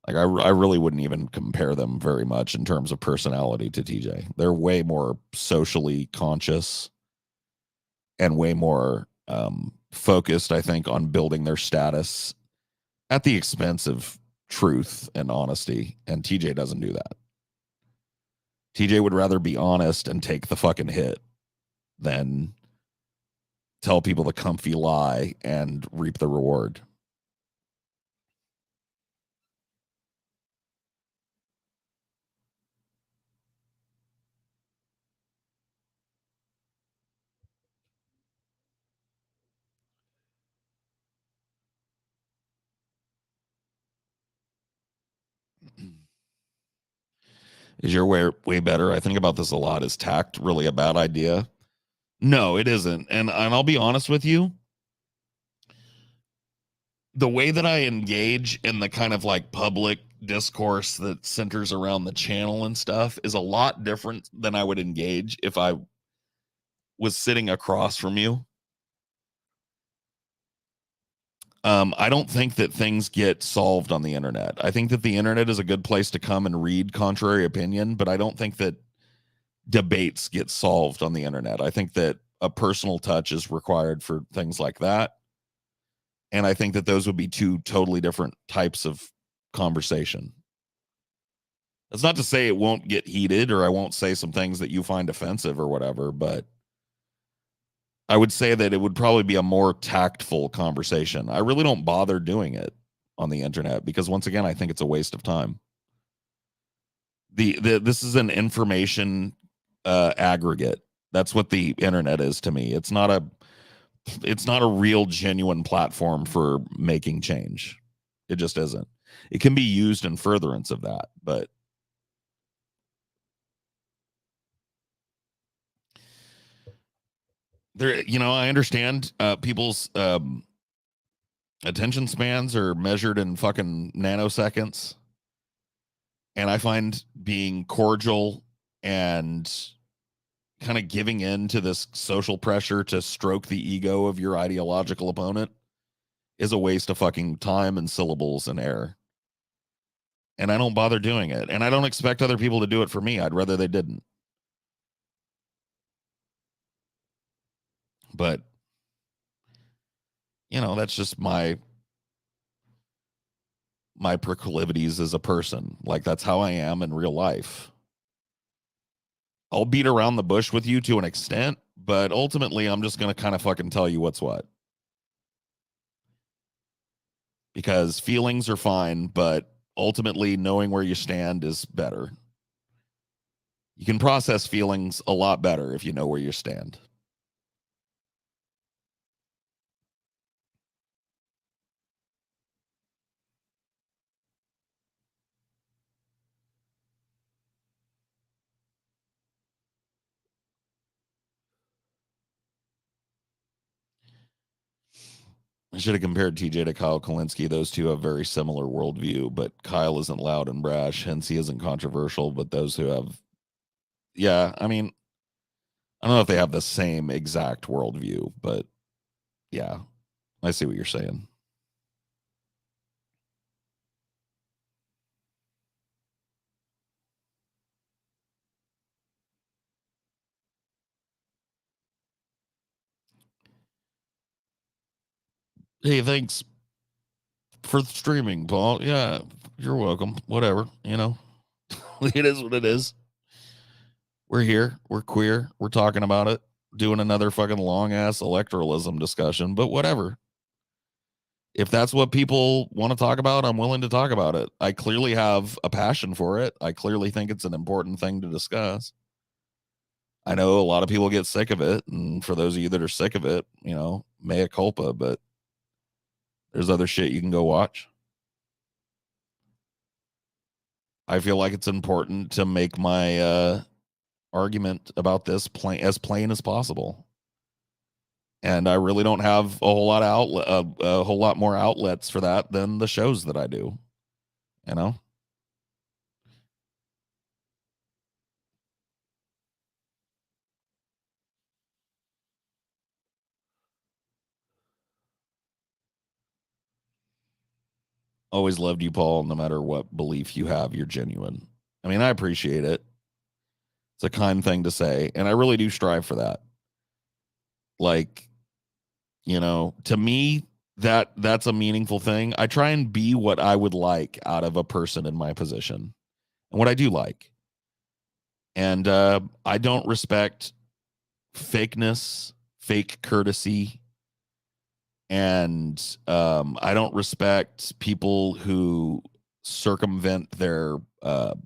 Like I really wouldn't even compare them very much in terms of personality to TJ. They're way more socially conscious and way more focused, I think, on building their status at the expense of truth and honesty. And TJ doesn't do that. TJ would rather be honest and take the fucking hit than tell people the comfy lie and reap the reward. Is your way better? I think about this a lot. Is tact really a bad idea? No, it isn't. And I'll be honest with you, the way that I engage in the kind of like public discourse that centers around the channel and stuff is a lot different than I would engage if I was sitting across from you. I don't think that things get solved on the internet. I think that the internet is a good place to come and read contrary opinion, but I don't think that debates get solved on the internet. I think that a personal touch is required for things like that. And I think that those would be two totally different types of conversation. That's not to say it won't get heated or I won't say some things that you find offensive or whatever, but I would say that it would probably be a more tactful conversation. I really don't bother doing it on the internet because once again, I think it's a waste of time. This is an information aggregate. That's what the internet is to me. It's not a real genuine platform for making change. It just isn't. It can be used in furtherance of that, but there, I understand people's attention spans are measured in fucking nanoseconds. And I find being cordial and kind of giving in to this social pressure to stroke the ego of your ideological opponent is a waste of fucking time and syllables and air. And I don't bother doing it. And I don't expect other people to do it for me. I'd rather they didn't. But, that's just my proclivities as a person. Like that's how I am in real life. I'll beat around the bush with you to an extent, but ultimately I'm just going to kind of fucking tell you what's what. Because feelings are fine, but ultimately knowing where you stand is better. You can process feelings a lot better if you know where you stand. I should have compared TJ to Kyle Kalinske. Those two have very similar worldview, but Kyle isn't loud and brash, hence he isn't controversial. But those who have, yeah, I mean, I don't know if they have the same exact worldview, but yeah, I see what you're saying. Hey, thanks for streaming, Paul. Yeah, you're welcome. Whatever, it is what it is. We're here. We're queer. We're talking about it, doing another fucking long ass electoralism discussion, but whatever. If that's what people want to talk about, I'm willing to talk about it. I clearly have a passion for it. I clearly think it's an important thing to discuss. I know a lot of people get sick of it. And for those of you that are sick of it, mea culpa, but there's other shit you can go watch. I feel like it's important to make my argument about this plain as possible. And I really don't have a whole lot of a whole lot more outlets for that than the shows that I do. You know, always loved you, Paul. No matter what belief you have, you're genuine. I mean, I appreciate it. It's a kind thing to say, and I really do strive for that. Like, to me, that's a meaningful thing. I try and be what I would like out of a person in my position, and what I do like. And I don't respect fakeness, fake courtesy, and I don't respect people who circumvent their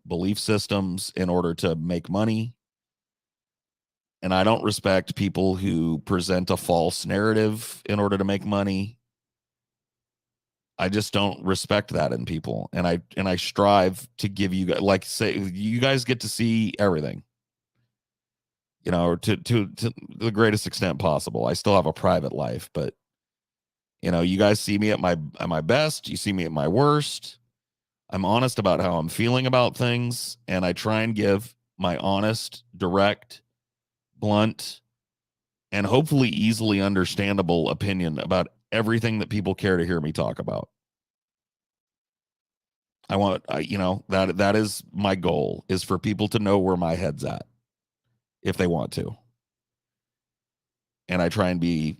belief systems in order to make money. And I don't respect people who present a false narrative in order to make money. I just don't respect that in people, and I strive to give you guys, like, say, you guys get to see everything. you know, or to the greatest extent possible. I still have a private life, but you know, you guys see me at my best, you see me at my worst. I'm honest about how I'm feeling about things, and I try and give my honest, direct, blunt, and hopefully easily understandable opinion about everything that people care to hear me talk about. I want, you know, that is my goal, is for people to know where my head's at if they want to. And I try and be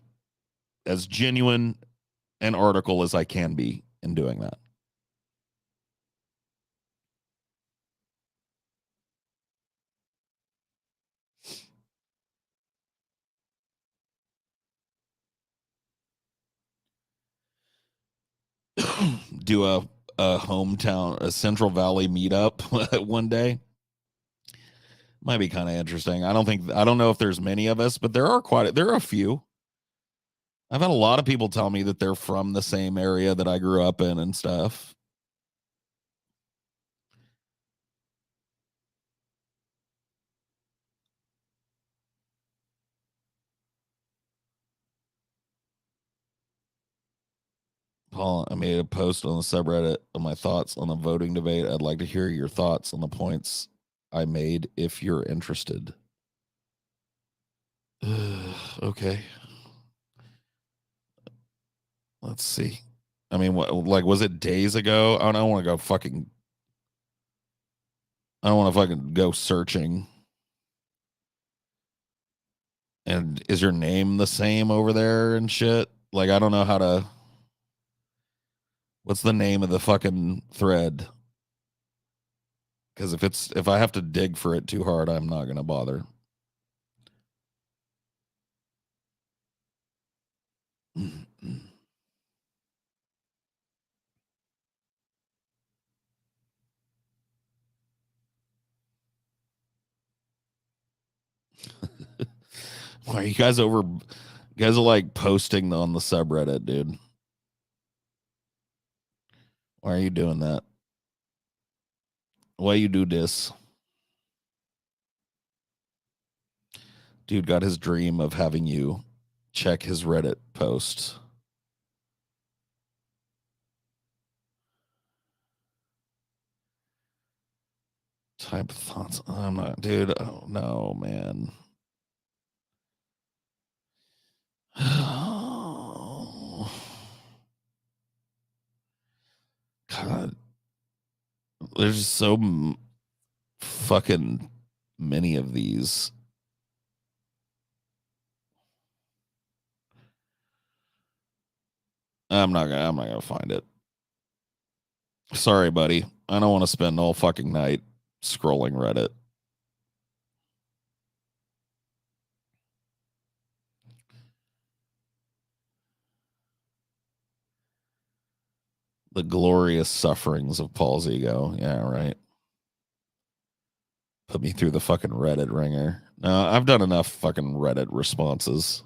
as genuine an article as I can be in doing that. Do a hometown, a Central Valley meetup one day. Might be kind of interesting. I don't know if there's many of us, but there are a few. I've had a lot of people tell me that they're from the same area that I grew up in and stuff. Paul, I made a post on the subreddit on my thoughts on the voting debate. I'd like to hear your thoughts on the points I made if you're interested. Okay. Let's see. I mean, what, like, was it days ago? I don't want to go fucking. I don't want to fucking go searching. And is your name the same over there and shit? Like, I don't know how to. What's the name of the fucking thread? Because if I have to dig for it too hard, I'm not gonna bother. Why are you guys over? You guys are like posting on the subreddit, dude. Why are you doing that? Why you do this? Dude got his dream of having you check his Reddit posts. Type of thoughts. I'm not, dude. Oh no, man. God, there's fucking many of these. I'm not gonna find it. Sorry, buddy. I don't want to spend all fucking night scrolling Reddit. The glorious sufferings of Paul's ego. Yeah, right. Put me through the fucking Reddit ringer. No, I've done enough fucking Reddit responses.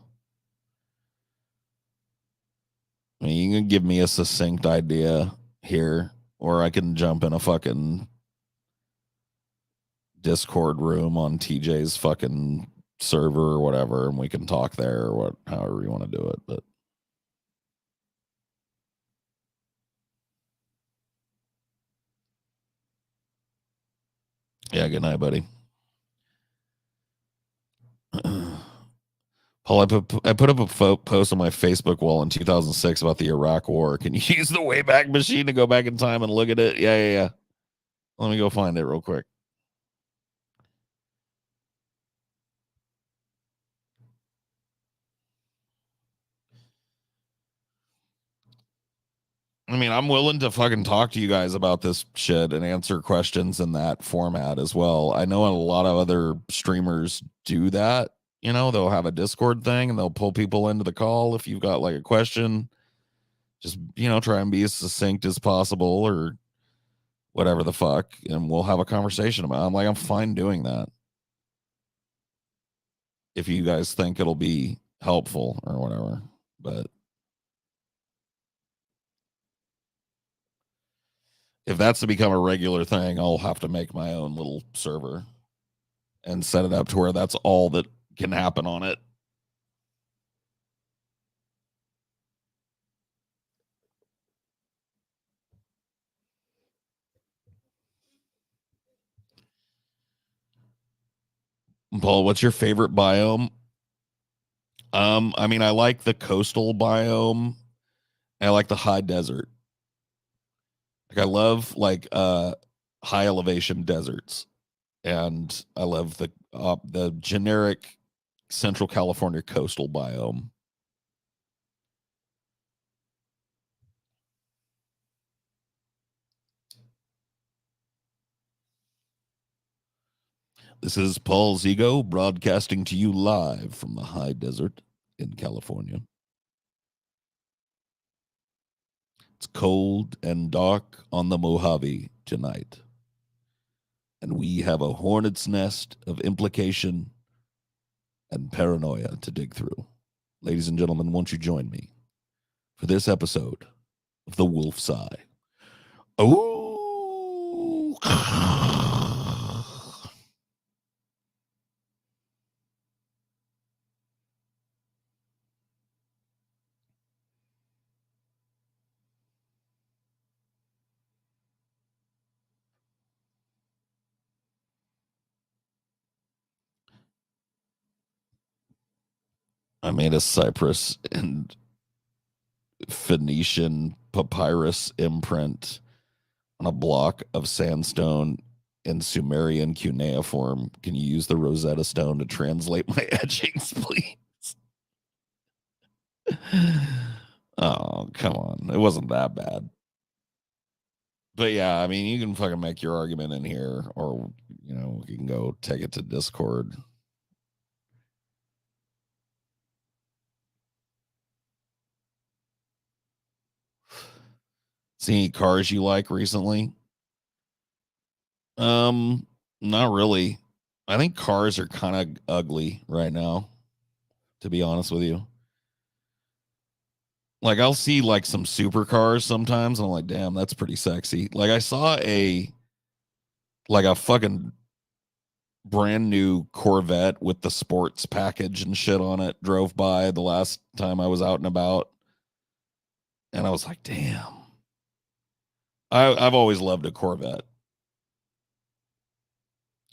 I mean, you can give me a succinct idea here, or I can jump in a fucking Discord room on TJ's fucking server or whatever, and we can talk there or what, however you want to do it. But yeah, good night, buddy. Paul, I put up a post on my Facebook wall in 2006 about the Iraq War. Can you use the Wayback Machine to go back in time and look at it? Yeah, yeah, yeah. Let me go find it real quick. I mean, I'm willing to fucking talk to you guys about this shit and answer questions in that format as well. I know a lot of other streamers do that. You know, they'll have a Discord thing and they'll pull people into the call if you've got like a question. Just, you know, try and be as succinct as possible or whatever the fuck. And we'll have a conversation about it. I'm like, I'm fine doing that if you guys think it'll be helpful or whatever. But if that's to become a regular thing, I'll have to make my own little server. and set it up to where that's all that can happen on it. Paul, what's your favorite biome? I mean, I like the coastal biome. I like the high desert. Like I love like high elevation deserts, and I love the generic Central California coastal biome. This is Paul Zigo broadcasting to you live from the high desert in California. It's cold and dark on the Mojave tonight, and we have a hornet's nest of implication and paranoia to dig through. Ladies and gentlemen, won't you join me for this episode of The Wolf's Eye? Oh, I made a Cyprus and Phoenician papyrus imprint on a block of sandstone in Sumerian cuneiform. Can you use the Rosetta Stone to translate my etchings, please? Oh, come on. It wasn't that bad. But yeah, I mean, you can fucking make your argument in here, or, you can go take it to Discord. See any cars you like recently? Um, Not really. I think cars are kind of ugly right now, to be honest with you. Like I'll see like some supercars sometimes, and I'm like, damn, that's pretty sexy. Like I saw a fucking brand new Corvette with the sports package and shit on it, drove by the last time I was out and about, and I was like, damn. I've always loved a Corvette.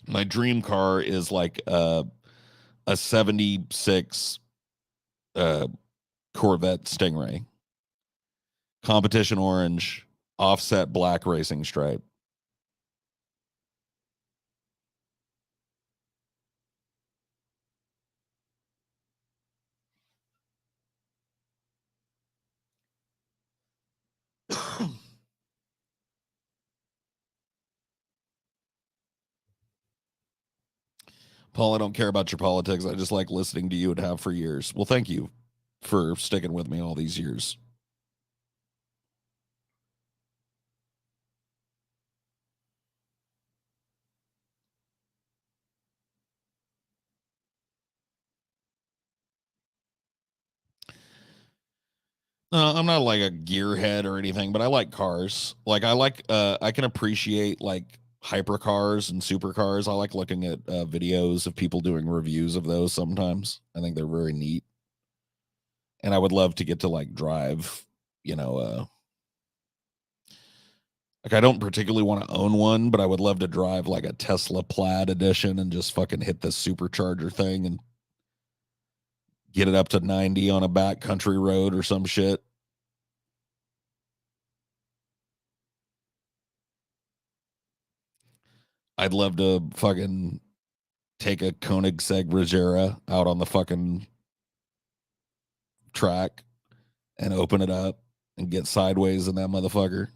My dream car is like a 76 uh Corvette Stingray. Competition orange, offset black racing stripe. Paul, I don't care about your politics. I just like listening to you and have for years. Well, thank you for sticking with me all these years. I'm not like a gearhead or anything, but I like cars. Like I can appreciate like hypercars and supercars. I like looking at videos of people doing reviews of those sometimes. I think they're very neat. And I would love to get to like drive, you know, like I don't particularly want to own one, but I would love to drive like a Tesla Plaid edition and just fucking hit the supercharger thing and get it up to 90 on a back country road or some shit. I'd love to fucking take a Koenigsegg Regera out on the fucking track and open it up and get sideways in that motherfucker.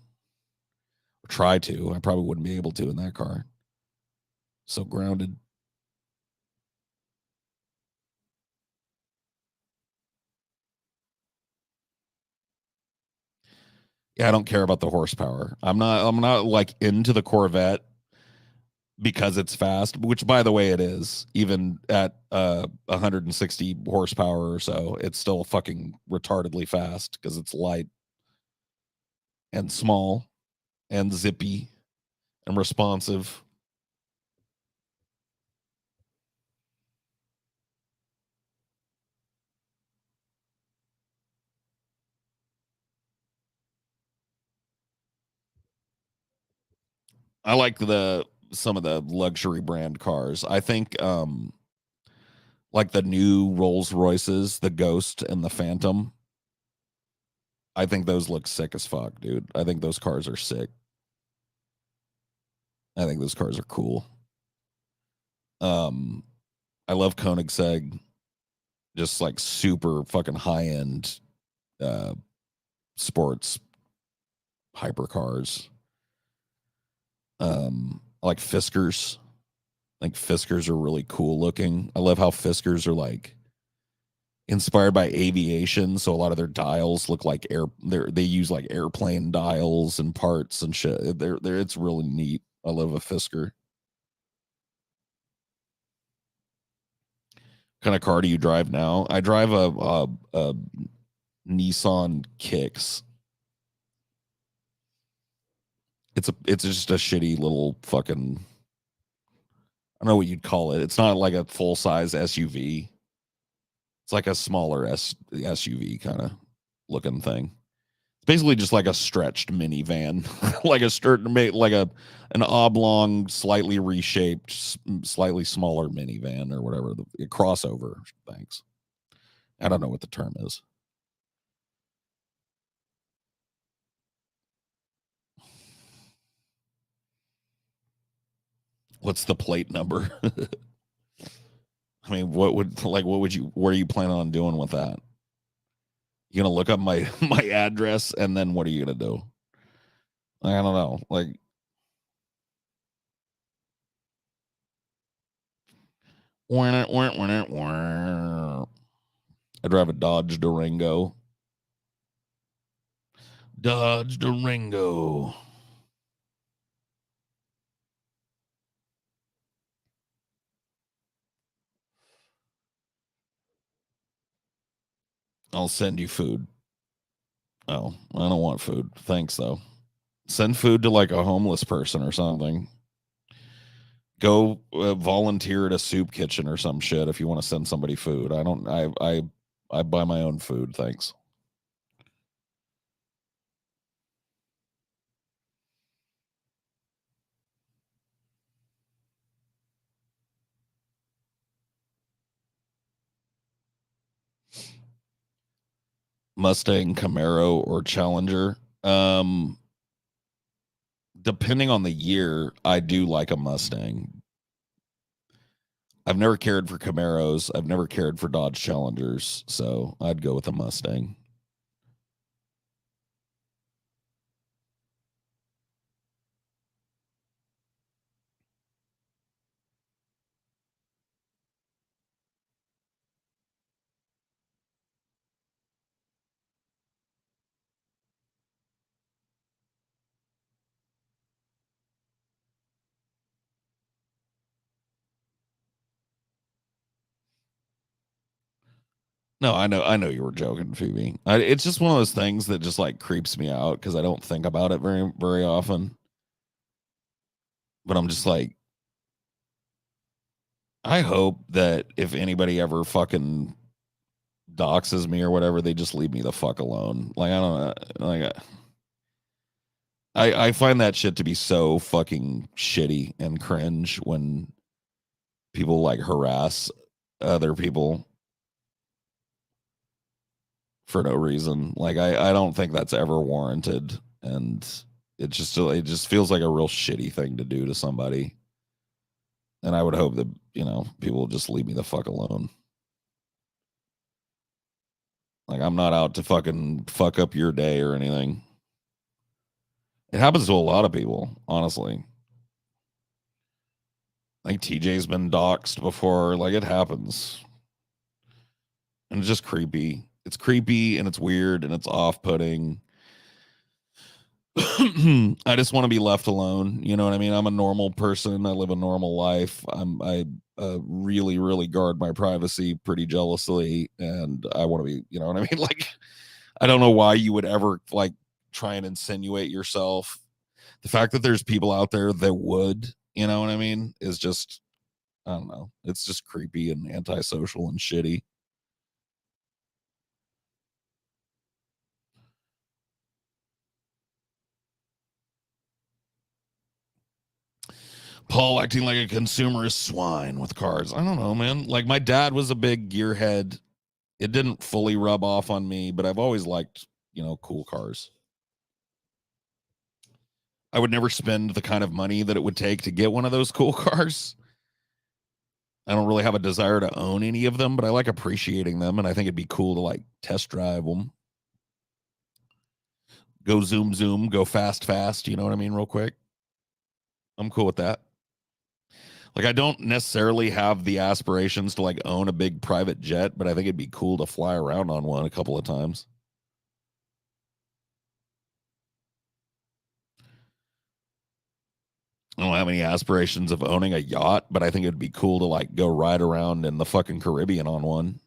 Try to. I probably wouldn't be able to in that car. So grounded. Yeah, I don't care about the horsepower. I'm not like into the Corvette because it's fast, which by the way it is. Even at 160 horsepower or so, it's still fucking retardedly fast because it's light and small and zippy and responsive. I like the some of the luxury brand cars. I think like the new Rolls Royces, the Ghost and the Phantom. I think those look sick as fuck, dude. I think those cars are sick. I think those cars are cool. Um, I love Koenigsegg, just like super fucking high end uh sports hypercars. I like Fiskars. I think Fiskars are really cool looking. I love how Fiskars are like inspired by aviation, so a lot of their dials look like they use like airplane dials and parts and shit. They're it's really neat. I love a Fisker. What kind of car do you drive now? I drive a Nissan Kicks. It's just a shitty little fucking, I don't know what you'd call it. It's not like a full size SUV. It's like a smaller SUV kind of looking thing. It's basically just like a stretched minivan, like like an oblong, slightly reshaped, slightly smaller minivan or whatever the crossover. Thanks. I don't know what the term is. What's the plate number? I mean, what would you where are you planning on doing with that? You gonna look up my my address and then what are you gonna do? I don't know. Like, I drive a Dodge Durango. Dodge Durango. I'll send you food. Oh, I don't want food. Thanks though. Send food to like a homeless person or something. Go volunteer at a soup kitchen or some shit if you want to send somebody food. I don't. I buy my own food. Thanks. Mustang, Camaro, or Challenger. Um, Depending on the year, I do like a Mustang. I've never cared for Camaros. I've never cared for Dodge Challengers, so I'd go with a Mustang. No, I know you were joking, Phoebe. It's just one of those things that just like creeps me out because I don't think about it very often. But I'm just like, I hope that if anybody ever fucking doxes me or whatever, they just leave me the fuck alone. Like I don't know, like I find that shit to be so fucking shitty and cringe when people like harass other people for no reason. Like I don't think that's ever warranted, and it just feels like a real shitty thing to do to somebody. And I would hope that people just leave me the fuck alone. Like I'm not out to fucking fuck up your day or anything. It happens to a lot of people, honestly. Like TJ's been doxxed before. Like it happens, and it's just creepy. It's creepy and it's weird and it's off-putting. I just want to be left alone. You know what I mean? I'm a normal person. I live a normal life. I really really guard my privacy pretty jealously, and I want to be. You know what I mean? Like I don't know why you would ever like try and insinuate yourself. The fact that there's people out there that would, you know what I mean, is just I don't know. It's just creepy and antisocial and shitty. Paul acting like a consumerist swine with cars. I don't know, man. Like my dad was a big gearhead. It didn't fully rub off on me, but I've always liked, cool cars. I would never spend the kind of money that it would take to get one of those cool cars. I don't really have a desire to own any of them, but I like appreciating them, and I think it'd be cool to like test drive them. Go zoom zoom, go fast fast, you know what I mean, real quick. I'm cool with that. Like I don't necessarily have the aspirations to like own a big private jet, but I think it'd be cool to fly around on one a couple of times. I don't have any aspirations of owning a yacht, but I think it'd be cool to like go ride around in the fucking Caribbean on one.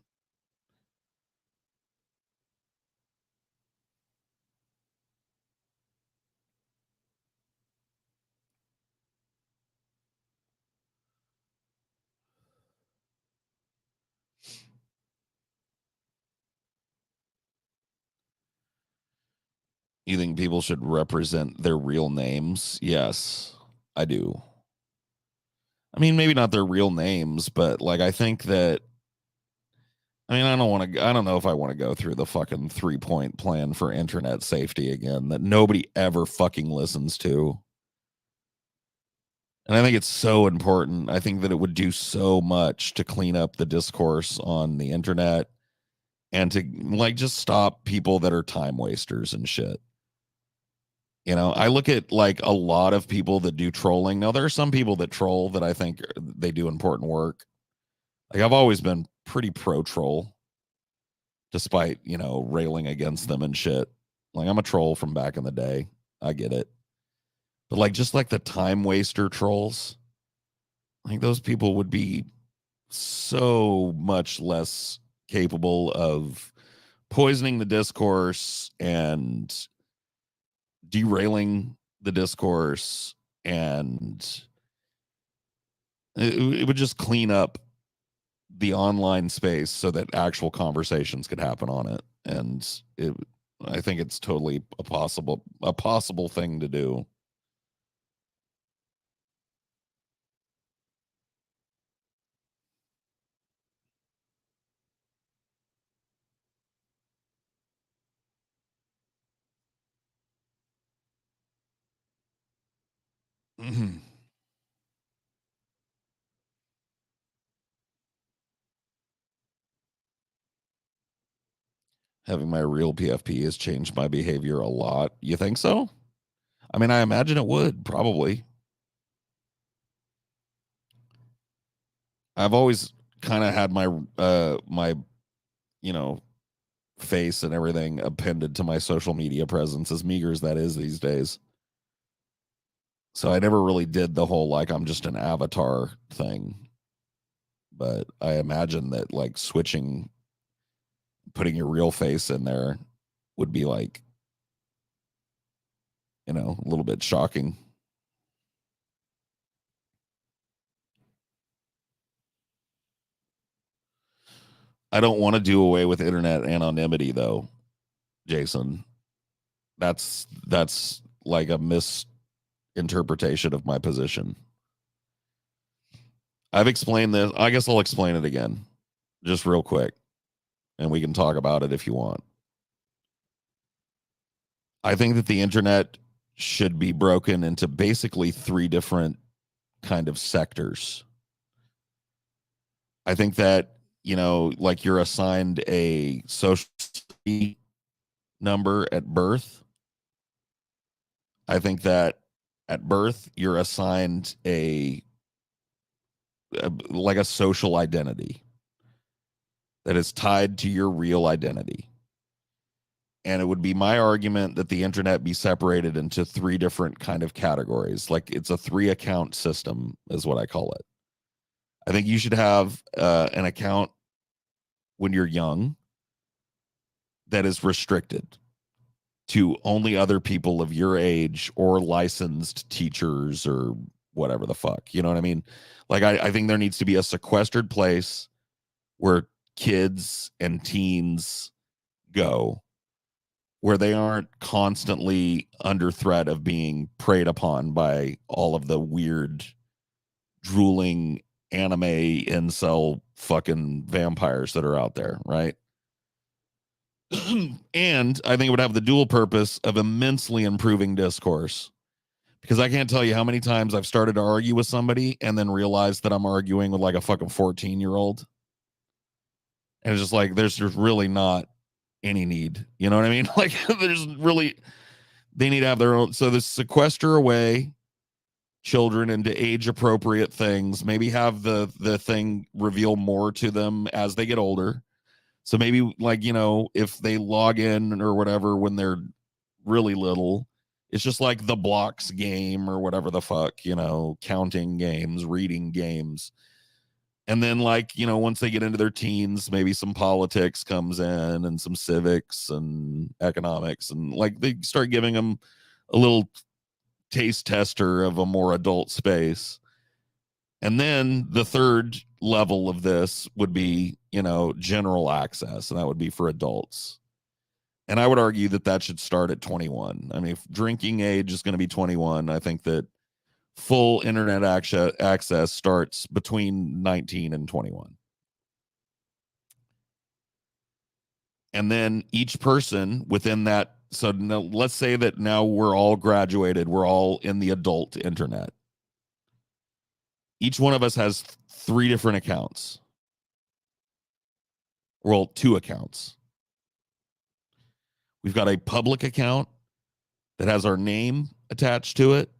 You think people should represent their real names? Yes, I do. I mean, maybe not their real names, but like I think that I don't want to I don't know if I want to go through the fucking 3-point plan for internet safety again that nobody ever fucking listens to. And I think it's so important. I think that it would do so much to clean up the discourse on the internet and to like just stop people that are time wasters and shit. I look at like a lot of people that do trolling. Now, there are some people that troll that I think they do important work. Like I've always been pretty pro troll, despite, railing against them and shit. Like I'm a troll from back in the day. I get it. But like just like the time waster trolls, like those people would be so much less capable of poisoning the discourse and derailing the discourse, and it would just clean up the online space so that actual conversations could happen on it. And I think it's totally a possible thing to do. Having my real PFP has changed my behavior a lot. You think so? I mean, I imagine it would probably. I've always kind of had my you know face and everything appended to my social media presence, as meager as that is these days. So I never really did the whole like I'm just an avatar thing. But I imagine that like switching, putting your real face in there would be like, a little bit shocking. I don't want to do away with internet anonymity though, Jason. That's like a misinterpretation of my position. I've explained this. I guess I'll explain it again, just real quick, and we can talk about it if you want. I think that the internet should be broken into basically three different kind of sectors. I think that, like you're assigned a social security number at birth. I think that at birth you're assigned like a social identity that is tied to your real identity. And it would be my argument that the internet be separated into three different kind of categories. Like it's a 3-account system is what I call it. I think you should have an account when you're young that is restricted to only other people of your age or licensed teachers or whatever the fuck. You know what I mean? Like I think there needs to be a sequestered place where kids and teens go, where they aren't constantly under threat of being preyed upon by all of the weird drooling anime incel fucking vampires that are out there, right? And I think it would have the dual purpose of immensely improving discourse, because I can't tell you how many times I've started to argue with somebody and then realized that I'm arguing with like a fucking 14-year-old. And it's just like, there's really not any need. You know what I mean? Like, there's really, they need to have their own. So this sequester away children into age appropriate things, maybe have the thing reveal more to them as they get older. So maybe, like, if they log in or whatever when they're really little, it's just like the blocks game or whatever the fuck, counting games, reading games. And then, like, once they get into their teens, maybe some politics comes in and some civics and economics, and like they start giving them a little taste tester of a more adult space. And then the third level of this would be, general access, and that would be for adults. And I would argue that that should start at 21. I mean, if drinking age is going to be 21, I think that full internet access starts between 19 and 21. And then each person within that, so now, let's say that now we're all graduated, we're all in the adult internet. Each one of us has 3 different accounts. Well, 2 accounts. We've got a public account that has our name attached to it.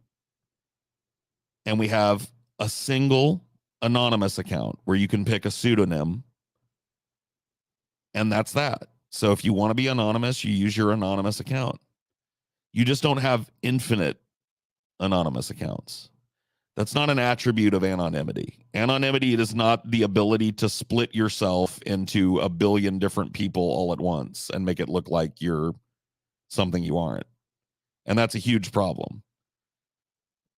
And we have a single anonymous account where you can pick a pseudonym. And that's that. So if you want to be anonymous, you use your anonymous account. You just don't have infinite anonymous accounts. That's not an attribute of anonymity. Anonymity is not the ability to split yourself into a billion different people all at once and make it look like you're something you aren't. And that's a huge problem.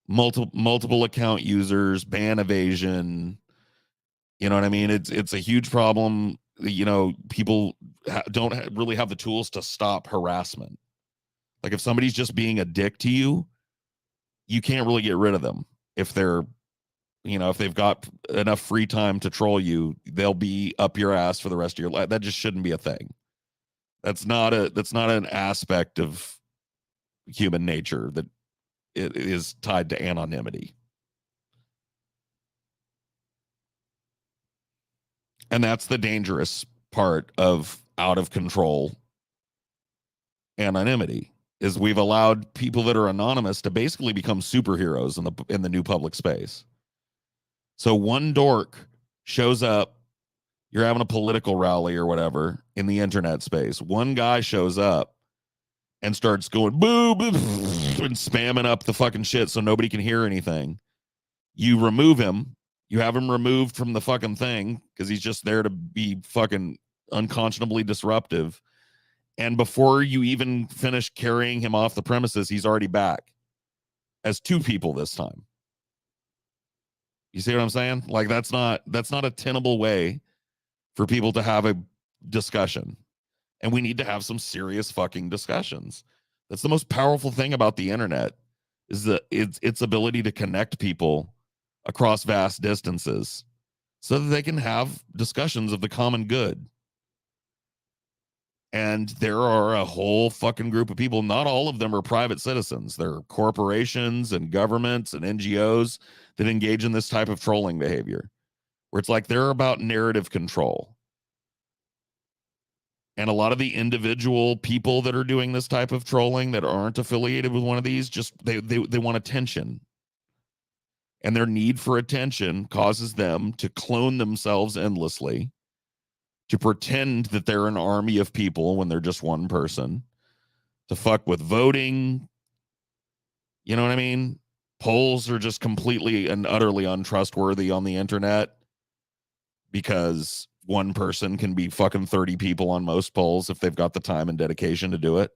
Multiple account users, ban evasion. You know what I mean? It's a huge problem. People don't really have the tools to stop harassment. Like, if somebody's just being a dick to you, you can't really get rid of them. If they're, if they've got enough free time to troll you, they'll be up your ass for the rest of your life. That just shouldn't be a thing. That's not an aspect of human nature that it is tied to anonymity. And that's the dangerous part of out of control anonymity, is we've allowed people that are anonymous to basically become superheroes in the new public space. So one dork shows up, you're having a political rally or whatever in the internet space. One guy shows up and starts going boo, boo, and spamming up the fucking shit so nobody can hear anything. You remove him. You have him removed from the fucking thing because he's just there to be fucking unconscionably disruptive. And before you even finish carrying him off the premises, he's already back as 2 people this time. You see what I'm saying? Like, that's not a tenable way for people to have a discussion. And we need to have some serious fucking discussions. That's the most powerful thing about the internet, is its ability to connect people across vast distances so that they can have discussions of the common good. And there are a whole fucking group of people. Not all of them are private citizens. There are corporations and governments and NGOs that engage in this type of trolling behavior, where it's like they're about narrative control. And a lot of the individual people that are doing this type of trolling that aren't affiliated with one of these, just they want attention. And their need for attention causes them to clone themselves endlessly, to pretend that they're an army of people when they're just one person, to fuck with voting. You know what I mean? Polls are just completely and utterly untrustworthy on the internet because one person can be fucking 30 people on most polls if they've got the time and dedication to do it.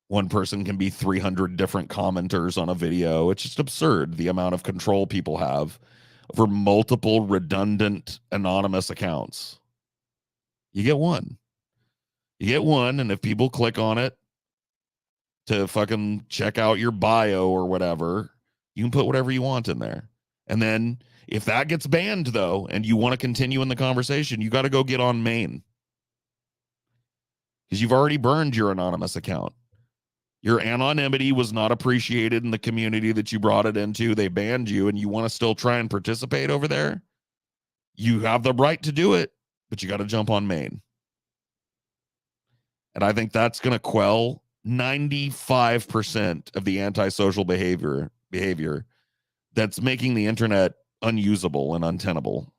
One person can be 300 different commenters on a video. It's just absurd the amount of control people have over multiple redundant anonymous accounts. You get one. And if people click on it to fucking check out your bio or whatever, You can put whatever you want in there. And then if that gets banned, though, and you want to continue in the conversation, you got to go get on main because you've already burned your anonymous account. Your anonymity was not appreciated in the community that you brought it into. They banned you, and you want to still try and participate over there. You have the right to do it, but you got to jump on main. And I think that's going to quell 95% of the antisocial behavior that's making the internet unusable and untenable.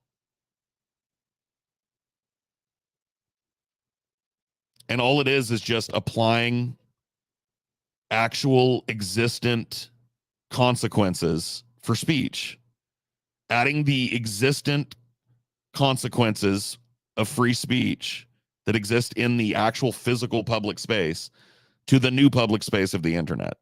And all it is just applying actual existent consequences for speech, adding the existent consequences of free speech that exist in the actual physical public space to the new public space of the internet.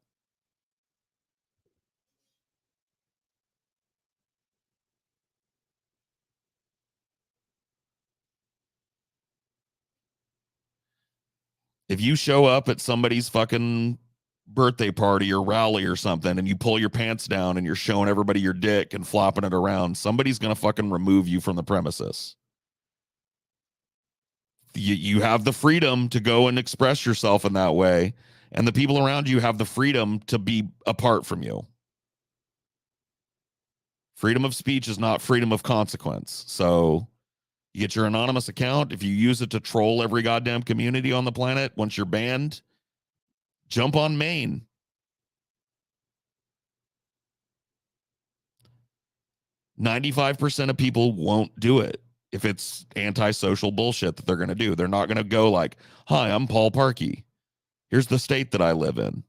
If you show up at somebody's fucking birthday party or rally or something and you pull your pants down and you're showing everybody your dick and flopping it around, somebody's going to fucking remove you from the premises. You have the freedom to go and express yourself in that way, and the people around you have the freedom to be apart from you. Freedom of speech is not freedom of consequence. So you get your anonymous account. If you use it to troll every goddamn community on the planet, once you're banned, jump on main. .95% of people won't do it if it's antisocial bullshit that they're going to do. They're not going to go like, hi, I'm Paul Parkey. Here's the state that I live in.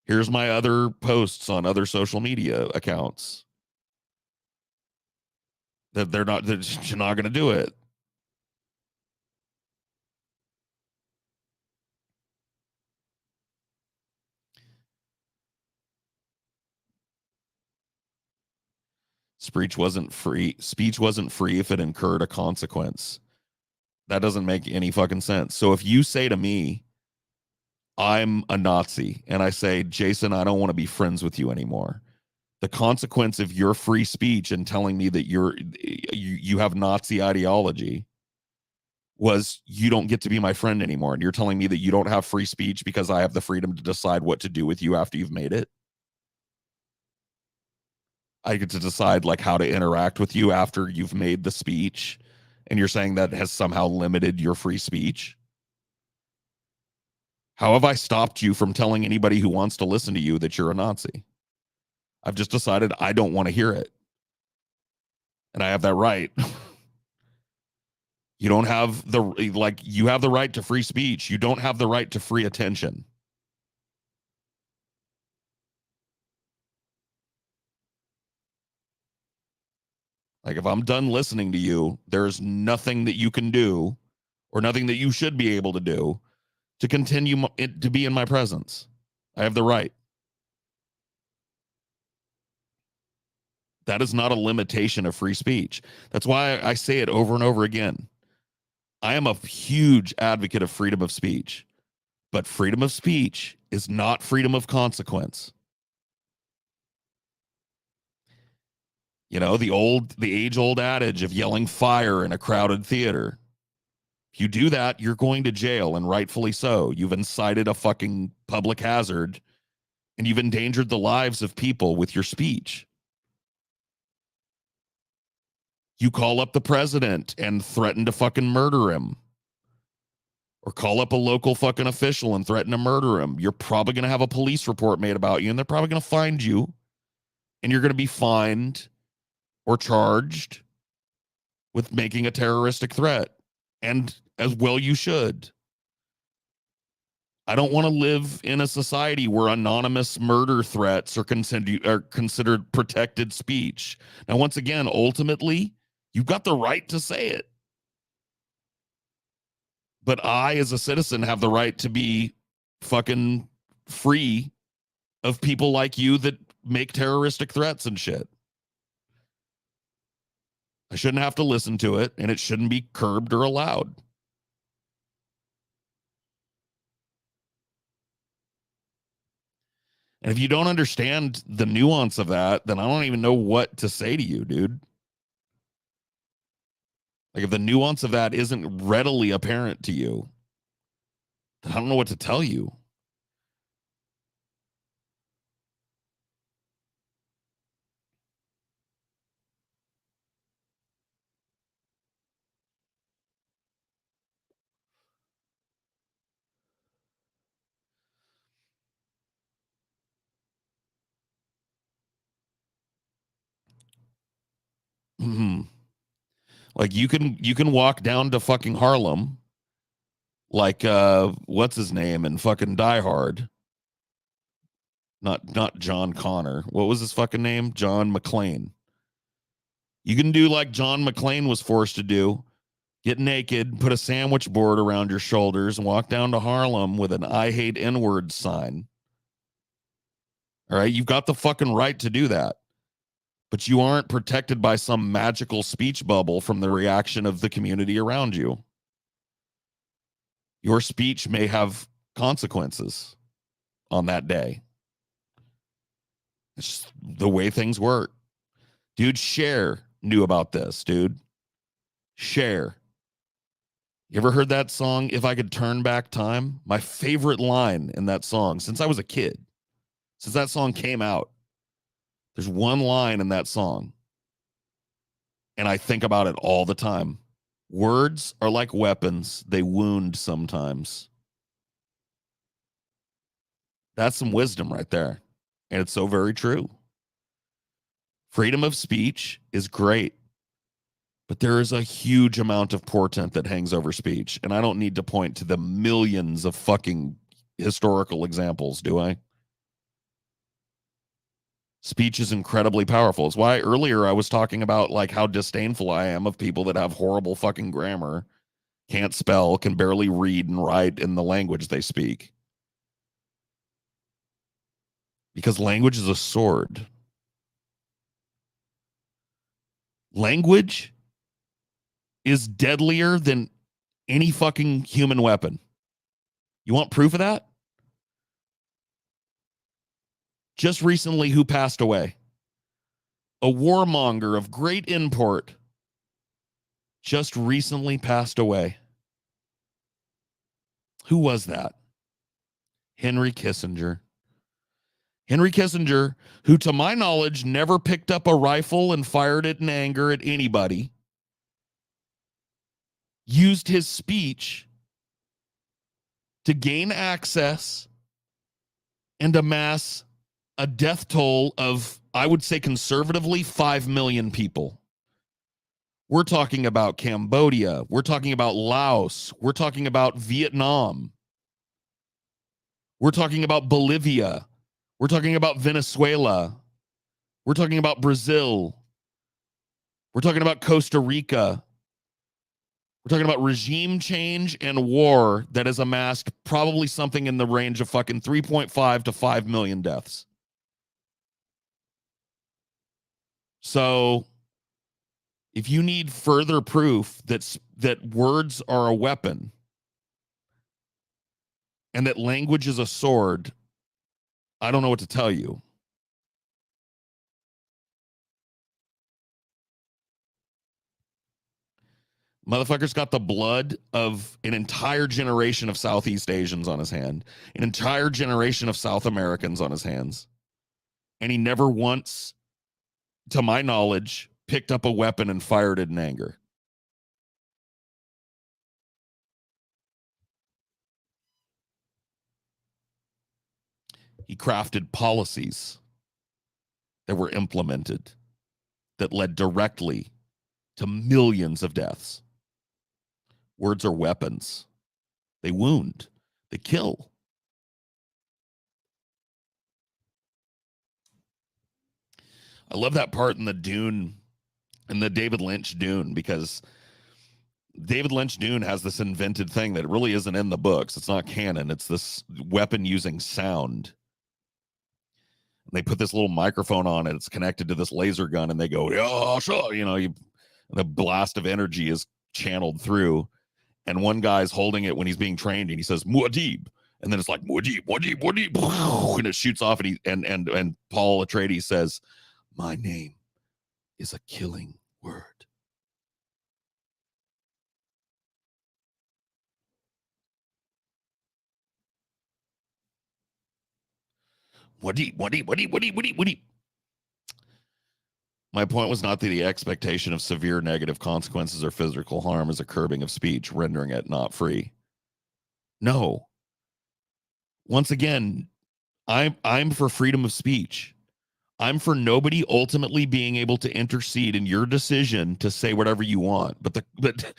Here's my other posts on other social media accounts. That they're not going to do it. Speech wasn't free if it incurred a consequence. That doesn't make any fucking sense. So if you say to me, I'm a Nazi, and I say, Jason, I don't want to be friends with you anymore, the consequence of your free speech and telling me that you have Nazi ideology was you don't get to be my friend anymore. And you're telling me that you don't have free speech because I have the freedom to decide what to do with you after you've made it. I get to decide like how to interact with you after you've made the speech. And you're saying that has somehow limited your free speech. How have I stopped you from telling anybody who wants to listen to you that you're a Nazi? I've just decided I don't want to hear it. And I have that right. You don't have you have the right to free speech. You don't have the right to free attention. Like if I'm done listening to you, there's nothing that you can do or nothing that you should be able to do to continue to be in my presence. I have the right. That is not a limitation of free speech. That's why I say it over and over again. I am a huge advocate of freedom of speech, but freedom of speech is not freedom of consequence. You know, the age-old adage of yelling fire in a crowded theater. If you do that, you're going to jail, and rightfully so. You've incited a fucking public hazard, and you've endangered the lives of people with your speech. You call up the president and threaten to fucking murder him. Or call up a local fucking official and threaten to murder him. You're probably going to have a police report made about you, and they're probably going to find you, and you're going to be fined or charged with making a terroristic threat. And as well you should. I don't want to live in a society where anonymous murder threats are considered protected speech. Now, once again, ultimately, you've got the right to say it. But I, as a citizen, have the right to be fucking free of people like you that make terroristic threats and shit. I shouldn't have to listen to it, and it shouldn't be curbed or allowed. And if you don't understand the nuance of that, then I don't even know what to say to you, dude. Like if the nuance of that isn't readily apparent to you, then I don't know what to tell you. Mm-hmm. Like you can walk down to fucking Harlem, like what's his name in fucking Die Hard? Not John Connor. What was his fucking name? John McClane. You can do like John McClane was forced to do. Get naked, put a sandwich board around your shoulders, and walk down to Harlem with an I hate N-word sign. All right, you've got the fucking right to do that. But you aren't protected by some magical speech bubble from the reaction of the community around you. Your speech may have consequences on that day. It's just the way things work. Dude, Cher knew about this, dude. Cher. You ever heard that song, If I Could Turn Back Time? My favorite line in that song since I was a kid, since that song came out, there's one line in that song, and I think about it all the time. Words are like weapons, they wound sometimes. That's some wisdom right there. And it's so very true. Freedom of speech is great, but there is a huge amount of portent that hangs over speech. And I don't need to point to the millions of fucking historical examples, do I? Speech is incredibly powerful. It's why earlier I was talking about like how disdainful I am of people that have horrible fucking grammar, can't spell, can barely read and write in the language they speak. Because language is a sword. Language is deadlier than any fucking human weapon. You want proof of that? Just recently, who passed away? A warmonger of great import just recently passed away. Who was that? Henry Kissinger. Henry Kissinger, who to my knowledge never picked up a rifle and fired it in anger at anybody, used his speech to gain access and amass a death toll of, I would say conservatively, 5 million people. We're talking about Cambodia. We're talking about Laos. We're talking about Vietnam. We're talking about Bolivia. We're talking about Venezuela. We're talking about Brazil. We're talking about Costa Rica. We're talking about regime change and war that has amassed probably something in the range of fucking 3.5 to 5 million deaths. So if you need further proof that words are a weapon and that language is a sword, I don't know what to tell you. Motherfucker's got the blood of an entire generation of Southeast Asians on his hand, an entire generation of South Americans on his hands. And he never once, to my knowledge, picked up a weapon and fired it in anger. He crafted policies that were implemented that led directly to millions of deaths. Words are weapons. They wound. They kill. I love that part in the Dune, in the David Lynch Dune, because David Lynch Dune has this invented thing that really isn't in the books. It's not canon. It's this weapon using sound. And they put this little microphone on it. It's connected to this laser gun, and they go, yeah, sure. You know, the blast of energy is channeled through. And one guy's holding it when he's being trained, and he says, Muad'Dib. And then it's like, Woody, and it shoots off, and Paul Atreides says, my name is a killing word. Woody. My point was not that the expectation of severe negative consequences or physical harm is a curbing of speech, rendering it not free. No. Once again, I'm for freedom of speech. I'm for nobody ultimately being able to intercede in your decision to say whatever you want. But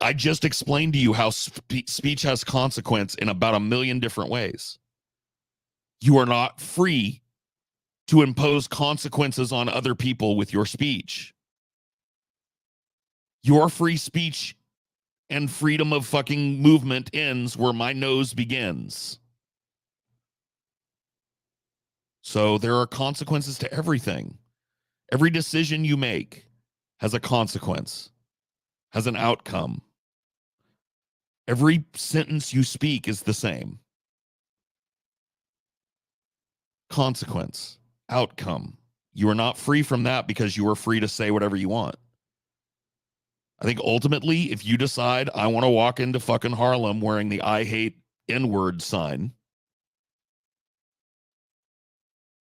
I just explained to you how speech has consequence in about a million different ways. You are not free to impose consequences on other people with your speech. Your free speech and freedom of fucking movement ends where my nose begins. So there are consequences to everything. Every decision you make has a consequence, has an outcome. Every sentence you speak is the same. Consequence, outcome. You are not free from that because you are free to say whatever you want. I think ultimately, if you decide I want to walk into fucking Harlem wearing the I hate N-word sign,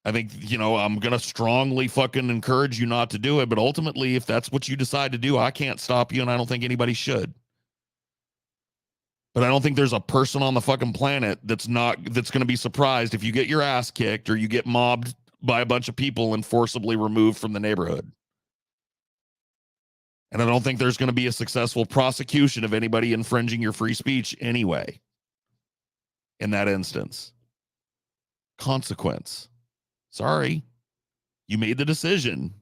I think, I'm going to strongly fucking encourage you not to do it. But ultimately, if that's what you decide to do, I can't stop you, and I don't think anybody should. But I don't think there's a person on the fucking planet that's going to be surprised if you get your ass kicked or you get mobbed by a bunch of people and forcibly removed from the neighborhood. And I don't think there's going to be a successful prosecution of anybody infringing your free speech anyway. In that instance, consequence. Sorry, you made the decision.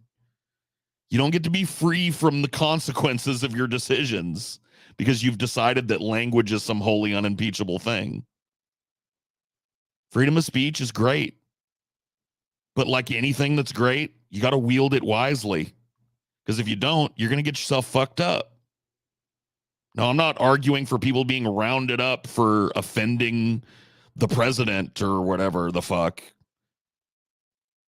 You don't get to be free from the consequences of your decisions because you've decided that language is some wholly unimpeachable thing. Freedom of speech is great. But like anything that's great, you got to wield it wisely. Because if you don't, you're going to get yourself fucked up. Now, I'm not arguing for people being rounded up for offending the president or whatever the fuck.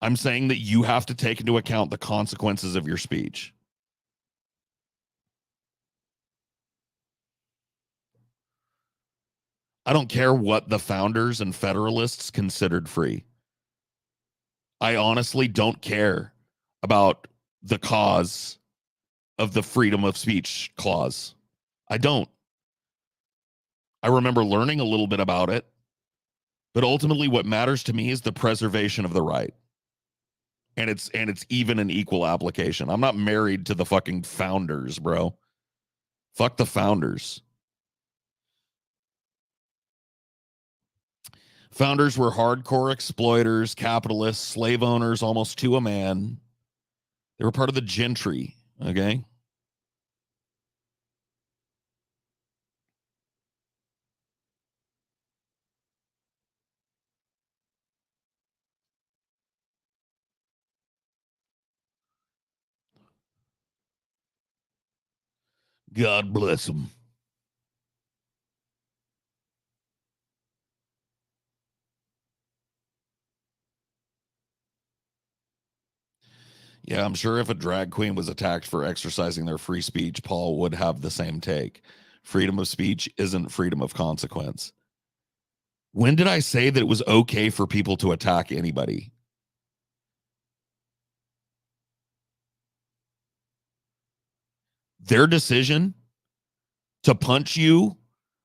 I'm saying that you have to take into account the consequences of your speech. I don't care what the founders and Federalists considered free. I honestly don't care about the cause of the freedom of speech clause. I don't. I remember learning a little bit about it, but ultimately what matters to me is the preservation of the right. And it's even an equal application. I'm not married to the fucking founders, bro. Fuck the founders. Founders were hardcore exploiters, capitalists, slave owners, almost to a man. They were part of the gentry, okay? God bless them. Yeah, I'm sure if a drag queen was attacked for exercising their free speech, Paul would have the same take. Freedom of speech isn't freedom of consequence. When did I say that it was okay for people to attack anybody? Their decision to punch you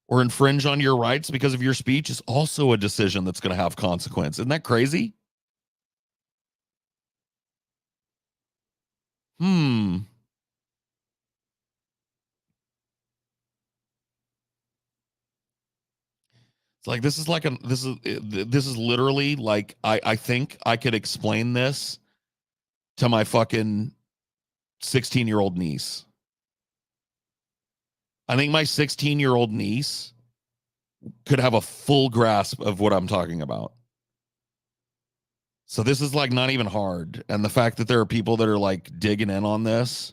or infringe on your rights because of your speech is also a decision that's going to have consequence. Isn't that crazy? It's like this is literally like I think I could explain this to my fucking 16-year-old niece. I think my 16-year-old niece could have a full grasp of what I'm talking about. So this is like not even hard. And the fact that there are people that are like digging in on this.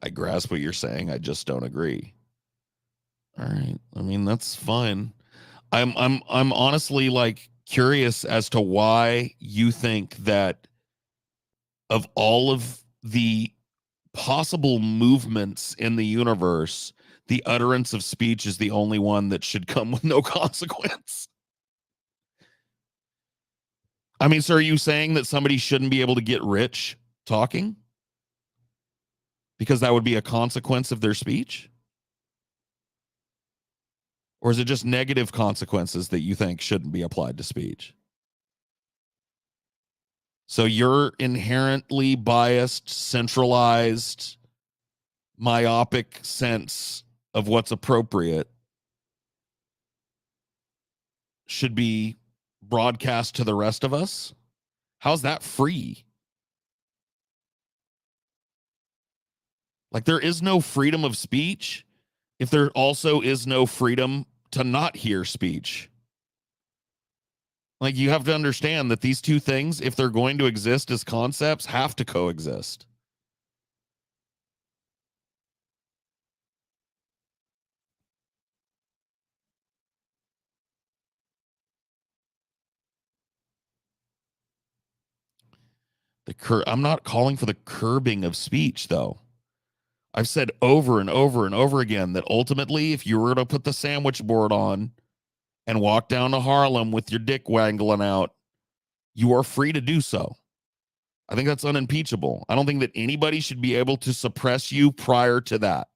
I grasp what you're saying. I just don't agree. All right. I mean, that's fine. I'm honestly like curious as to why you think that of all of the possible movements in the universe, the utterance of speech is the only one that should come with no consequence. I mean, so are you saying that somebody shouldn't be able to get rich talking? Because that would be a consequence of their speech? Or is it just negative consequences that you think shouldn't be applied to speech? So your inherently biased, centralized, myopic sense of what's appropriate should be broadcast to the rest of us? How's that free? Like, there is no freedom of speech if there also is no freedom to not hear speech. Like, you have to understand that these two things, if they're going to exist as concepts, have to coexist. I'm not calling for the curbing of speech, though. I've said over and over and over again that ultimately, if you were to put the sandwich board on and walk down to Harlem with your dick wangling out, you are free to do so. I think that's unimpeachable. I don't think that anybody should be able to suppress you prior to that.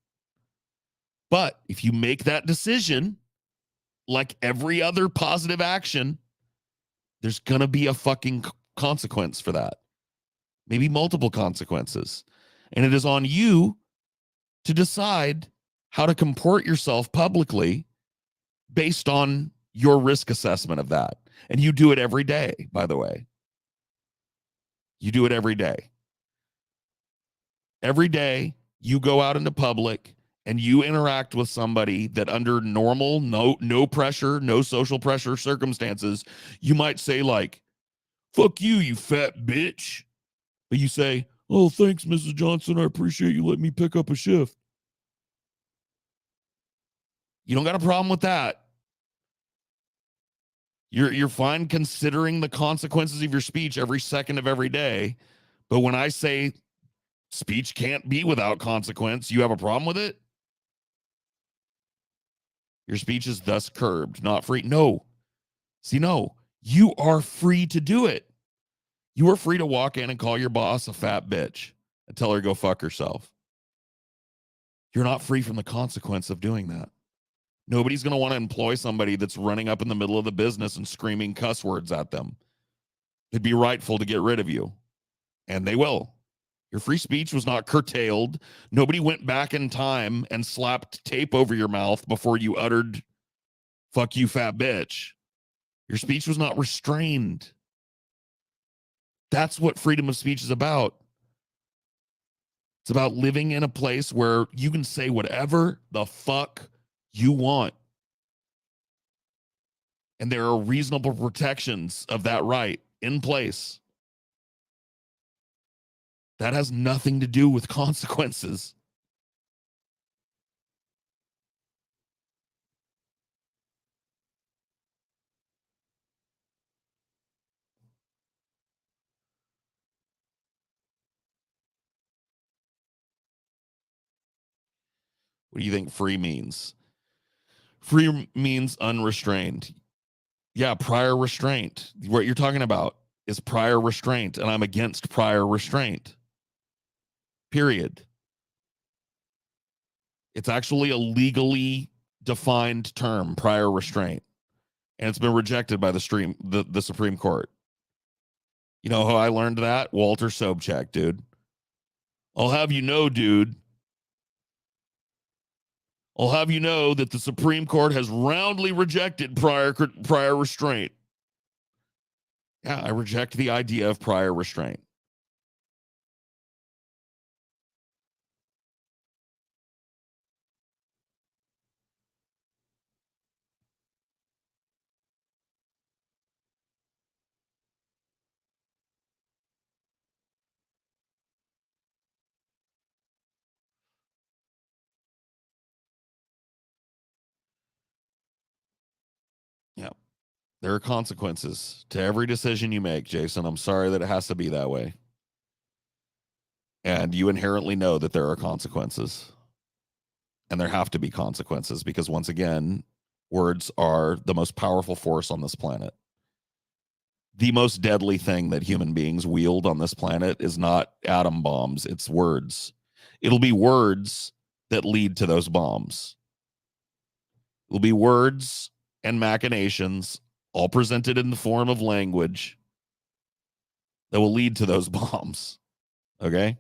But if you make that decision, like every other positive action, there's going to be a fucking consequence for that. Maybe multiple consequences. And it is on you to decide how to comport yourself publicly based on your risk assessment of that. And you do it every day, by the way. You do it every day. Every day you go out into public and you interact with somebody that under normal, no pressure, no social pressure circumstances, you might say like, fuck you, you fat bitch. But you say, oh, thanks, Mrs. Johnson. I appreciate you letting me pick up a shift. You don't got a problem with that. You're fine considering the consequences of your speech every second of every day. But when I say speech can't be without consequence, you have a problem with it? Your speech is thus curbed, not free. No. See, no, you are free to do it. You are free to walk in and call your boss a fat bitch and tell her to go fuck herself. You're not free from the consequence of doing that. Nobody's going to want to employ somebody that's running up in the middle of the business and screaming cuss words at them. It'd be rightful to get rid of you, and they will. Your free speech was not curtailed. Nobody went back in time and slapped tape over your mouth before you uttered, fuck you, fat bitch. Your speech was not restrained. That's what freedom of speech is about. It's about living in a place where you can say whatever the fuck you want. And there are reasonable protections of that right in place. That has nothing to do with consequences. What do you think free means? Free means unrestrained. Yeah, prior restraint. What you're talking about is prior restraint, and I'm against prior restraint. Period. It's actually a legally defined term, prior restraint, and it's been rejected by the Supreme Court. You know how I learned that? Walter Sobchak, dude. I'll have you know, dude. I'll have you know that the Supreme Court has roundly rejected prior restraint. Yeah, I reject the idea of prior restraint. There are consequences to every decision you make, Jason. I'm sorry that it has to be that way. And you inherently know that there are consequences. And there have to be consequences because, once again, words are the most powerful force on this planet. The most deadly thing that human beings wield on this planet is not atom bombs, it's words. It'll be words that lead to those bombs. It'll be words and machinations, all presented in the form of language, that will lead to those bombs. Okay?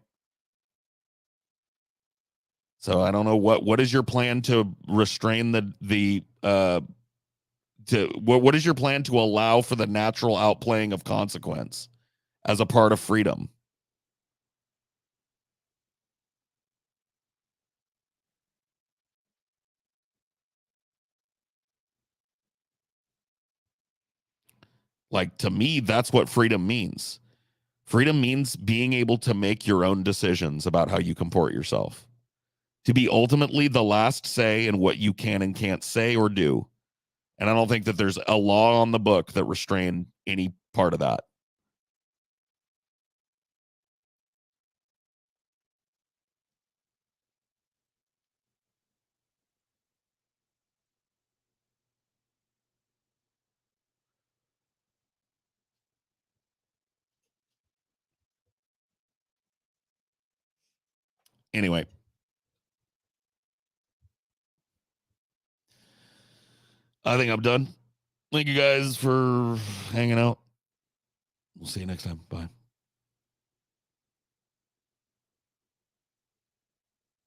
So I don't know what is your plan to restrain what is your plan to allow for the natural outplaying of consequence as a part of freedom? Like, to me, that's what freedom means. Freedom means being able to make your own decisions about how you comport yourself, to be ultimately the last say in what you can and can't say or do. And I don't think that there's a law on the book that restrain any part of that. Anyway, I think I'm done. Thank you guys for hanging out. We'll see you next time. Bye.